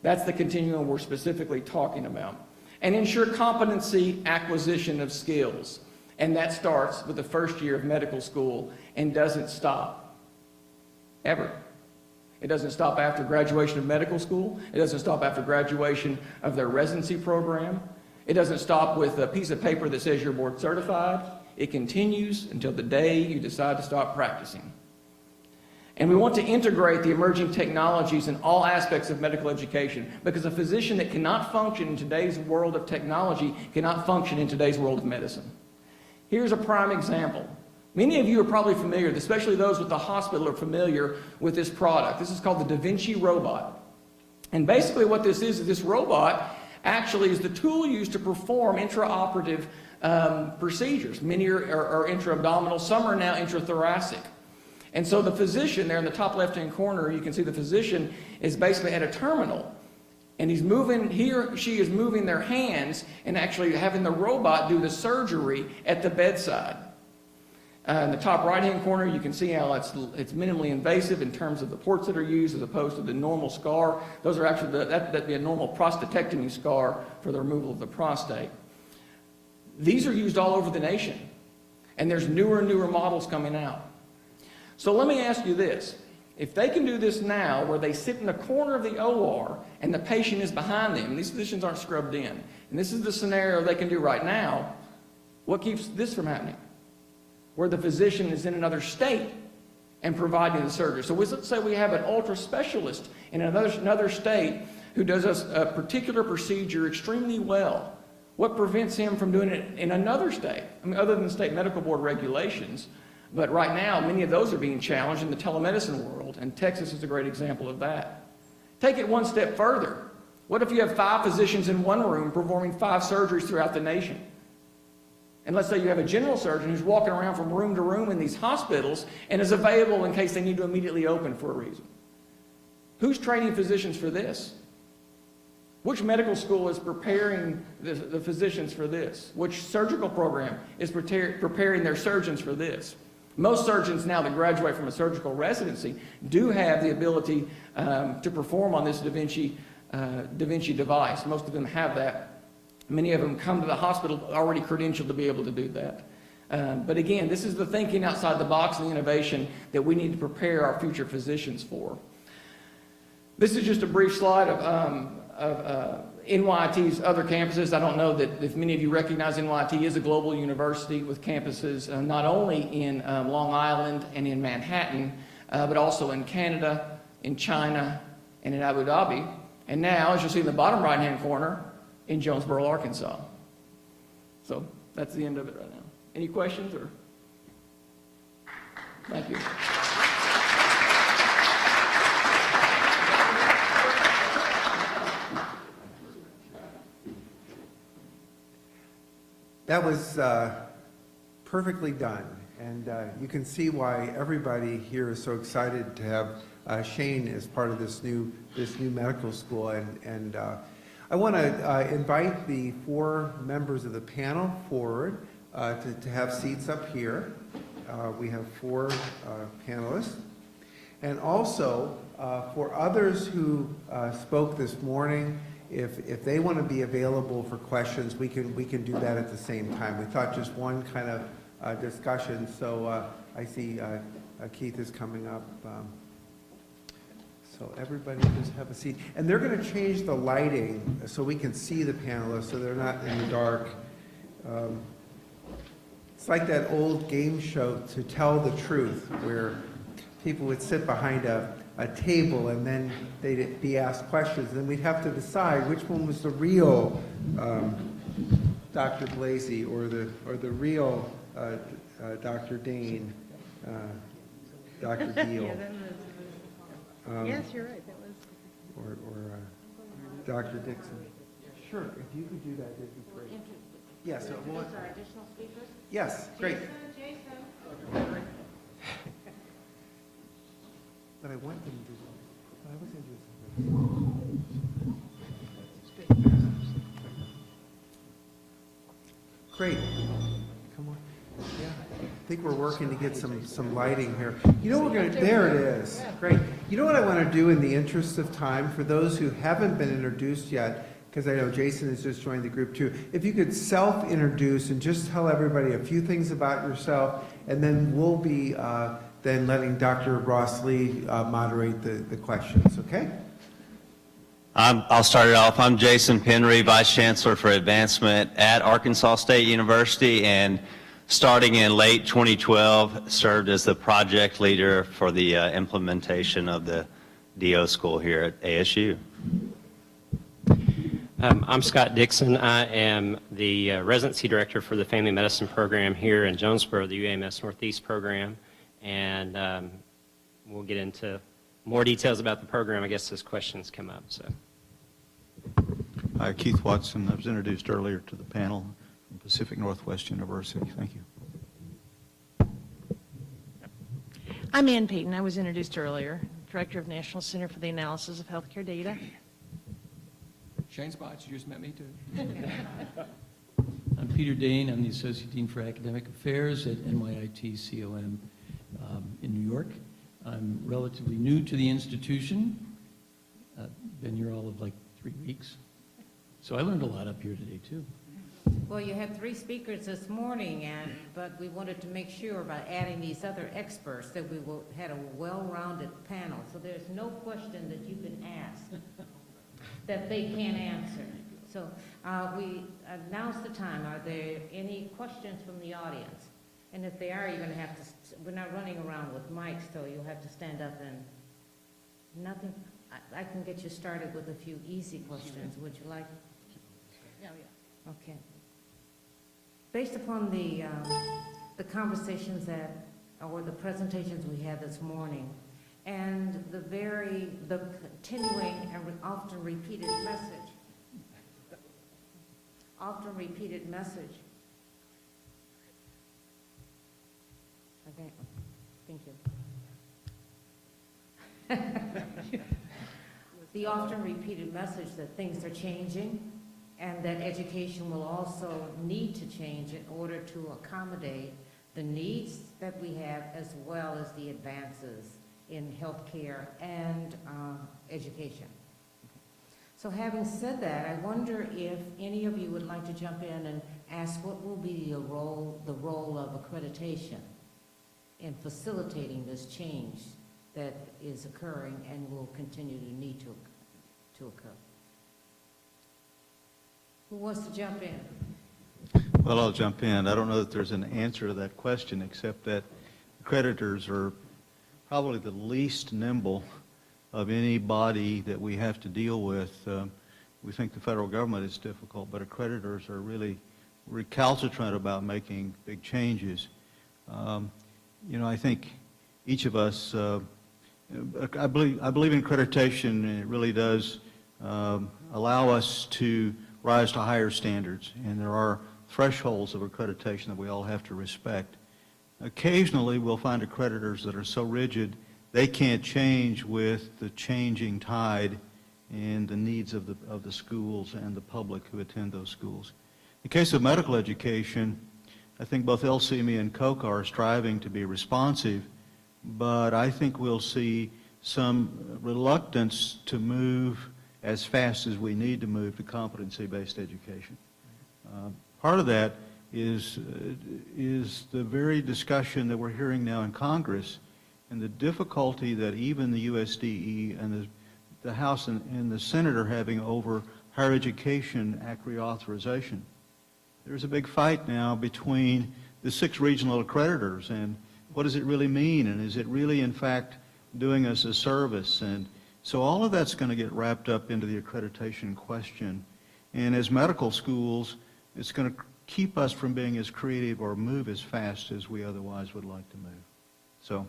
That's the continuum we're specifically talking about. And ensure competency acquisition of skills. And that starts with the first year of medical school and doesn't stop. Ever. It doesn't stop after graduation of medical school. It doesn't stop after graduation of their residency program. It doesn't stop with a piece of paper that says you're board certified. It continues until the day you decide to stop practicing. And we want to integrate the emerging technologies in all aspects of medical education, because a physician that cannot function in today's world of technology cannot function in today's world of medicine. Here's a prime example. Many of you are probably familiar, especially those with the hospital are familiar with this product. This is called the Da Vinci robot. And basically what this is this robot actually is the tool used to perform intraoperative procedures. Many are intra-abdominal, some are now intrathoracic. And so the physician there in the top left-hand corner, you can see the physician is basically at a terminal. And he or she is moving their hands and actually having the robot do the surgery at the bedside. In the top right-hand corner, you can see how it's minimally invasive in terms of the ports that are used as opposed to the normal scar. Those are actually, that'd be a normal prostatectomy scar for the removal of the prostate. These are used all over the nation. And there's newer and newer models coming out. So let me ask you this. If they can do this now, where they sit in the corner of the OR and the patient is behind them, and these physicians aren't scrubbed in, and this is the scenario they can do right now, what keeps this from happening? Where the physician is in another state and providing the surgery. So let's say we have an ultra specialist in another state who does a particular procedure extremely well. What prevents him from doing it in another state? I mean, other than state medical board regulations. But right now, many of those are being challenged in the telemedicine world, and Texas is a great example of that. Take it one step further. What if you have 5 physicians in one room performing 5 surgeries throughout the nation? And let's say you have a general surgeon who's walking around from room to room in these hospitals and is available in case they need to immediately open for a reason. Who's training physicians for this? Which medical school is preparing the physicians for this? Which surgical program is preparing their surgeons for this? Most surgeons now that graduate from a surgical residency do have the ability to perform on this Da Vinci device. Most of them have that. Many of them come to the hospital already credentialed to be able to do that. But again, this is the thinking outside the box and the innovation that we need to prepare our future physicians for. This is just a brief slide of NYT's other campuses. I don't know that if many of you recognize NYT is a global university with campuses not only in Long Island and in Manhattan, but also in Canada, in China, and in Abu Dhabi. And now, as you'll see in the bottom right-hand corner, in Jonesboro, Arkansas. So that's the end of it right now. Any questions? Or thank you. That was perfectly done, and you can see why everybody here is so excited to have Shane as part of this new medical school. And I want to invite the 4 members of the panel forward to have seats up here. We have 4 panelists, and also for others who spoke this morning. If they want to be available for questions, we can do that at the same time. We thought just one kind of discussion. So I see Keith is coming up. So So everybody just have a seat. And they're going to change the lighting so we can see the panelists, so they're not in the dark. It's like that old game show, To Tell the Truth, where people would sit behind a table and then they'd be asked questions, and then we'd have to decide which one was the real Dr. Blasey or the real Dr. Dane, Dr. Deal. Yes, you're right, that was. Or Dr. Dixon. Sure, if you could do that, that'd be great. Yes, Those are additional speakers? yes, great. Jason. But I want them to, I was interested. Great. Come on. Yeah. I think we're working to get some lighting here. You know, we're going to, there it is. Great. You know what I want to do in the interest of time, for those who haven't been introduced yet, because I know Jason has just joined the group too, if you could self-introduce and just tell everybody a few things about yourself, and then we'll be then letting Dr. Ross Lee moderate the questions, okay? I'll start it off. I'm Jason Penry, Vice Chancellor for Advancement at Arkansas State University, and starting in late 2012, served as the project leader for the implementation of the DO school here at ASU. I'm Scott Dixon. I am the residency director for the family medicine program here in Jonesboro, the UAMS Northeast program, and we'll get into more details about the program, I guess, as questions come up. So, Hi, Keith Watson. I was introduced earlier to the panel from Pacific Northwest University. Thank you. I'm Ann Peton, I was introduced earlier, Director of National Center for the Analysis of Healthcare Data. Shane Spots, you just met me too. I'm Peter Dane. I'm the Associate Dean for Academic Affairs at NYIT COM in New York. I'm relatively new to the institution. Been here all of like 3 weeks. So I learned a lot up here today too. Well, you had 3 speakers this morning, but we wanted to make sure by adding these other experts that we had a well-rounded panel. So there's no question that you can ask that they can't answer. So we announce the time. Are there any questions from the audience? And if there are, you're going to have to, we're not running around with mics, so you'll have to stand up and, nothing. I can get you started with a few easy questions. Would you like? Yeah. Okay. Based upon the conversations or the presentations we had this morning, and the continuing and often repeated message. Okay, thank you. The often repeated message that things are changing, and that education will also need to change in order to accommodate the needs that we have, as well as the advances in healthcare and education. So having said that, I wonder if any of you would like to jump in and ask what will be the role of accreditation in facilitating this change that is occurring and will continue to need to occur. Who wants to jump in? Well, I'll jump in. I don't know that there's an answer to that question, except that accreditors are probably the least nimble of any body that we have to deal with. We think the federal government is difficult, but accreditors are really recalcitrant about making big changes. You know, I think each of us, I believe in accreditation, and it really does allow us to rise to higher standards, and there are thresholds of accreditation that we all have to respect. Occasionally, we'll find accreditors that are so rigid they can't change with the changing tide and the needs of the schools and the public who attend those schools. In the case of medical education, I think both LCME and COCA are striving to be responsive, but I think we'll see some reluctance to move as fast as we need to move to competency-based education. Part of that is the very discussion that we're hearing now in Congress and the difficulty that even the USDE and the House and the Senate are having over higher education act reauthorization. There's a big fight now between the 6 regional accreditors, and what does it really mean, and is it really in fact doing us a service? And so all of that's going to get wrapped up into the accreditation question. And as medical schools, it's going to keep us from being as creative or move as fast as we otherwise would like to move. So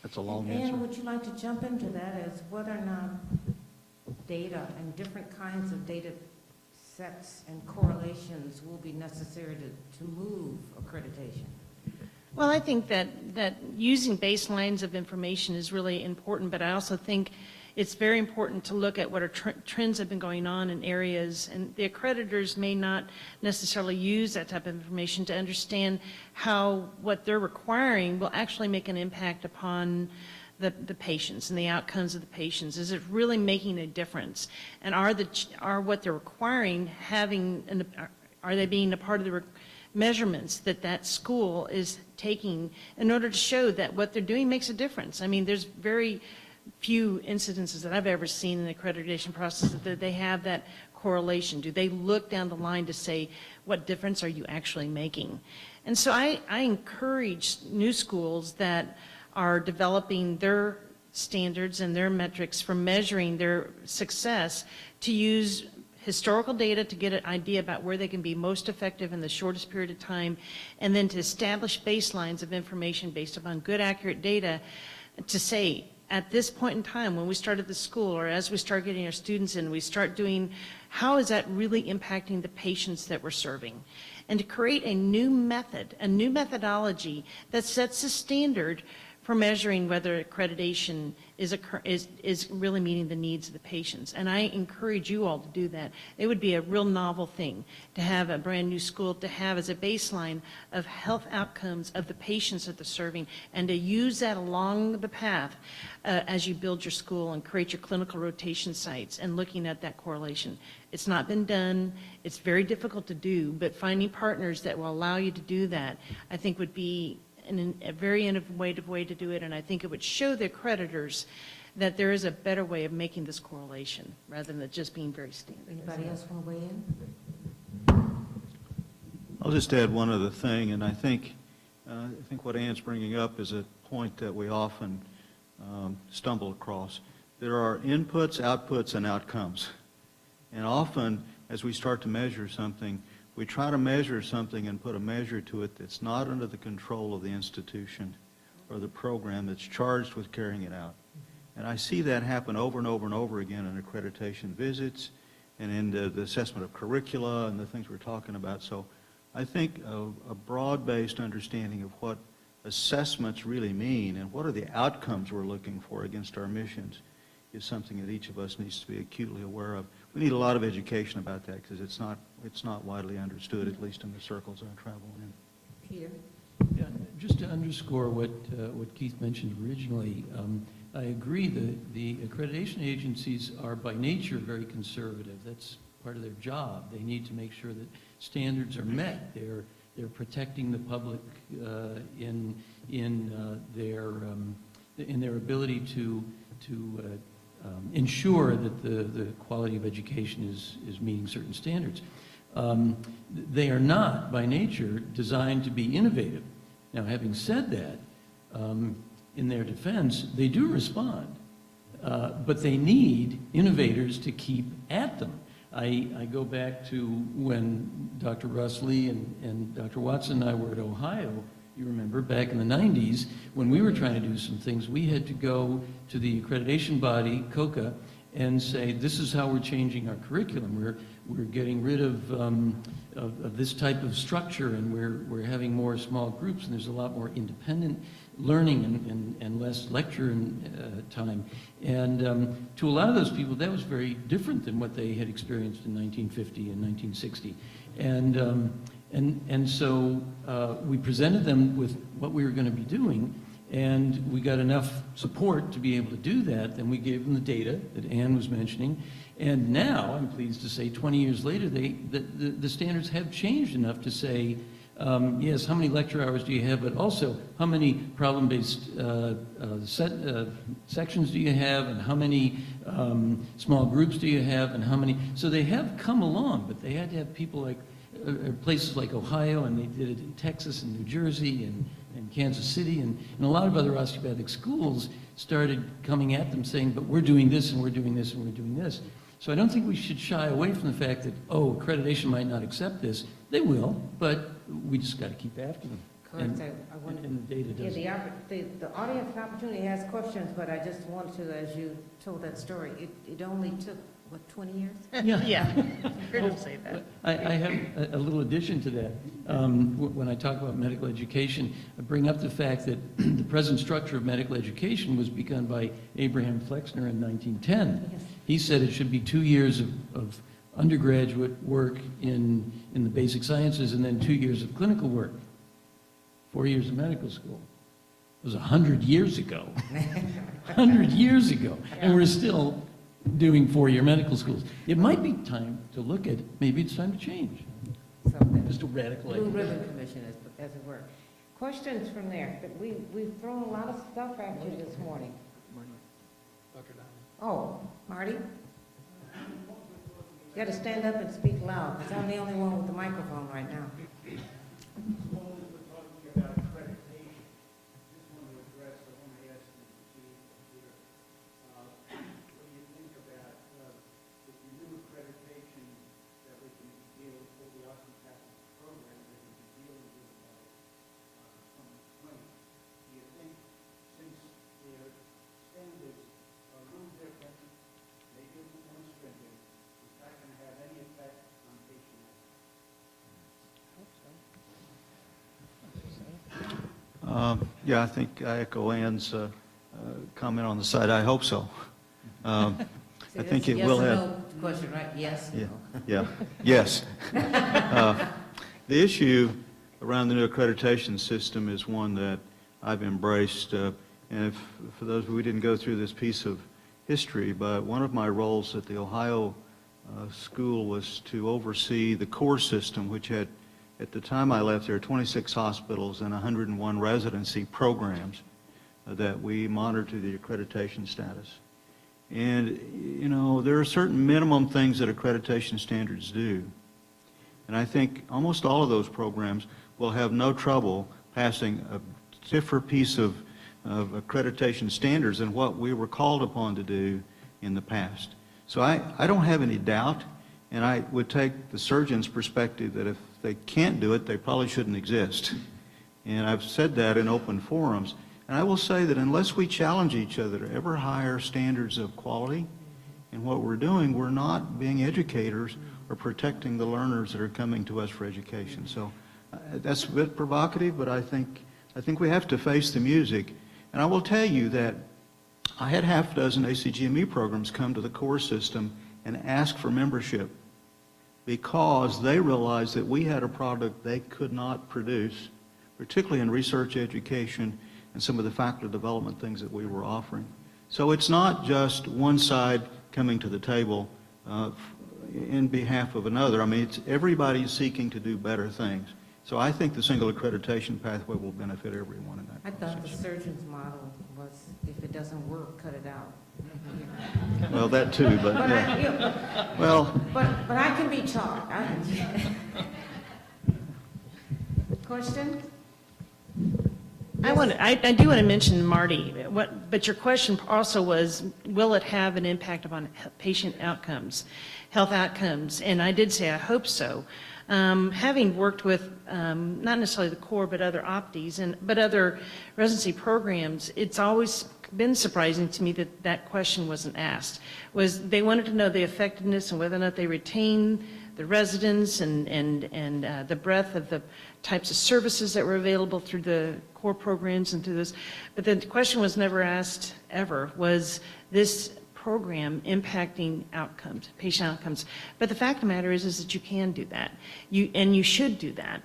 that's a long answer. Ann, would you like to jump into that as whether or not data and different kinds of data sets and correlations will be necessary to move accreditation? Well, I think that using baselines of information is really important, but I also think it's very important to look at what are trends have been going on in areas, and the accreditors may not necessarily use that type of information to understand how what they're requiring will actually make an impact upon the patients and the outcomes of the patients. Is it really making a difference? And are what they're requiring are they being a part of the measurements that school is taking in order to show that what they're doing makes a difference? I mean, there's very few incidences that I've ever seen in the accreditation process that they have that correlation. Do they look down the line to say, what difference are you actually making? And so I encourage new schools that are developing their standards and their metrics for measuring their success to use historical data to get an idea about where they can be most effective in the shortest period of time, and then to establish baselines of information based upon good, accurate data to say, at this point in time, when we started the school, or as we start getting our students in, we start doing, how is that really impacting the patients that we're serving? And to create a new method, a new methodology that sets a standard for measuring whether accreditation is really meeting the needs of the patients. And I encourage you all to do that. It would be a real novel thing to have a brand new school to have as a baseline of health outcomes of the patients that they're serving, and to use that along the path as you build your school and create your clinical rotation sites and looking at that correlation. It's not been done. It's very difficult to do, but finding partners that will allow you to do that, I think would be a very innovative way to do it, and I think it would show the accreditors that there is a better way of making this correlation rather than it just being very standard. Anybody else want to weigh in? I'll just add one other thing, and I think what Ann's bringing up is a point that we often stumble across. There are inputs, outputs, and outcomes. And often, as we start to measure something, we try to measure something and put a measure to it that's not under the control of the institution or the program that's charged with carrying it out. And I see that happen over and over and over again in accreditation visits and in the assessment of curricula and the things we're talking about. So I think a broad-based understanding of what assessments really mean and what are the outcomes we're looking for against our missions is something that each of us needs to be acutely aware of. We need a lot of education about that because it's not widely understood, at least in the circles I travel in. Peter? Yeah, just to underscore what Keith mentioned originally, I agree that the accreditation agencies are by nature very conservative. That's part of their job. They need to make sure that standards are met. They're protecting the public in their ability to ensure that the quality of education is meeting certain standards. They are not, by nature, designed to be innovative. Now, having said that, in their defense, they do respond, but they need innovators to keep at them. I go back to when Dr. Russ Lee and Dr. Watson and I were at Ohio. You remember back in the 90s when we were trying to do some things, we had to go to the accreditation body, COCA, and say, this is how we're changing our curriculum. We're getting rid of this type of structure, and we're having more small groups, and there's a lot more independent learning and less lecture time. And to a lot of those people, that was very different than what they had experienced in 1950 and 1960. And so we presented them with what we were going to be doing, and we got enough support to be able to do that. Then we gave them the data that Ann was mentioning. And now, I'm pleased to say, 20 years later, the standards have changed enough to say Yes, how many lecture hours do you have, but also how many problem-based sections do you have, and how many small groups do you have, and how many, so they have come along, but they had to have people like, places like Ohio, and they did it in Texas and New Jersey and Kansas City, and a lot of other osteopathic schools started coming at them saying, but we're doing this, and we're doing this, and we're doing this. So I don't think we should shy away from the fact that, oh, accreditation might not accept this. They will, but we just got to keep after them. Correct. And- I wanted, And the data does. yeah, the audience opportunity has questions, but I just want to, as you told that story, it only took, what, 20 years? Yeah, heard him say that. I have a little addition to that. When I talk about medical education, I bring up the fact that the present structure of medical education was begun by Abraham Flexner in 1910. Yes. He said it should be 2 years of undergraduate work in the basic sciences and then 2 years of clinical work, 4 years of medical school. It was 100 years ago. 100 years ago. And we're still doing 4-year medical schools. It might be time to look at, maybe it's time to change. So the Just a radical Blue idea. Ribbon Commission, as it were. Questions from there? But we've thrown a lot of stuff at you this morning. Oh, Marty? You got to stand up and speak loud, because I'm the only one with the microphone right now. Yeah, I think I echo Ann's comment on the side. I hope so. I think it will have. Yes or no question, right? Yes? Yeah, No. yeah, yes. The issue around the new accreditation system is one that I've embraced. And for those who didn't go through this piece of history, but one of my roles at the Ohio school was to oversee the core system, which had, at the time I left, there were 26 hospitals and 101 residency programs that we monitor the accreditation status. And, you know, there are certain minimum things that accreditation standards do. And I think almost all of those programs will have no trouble passing a stiffer piece of accreditation standards than what we were called upon to do in the past. So I don't have any doubt, and I would take the surgeon's perspective that if they can't do it, they probably shouldn't exist. And I've said that in open forums. And I will say that unless we challenge each other to ever higher standards of quality in what we're doing, we're not being educators or protecting the learners that are coming to us for education. So that's a bit provocative, but I think we have to face the music. And I will tell you that I had half a dozen ACGME programs come to the core system and ask for membership because they realized that we had a product they could not produce, particularly in research education and some of the faculty development things that we were offering. So it's not just one side coming to the table in behalf of another. I mean, it's everybody seeking to do better things. So I think the single accreditation pathway will benefit everyone in that I process. thought the surgeon's model was, if it doesn't work, cut it out. Well, that too, but But yeah. I, you know, Well, but I can be taught. Question? I do want to mention, Marty, but your question also was, will it have an impact upon patient outcomes, health outcomes? And I did say I hope so. Having worked with not necessarily the core, but other OPTEs, but other residency programs, it's always been surprising to me that that question wasn't asked. They wanted to know the effectiveness and whether or not they retain the residents and the breadth of the types of services that were available through the core programs and through this. But the question was never asked ever, was this program impacting outcomes, patient outcomes? But the fact of the matter is that you can do that. You should do that.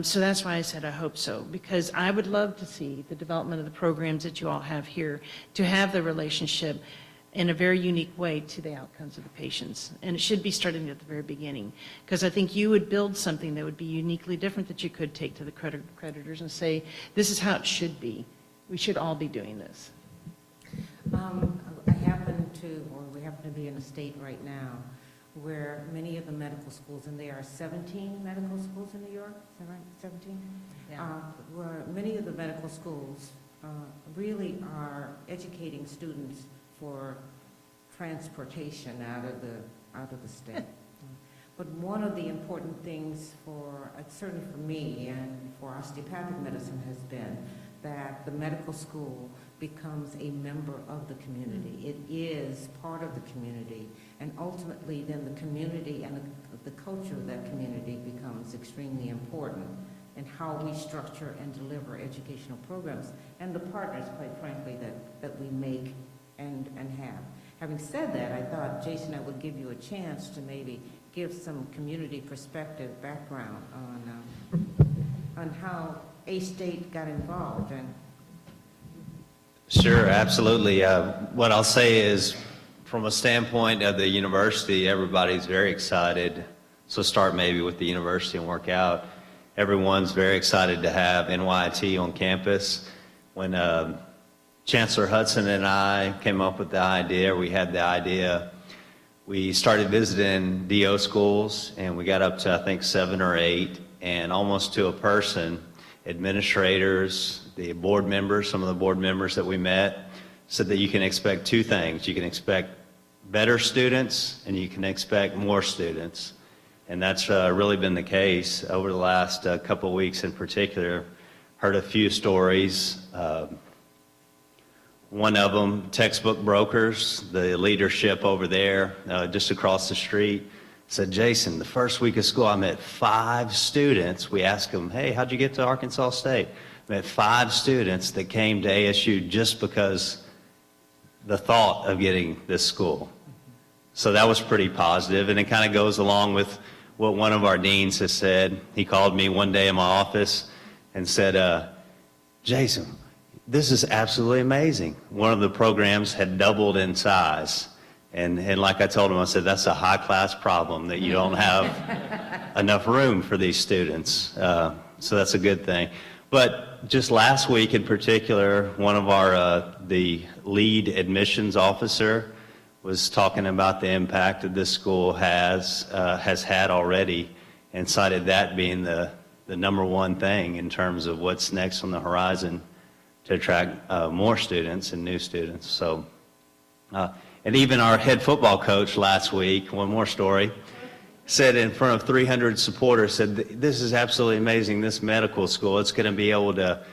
So that's why I said I hope so, because I would love to see the development of the programs that you all have here, to have the relationship in a very unique way to the outcomes of the patients. And it should be starting at the very beginning, because I think you would build something that would be uniquely different that you could take to the creditors and say, this is how it should be. We should all be doing this. I happen to, or we happen to be in a state right now where many of the medical schools, and there are 17 medical schools in New York, is that right, 17? Yeah. Where many of the medical schools really are educating students for transportation out of the state. But one of the important things for, certainly for me and for osteopathic medicine, has been that the medical school becomes a member of the community. It is part of the community, and ultimately then the community and the culture of that community becomes extremely important in how we structure and deliver educational programs, and the partners, quite frankly, that we make and have. Having said that, I thought, Jason, I would give you a chance to maybe give some community perspective background on how A-State got involved. And Sure, absolutely. What I'll say is, from a standpoint of the university, everybody's very excited. So start maybe with the university and work out. Everyone's very excited to have NYIT on campus. When Chancellor Hudson and I came up with the idea, we started visiting DO schools, and we got up to, I think, 7 or 8, and almost to a person, administrators, the board members, some of the board members that we met, said that you can expect 2 things. You can expect better students, and you can expect more students. And that's really been the case over the last couple of weeks in particular. Heard a few stories. One of them, textbook brokers, the leadership over there, just across the street, said, Jason, the first week of school I met 5 students. We asked them, hey, how'd you get to Arkansas State? I met 5 students that came to ASU just because the thought of getting this school. So that was pretty positive, and it kind of goes along with what one of our deans has said. He called me one day in my office and said, Jason, this is absolutely amazing. One of the programs had doubled in size. And like I told him, I said, that's a high-class problem, that you don't have enough room for these students. So that's a good thing. But just last week in particular, one of our, the lead admissions officer was talking about the impact that this school has had already, and cited that being the number one thing in terms of what's next on the horizon to attract more students and new students. So, and even our head football coach last week, one more story, said in front of 300 supporters, said, this is absolutely amazing, this medical school. It's going to be able to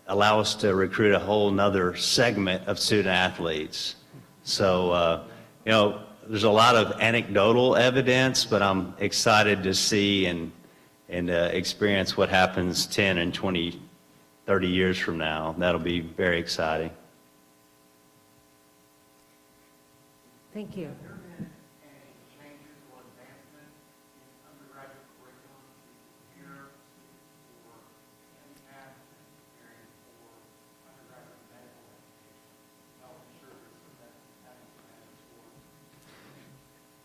allow us to recruit a whole nother segment of student athletes. So, you know, there's a lot of anecdotal evidence, but I'm excited to see and experience what happens 10 and 20, 30 years from now. That'll be very exciting. thank you.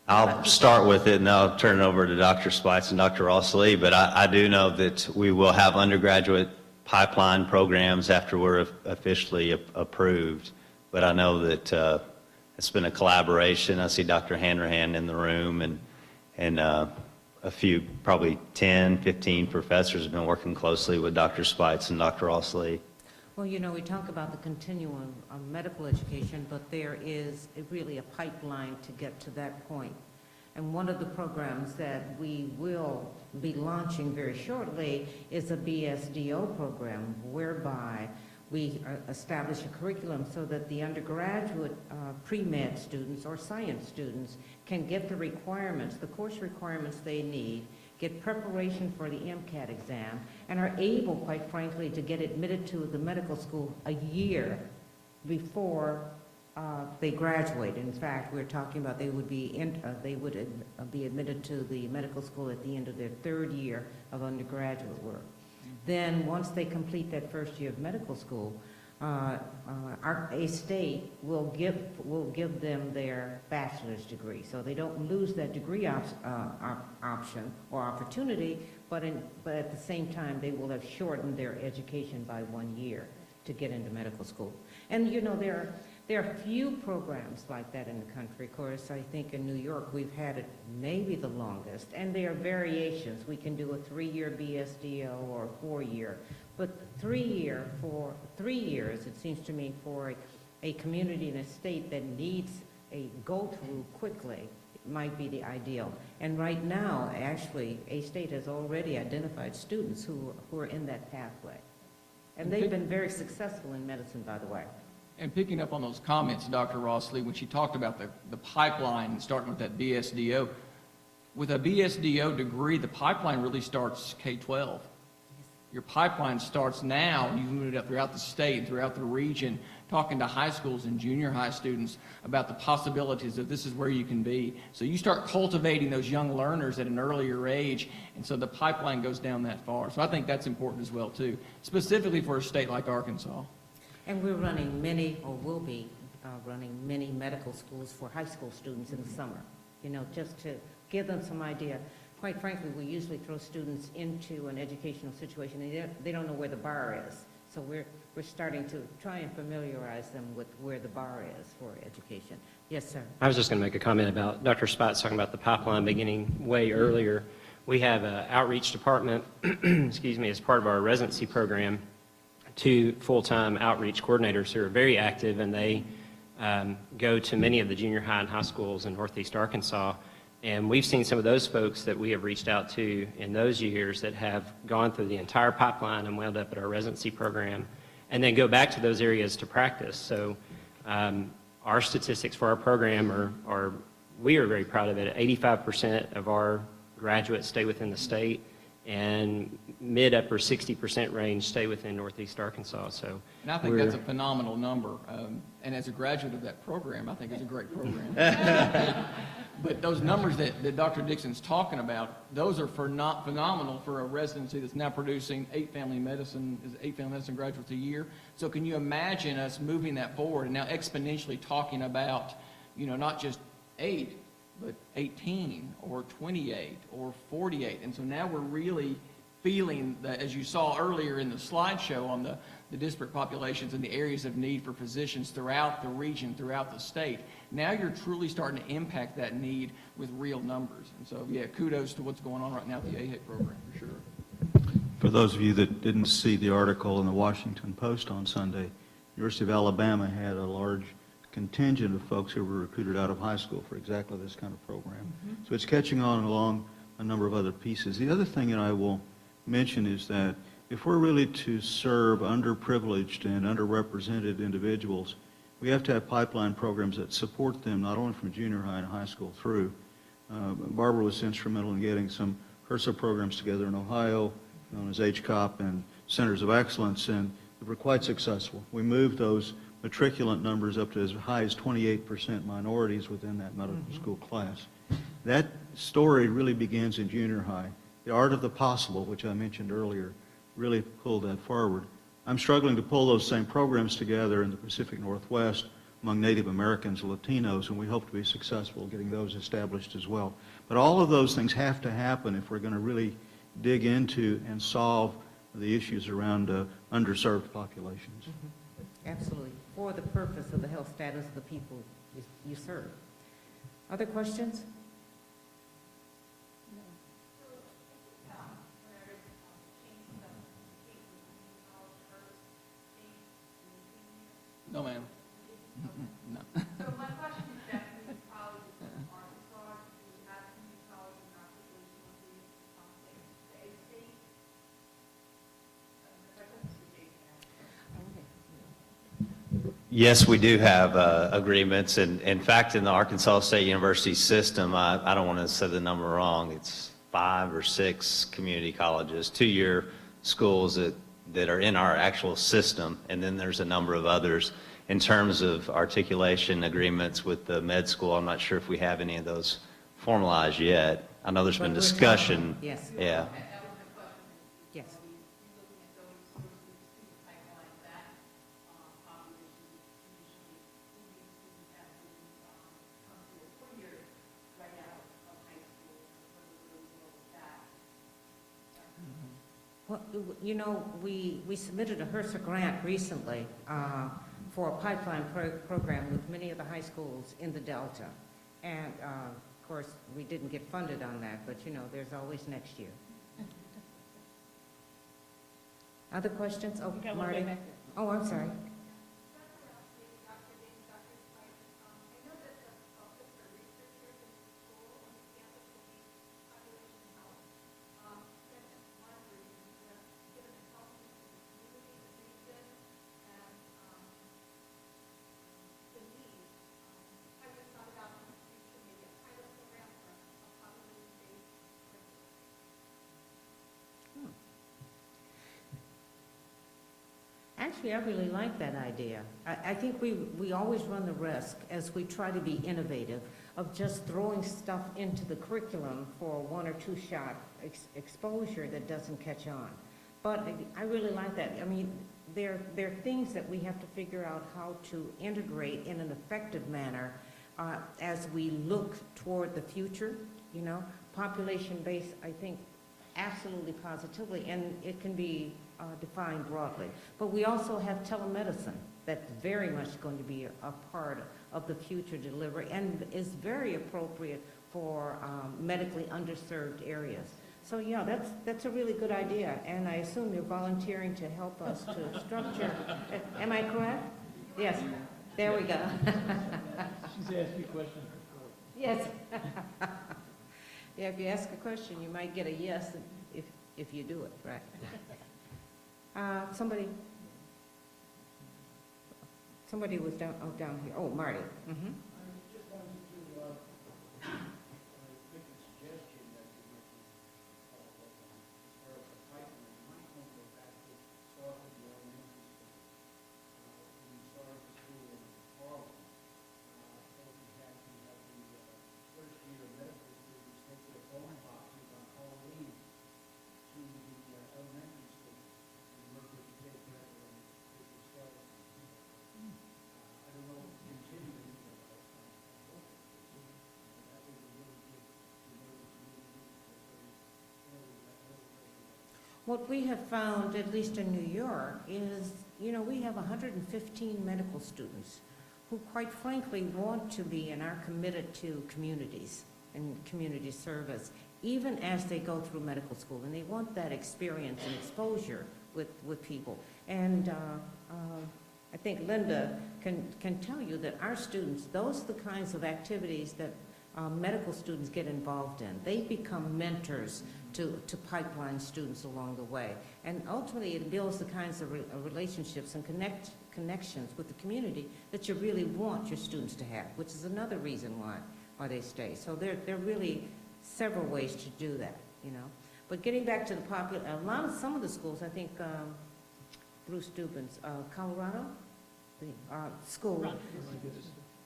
I'll start with it, and I'll turn it over to Dr. Spites and Dr. Ross Lee, but I do know that we will have undergraduate pipeline programs after we're officially approved. But I know that it's been a collaboration. I see Dr. Hanrahan in the room, and a few, probably 10, 15 professors have been working closely with Dr. Spites and Dr. Ross Lee. Well, you know, we talk about the continuum of medical education, but there is really a pipeline to get to that point. And one of the programs that we will be launching very shortly is a BSDO program, whereby we establish a curriculum so that the undergraduate pre-med students or science students can get the requirements, the course requirements they need, get preparation for the MCAT exam, and are able, quite frankly, to get admitted to the medical school a year before they graduate. In fact, we're talking about they would be admitted to the medical school at the end of their 3rd year of undergraduate work. Then, once they complete that first year of medical school, a state will give them their bachelor's degree. So they don't lose that degree option or opportunity, but at the same time, they will have shortened their education by 1 year to get into medical school. And you know, there are few programs like that in the country. Of course, I think in New York, we've had it maybe the longest, and there are variations. We can do a 3-year BSDO or a 4-year, but 3 years, it seems to me, for a community and a state that needs a go-through quickly, it might be the ideal. And right now, actually, a state has already identified students who are in that pathway. And they've been very successful in medicine, by the way. And picking up on those comments, Dr. Rossley, when she talked about the pipeline and starting with that BSDO, with a BSDO degree, the pipeline really starts K-12. Your pipeline starts now, and you move it up throughout the state and throughout the region, talking to high schools and junior high students about the possibilities of this is where you can be. So you start cultivating those young learners at an earlier age, and so the pipeline goes down that far. So I think that's important as well, too, specifically for a state like Arkansas. And we're running many, or will be running many medical schools for high school students in the summer, you know, just to give them some idea. Quite frankly, we usually throw students into an educational situation, and they don't know where the bar is. So we're starting to try and familiarize them with where the bar is for education. Yes, sir. I was just going to make a comment about Dr. Spott's talking about the pipeline beginning way earlier. We have an outreach department, excuse me, as part of our residency program, 2 full-time outreach coordinators who are very active, and they go to many of the junior high and high schools in Northeast Arkansas. And we've seen some of those folks that we have reached out to in those years that have gone through the entire pipeline and wound up at our residency program, and then go back to those areas to practice. So our statistics for our program we are very proud of it. 85% of our graduates stay within the state, and mid-upper 60% range stay within Northeast Arkansas. So, And I think that's a phenomenal number. And as a graduate of that program, I think it's a great program. But those numbers that Dr. Dixon's talking about, those are phenomenal for a residency that's now producing 8 family medicine graduates a year. So can you imagine us moving that forward and now exponentially talking about, you know, not just 8, but 18 or 28 or 48. And so now we're really feeling that, as you saw earlier in the slideshow on the disparate populations and the areas of need for physicians throughout the region, throughout the state. Now you're truly starting to impact that need with real numbers. And so, yeah, kudos to what's going on right now with the AHIC program, for sure. For those of you that didn't see the article in the Washington Post on Sunday, University of Alabama had a large contingent of folks who were recruited out of high school for exactly this kind of program. Mm-hmm. So it's catching on along a number of other pieces. The other thing that I will mention is that if we're really to serve underprivileged and underrepresented individuals, we have to have pipeline programs that support them not only from junior high and high school through. Barbara was instrumental in getting some HRSA programs together in Ohio, known as HCOP and Centers of Excellence, and they were quite successful. We moved those matriculant numbers up to as high as 28% minorities within that medical school class. That story really begins in junior high. The art of the possible, which I mentioned earlier, really pulled that forward. I'm struggling to pull those same programs together in the Pacific Northwest among Native Americans and Latinos, and we hope to be successful getting those established as well. But all of those things have to happen if we're going to really dig into and solve the issues around underserved populations. Absolutely, for the purpose of the health status of the people you serve. Other questions? No, ma'am. No. So my question is definitely probably Arkansas, because we have community college in our population with the state. Yes, we do have agreements, and in fact, in the Arkansas State University system, I don't want to say the number wrong, it's 5 or 6 community colleges, 2-year schools that are in our actual system, and then there's a number of others. In terms of articulation agreements with the med school, I'm not sure if we have any of those formalized yet. I know there's been But we're discussion. talking, yes. Yeah. Yes. Well, we submitted a HRSA grant recently for a pipeline program with many of the high schools in the Delta. And, of course, we didn't get funded on that, but, there's always next year. Other questions? Oh, We got one Marty? way back there. Oh, I'm sorry. Actually, I really like that idea. I think we always run the risk, as we try to be innovative, of just throwing stuff into the curriculum for one or two shot exposure that doesn't catch on. But I really like that. I mean, there are things that we have to figure out how to integrate in an effective manner as we look toward the future, Population-based, I think, absolutely positively, and it can be defined broadly. But we also have telemedicine that's very much going to be a part of the future delivery and is very appropriate for medically underserved areas. So yeah, that's a really good idea, and I assume you're volunteering to help us to structure. Am I correct? Yes. There we go. She's asked you questions before. Yes. Yeah, if you ask a question, you might get a yes if you do it, right? Somebody was down here. Oh, Marty. Mm-hmm. I just wanted to make a suggestion that you might follow up on as far as the pipeline. You might want to go back to start with the elementary school. When you started the school in Harlem, what we had the first year medical students take their phone boxes on Halloween to the elementary school and work with the kids rather than with the skeletons. I don't know if it's continuing, but I hope it is. That would really give the neighbor community What we have found, at least in New York, is, we have 115 medical students who, quite frankly, want to be and are committed to communities and community service, even as they go through medical school. And they want that experience and exposure with people. And I think Linda can tell you that our students, those are the kinds of activities that medical students get involved in. They become mentors to pipeline students along the way. And ultimately, it builds the kinds of relationships and connections with the community that you really want your students to have, which is another reason why they stay. So there are really several ways to do that, But getting back to the some of the schools, I think Bruce Dubin's, Colorado, the school,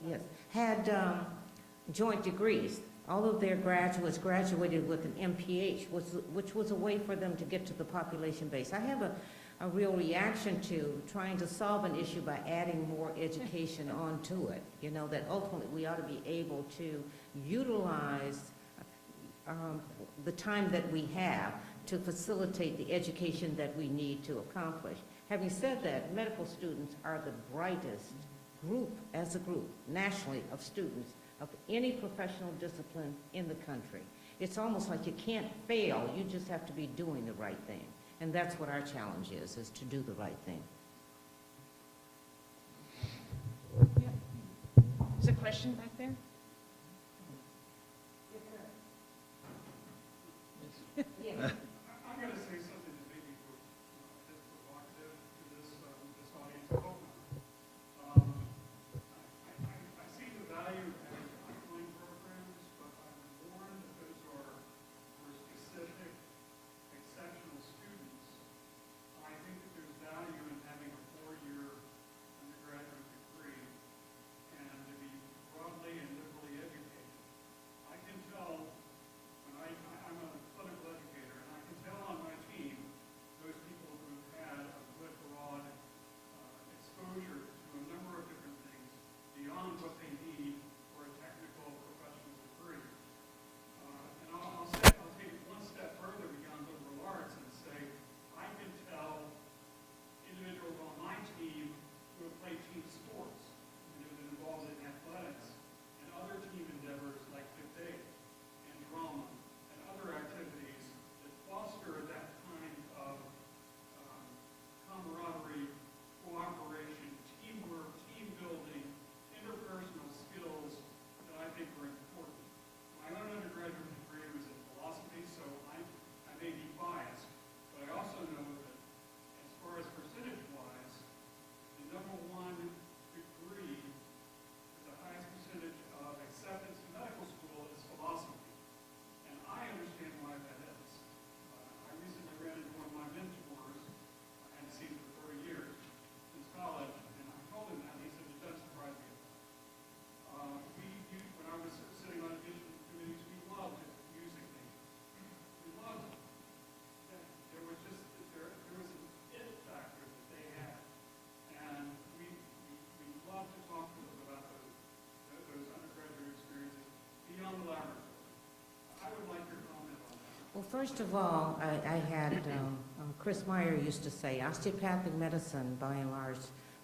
yes, had joint degrees. All of their graduates graduated with an MPH, which was a way for them to get to the population base. I have a real reaction to trying to solve an issue by adding more education onto it. That ultimately we ought to be able to utilize the time that we have to facilitate the education that we need to accomplish. Having said that, medical students are the brightest group, as a group, nationally, of students of any professional discipline in the country. It's almost like you can't fail, you just have to be doing the right thing. And that's what our challenge is to do the right thing. Is there a question back there? I'm going to say something that may be a bit provocative to this audience. I hope not. I see the value of having pipeline programs, but I'm warned that those are for specific, exceptional students. I think that there's value in having a 4-year undergraduate degree and to be broadly and Well, first of all, I had, Chris Meyer used to say, osteopathic medicine, by and large,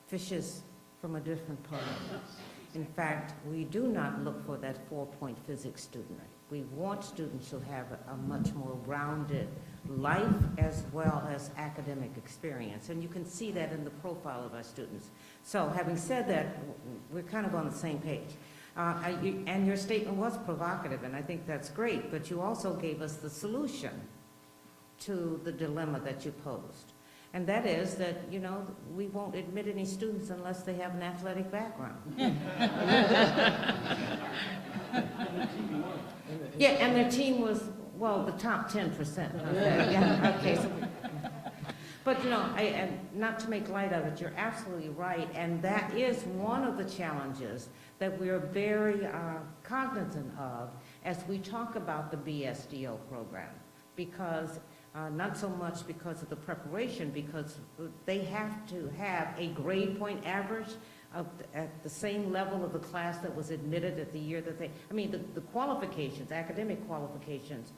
fishes from a different pond. In fact, we do not look for that 4-point physics student. We want students to have a much more rounded life as well as academic experience. And you can see that in the profile of our students. So having said that, we're kind of on the same page. And your statement was provocative, and I think that's great, but you also gave us the solution to the dilemma that you posed. And that is that, you know, we won't admit any students unless they have an athletic background. Yeah, and their team was, well, the top 10%. Okay, yeah, okay. So, but, you know, and not to make light of it, you're absolutely right, and that is one of the challenges that we're very cognizant of as we talk about the BSDO program, because not so much because of the preparation, because they have to have a grade point average at the same level of the class that was admitted at the year that they, I mean, the qualifications, academic qualifications,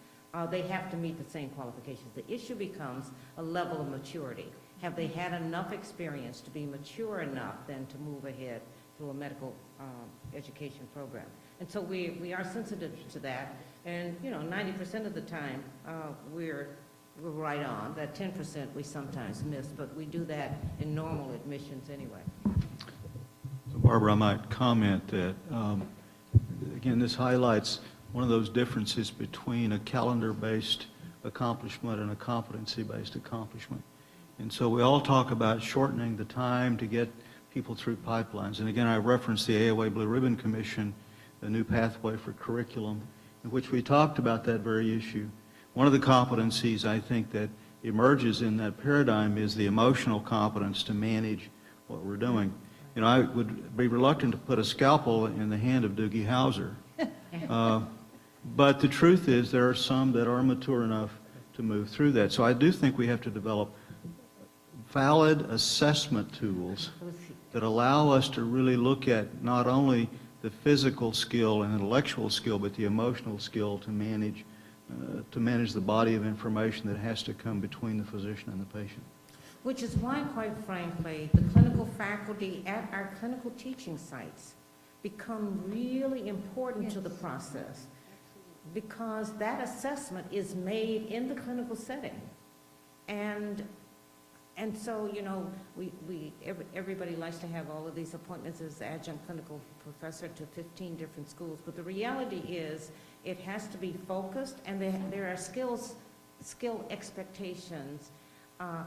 they have to meet the same qualifications. The issue becomes a level of maturity. Have they had enough experience to be mature enough then to move ahead to a medical education program? And so we are sensitive to that. And, you know, 90% of the time, we're right on. That 10% we sometimes miss, but we do that in normal admissions anyway. So Barbara, I might comment that, again, this highlights one of those differences between a calendar-based accomplishment and a competency-based accomplishment. And so we all talk about shortening the time to get people through pipelines. And again, I referenced the AOA Blue Ribbon Commission, the new pathway for curriculum, in which we talked about that very issue. One of the competencies I think that emerges in that paradigm is the emotional competence to manage what we're doing. You know, I would be reluctant to put a scalpel in the hand of Doogie Howser. But the truth is there are some that are mature enough to move through that. So I do think we have to develop valid assessment tools that allow us to really look at not only the physical skill and intellectual skill, but the emotional skill to manage the body of information that has to come between the physician and the patient. Which is why, quite frankly, the clinical faculty at our clinical teaching sites become really important to the process, because that assessment is made in the clinical setting. And so, you know, everybody likes to have all of these appointments as adjunct clinical professor to 15 different schools, but the reality is it has to be focused, and there are skill expectations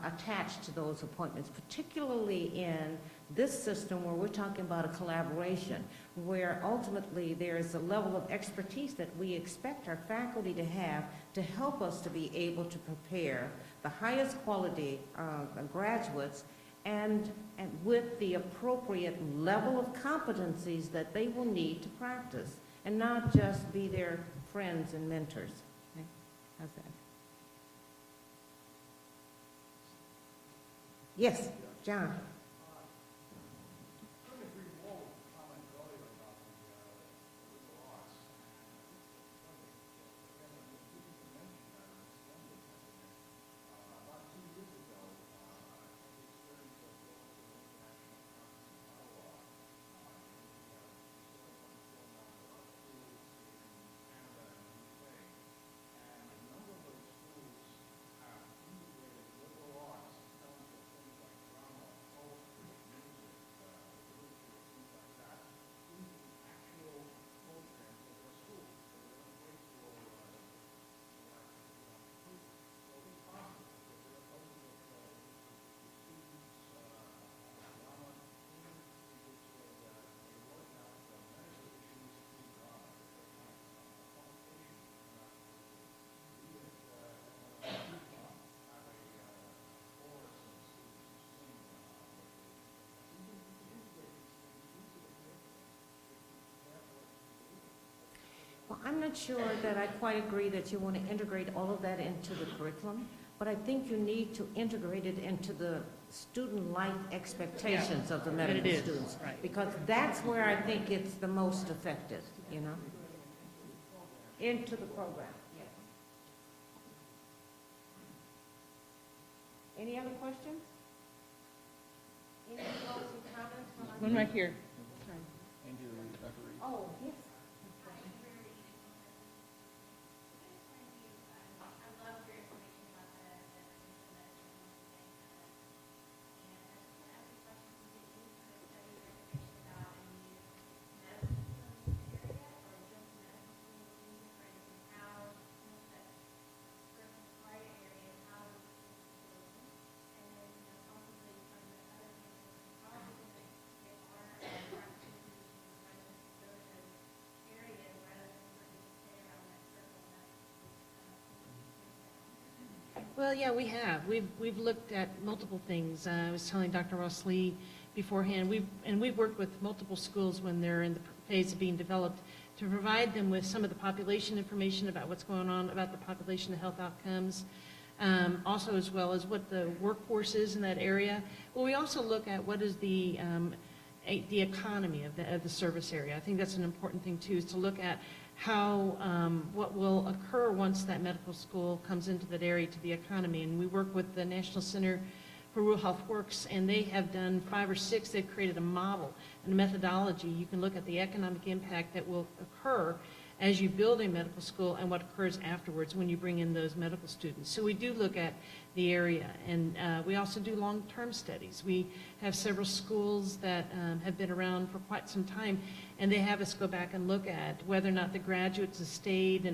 attached to those appointments, particularly in this system where we're talking about a collaboration, where ultimately there is a level of expertise that we expect our faculty to have to help us to be able to prepare the highest quality graduates and with the appropriate level of competencies that they will need to practice, and not just be their friends and mentors. Okay? How's that? Yes, John. Well, I'm not sure that I quite agree that you want to integrate all of that into the curriculum, but I think you need to integrate it into the student life expectations of the medical students. Right. Because that's where I think it's the most effective, you know? Into the program, yes. One right here. And your Dr. Reed. Oh, yes. Well, yeah, we have. We've looked at multiple things. I was telling Dr. Ross Lee beforehand, we've worked with multiple schools when they're in the phase of being developed to provide them with some of the population information about what's going on, about the population, the health outcomes, also as well as what the workforce is in that area. Well, we also look at what is the economy of the service area. I think that's an important thing too, is to look at how, what will occur once that medical school comes into that area to the economy. And we work with the National Center for Rural Health Works, and they have done 5 or 6, they've created a model and a methodology. You can look at the economic impact that will occur as you build a medical school and what occurs afterwards when you bring in those medical students. So we do look at the area, and we also do long-term studies. We have several schools that have been around for quite some time, and they have us go back and look at whether or not the graduates have stayed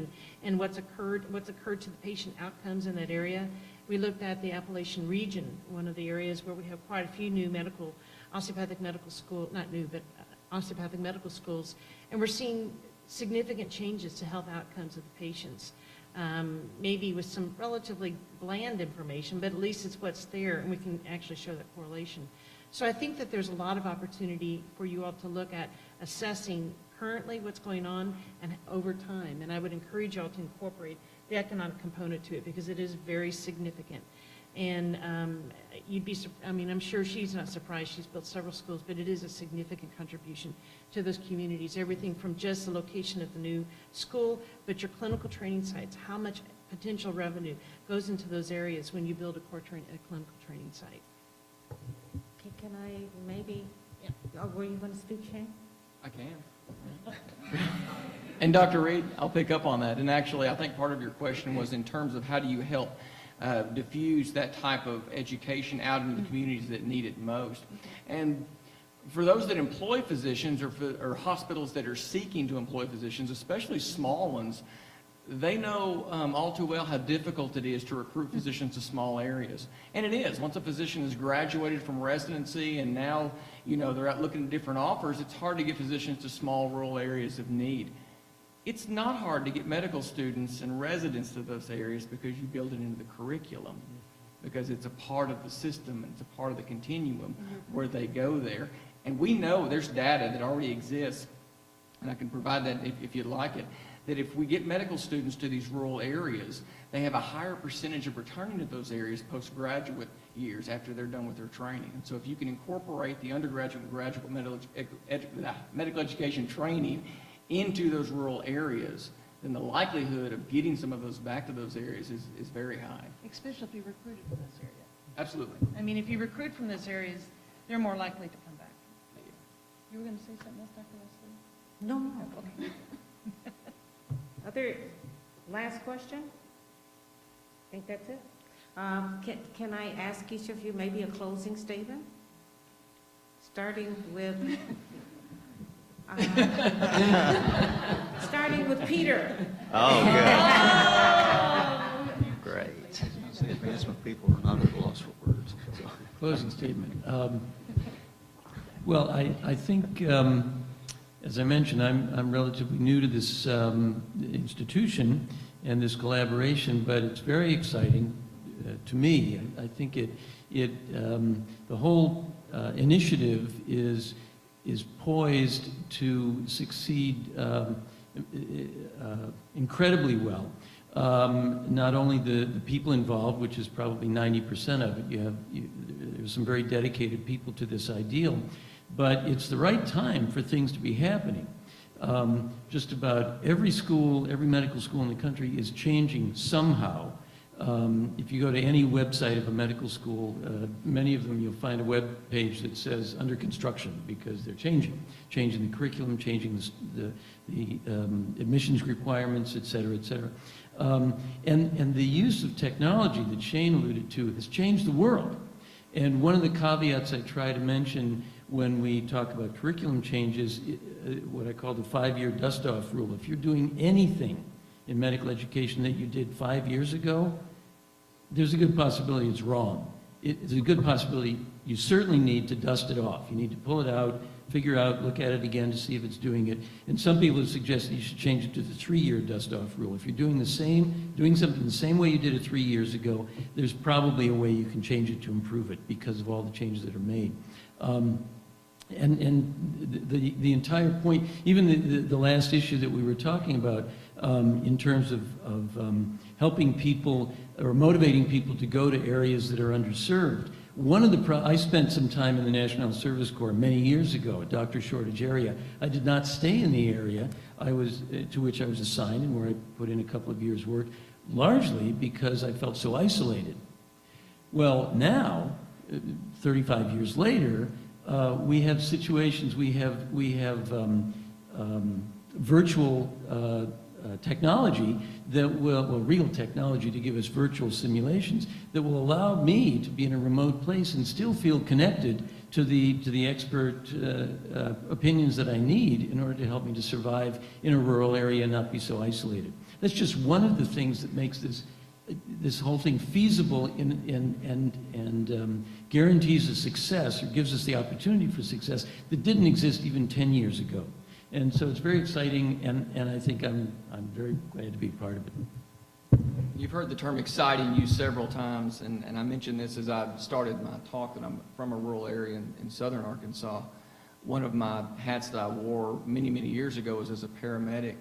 and what's occurred to the patient outcomes in that area. We looked at the Appalachian region, one of the areas where we have quite a few new osteopathic medical school, not new, but osteopathic medical schools, and we're seeing significant changes to health outcomes of the patients. Maybe with some relatively bland information, but at least it's what's there, and we can actually show that correlation. So I think that there's a lot of opportunity for you all to look at assessing currently what's going on and over time, and I would encourage you all to incorporate the economic component to it because it is very significant. And I'm sure she's not surprised. She's built several schools, but it is a significant contribution to those communities. Everything from just the location of the new school, but your clinical training sites, how much potential revenue goes into those areas when you build a clinical training site. Okay, can I maybe, were you going to speak, Shane? I can. And Dr. Reed, I'll pick up on that. And actually, I think part of your question was in terms of how do you help diffuse that type of education out into the communities that need it most. And for those that employ physicians or hospitals that are seeking to employ physicians, especially small ones, they know all too well how difficult it is to recruit physicians to small areas. And it is. Once a physician has graduated from residency and now, they're out looking at different offers, it's hard to get physicians to small rural areas of need. It's not hard to get medical students and residents to those areas because you build it into the curriculum, because it's a part of the system and it's a part of the continuum where they go there. And we know there's data that already exists, and I can provide that if you'd like it, that if we get medical students to these rural areas, they have a higher percentage of returning to those areas postgraduate years after they're done with their training. And so if you can incorporate the undergraduate and graduate medical education training into those rural areas, then the likelihood of getting some of those back to those areas is very high. Especially if you recruited from this area. Absolutely. I mean, if you recruit from those areas, they're more likely to come back. You were going to say something else, Dr. Leslie? No. Okay. Other, last question? I think that's it. Can I ask each of you maybe a closing statement? Starting with Peter. Oh, good. Great. See, advancement people are not at a loss for words. So. Closing statement. Well, I think, as I mentioned, I'm relatively new to this institution and this collaboration, but it's very exciting to me. I think the whole initiative is poised to succeed incredibly well. Not only the people involved, which is probably 90% of it, there's some very dedicated people to this ideal, but it's the right time for things to be happening. Just about every school, every medical school in the country is changing somehow If you go to any website of a medical school, many of them, you'll find a web page that says under construction, because they're changing the curriculum, changing the admissions requirements, et cetera, et cetera. And the use of technology that Shane alluded to has changed the world. And one of the caveats I try to mention when we talk about curriculum changes, what I call the 5-year dust-off rule. If you're doing anything in medical education that you did 5 years ago, there's a good possibility it's wrong. It's a good possibility you certainly need to dust it off. You need to pull it out, figure out, look at it again to see if it's doing it. And some people have suggested you should change it to the 3-year dust-off rule. If you're doing something the same way you did it 3 years ago, there's probably a way you can change it to improve it because of all the changes that are made. And the entire point, even the last issue that we were talking about, in terms of helping people or motivating people to go to areas that are underserved. I spent some time in the National Health Service Corps many years ago, a doctor shortage area. I did not stay in the area to which I was assigned and where I put in a couple of years' work, largely because I felt so isolated. Well, now, 35 years later, we have situations, we have virtual technology that real technology to give us virtual simulations that will allow me to be in a remote place and still feel connected to the expert opinions that I need in order to help me to survive in a rural area and not be so isolated. That's just one of the things that makes this whole thing feasible and guarantees a success, or gives us the opportunity for success that didn't exist even 10 years ago. And so it's very exciting, and I think I'm very glad to be part of it. You've heard the term exciting used several times, and I mentioned this as I started my talk, that I'm from a rural area in southern Arkansas. One of my hats that I wore many, many years ago was as a paramedic,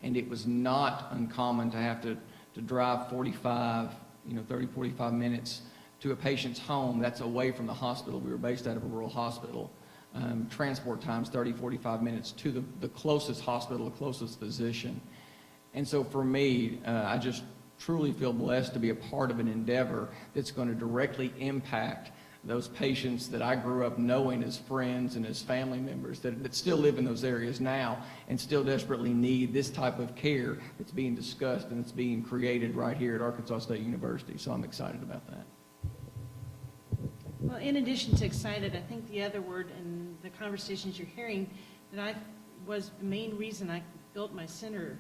and it was not uncommon to have to drive 30, 45 minutes to a patient's home that's away from the hospital. We were based out of a rural hospital. Transport times 30, 45 minutes to the closest hospital, the closest physician. And so for me, I just truly feel blessed to be a part of an endeavor that's going to directly impact those patients that I grew up knowing as friends and as family members that still live in those areas now and still desperately need this type of care that's being discussed and it's being created right here at Arkansas State University. So I'm excited about that. Well, in addition to excited, I think the other word in the conversations you're hearing that was the main reason I built my center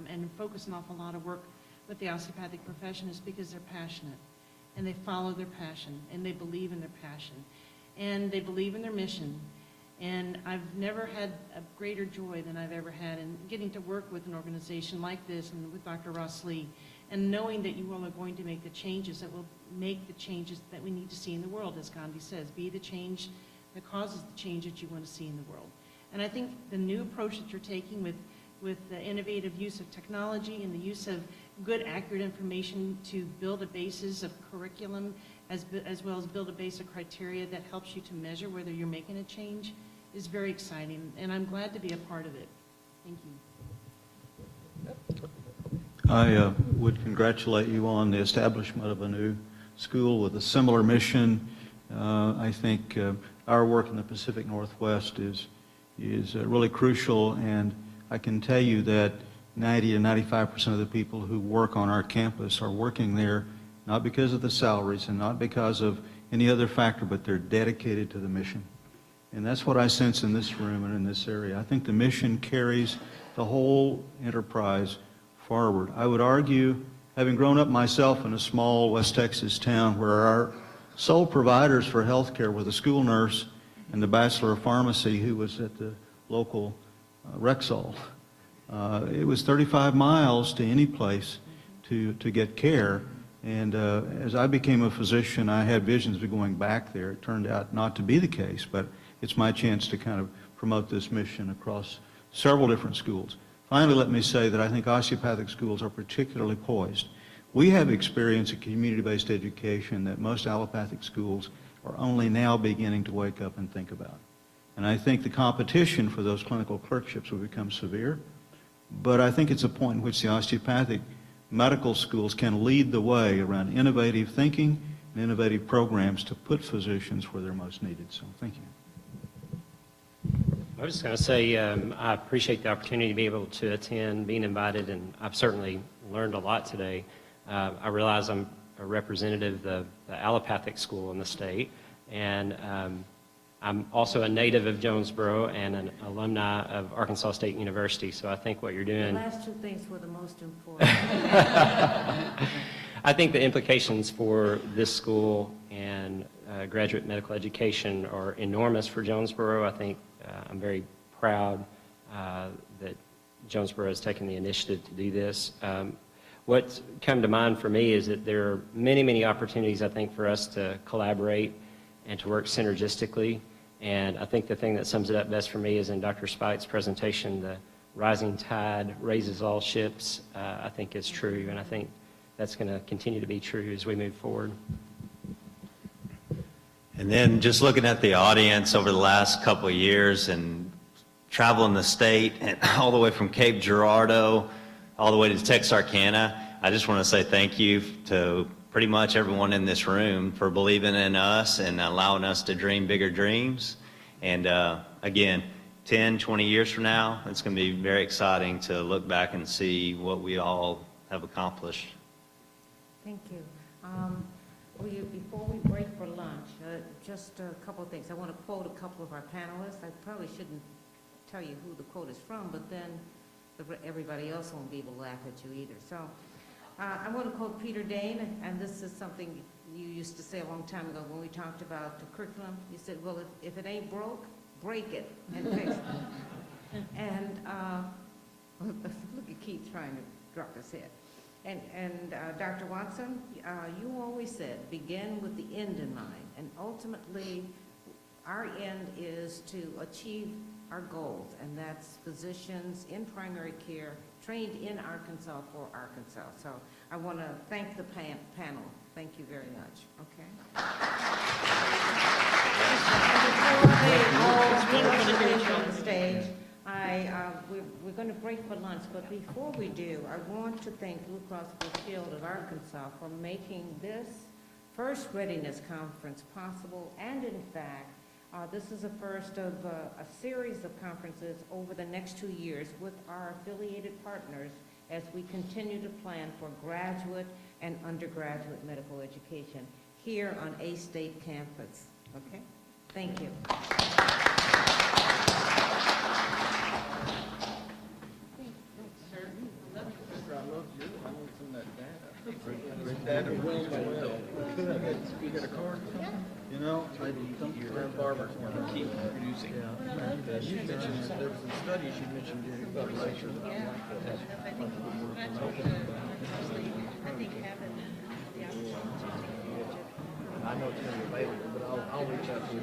and focused an awful lot of work with the osteopathic profession is because they're passionate and they follow their passion and they believe in their passion and they believe in their mission. And I've never had a greater joy than I've ever had in getting to work with an organization like this and with Dr. Ross Lee, and knowing that you all are going to make the changes that will make the changes that we need to see in the world, as Gandhi says. Be the change that causes the change that you want to see in the world. And I think the new approach that you're taking with the innovative use of technology and the use of good, accurate information to build a basis of curriculum as well as build a base of criteria that helps you to measure whether you're making a change is very exciting, and I'm glad to be a part of it. Thank you. I would congratulate you on the establishment of a new school with a similar mission. I think our work in the Pacific Northwest is really crucial, and I can tell you that 90 to 95% of the people who work on our campus are working there not because of the salaries and not because of any other factor, but they're dedicated to the mission. And that's what I sense in this room and in this area. I think the mission carries the whole enterprise forward. I would argue, having grown up myself in a small West Texas town where our sole providers for health care were the school nurse and the bachelor of pharmacy who was at the local Rexall. It was 35 miles to any place to get care. And as I became a physician, I had visions of going back there. It turned out not to be the case, but it's my chance to kind of promote this mission across several different schools. Finally, let me say that I think osteopathic schools are particularly poised. We have experience in community-based education that most allopathic schools are only now beginning to wake up and think about. And I think the competition for those clinical clerkships will become severe, but I think it's a point in which the osteopathic medical schools can lead the way around innovative thinking and innovative programs to put physicians where they're most needed. So thank you. I was just going to say, I appreciate the opportunity to be able to attend, being invited, and I've certainly learned a lot today. I realize I'm a representative of the allopathic school in the state, and I'm also a native of Jonesboro and an alumni of Arkansas State University, so I think what you're The doing... last two things were the most important. I think the implications for this school and graduate medical education are enormous for Jonesboro. I think I'm very proud that Jonesboro has taken the initiative to do this. What's come to mind for me is that there are many, many opportunities, I think, for us to collaborate and to work synergistically. And I think the thing that sums it up best for me is in Dr. Spite's presentation, the rising tide raises all ships, I think is true. And I think that's going to continue to be true as we move forward. And then just looking at the audience over the last couple of years and traveling the state and all the way from Cape Girardeau all the way to Texarkana, I just want to say thank you to pretty much everyone in this room for believing in us and allowing us to dream bigger dreams. And again, 10, 20 years from now, it's going to be very exciting to look back and see what we all have accomplished. Thank you. Before we break for lunch, just a couple of things. I want to quote a couple of our panelists. I probably shouldn't tell you who the quote is from, but then everybody else won't be able to laugh at you either. So I want to quote Peter Dane, and this is something you used to say a long time ago when we talked about the curriculum. You said, well, if it ain't broke, break it and fix it. And look at Keith trying to drop his head. And Dr. Watson, you always said, begin with the end in mind. And ultimately, our end is to achieve our goals, and that's physicians in primary care trained in Arkansas for Arkansas. So I want to thank the panel. Thank you very much. Okay. Before they all on the stage, we're going to break for lunch, but before we do, I want to thank Blue Cross Blue Shield of Arkansas for making this first Readiness Conference possible, and in fact, this is the first of a series of conferences over the next 2 years with our affiliated partners as we continue to plan for graduate and undergraduate medical education here on A State campus. Okay? Thank you. You know, I don't Barbara keep producing. Yeah. You mentioned, there was some studies you mentioned during the lecture. I know it's going to be available, but I'll reach out to you.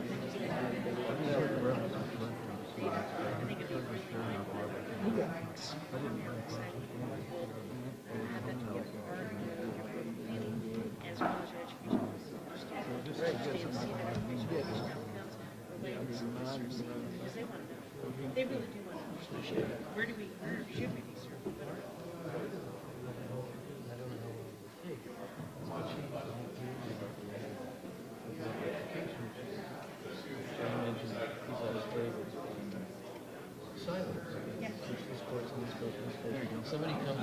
As well as your education. They really do want to understand. Where should we be serving? Somebody comes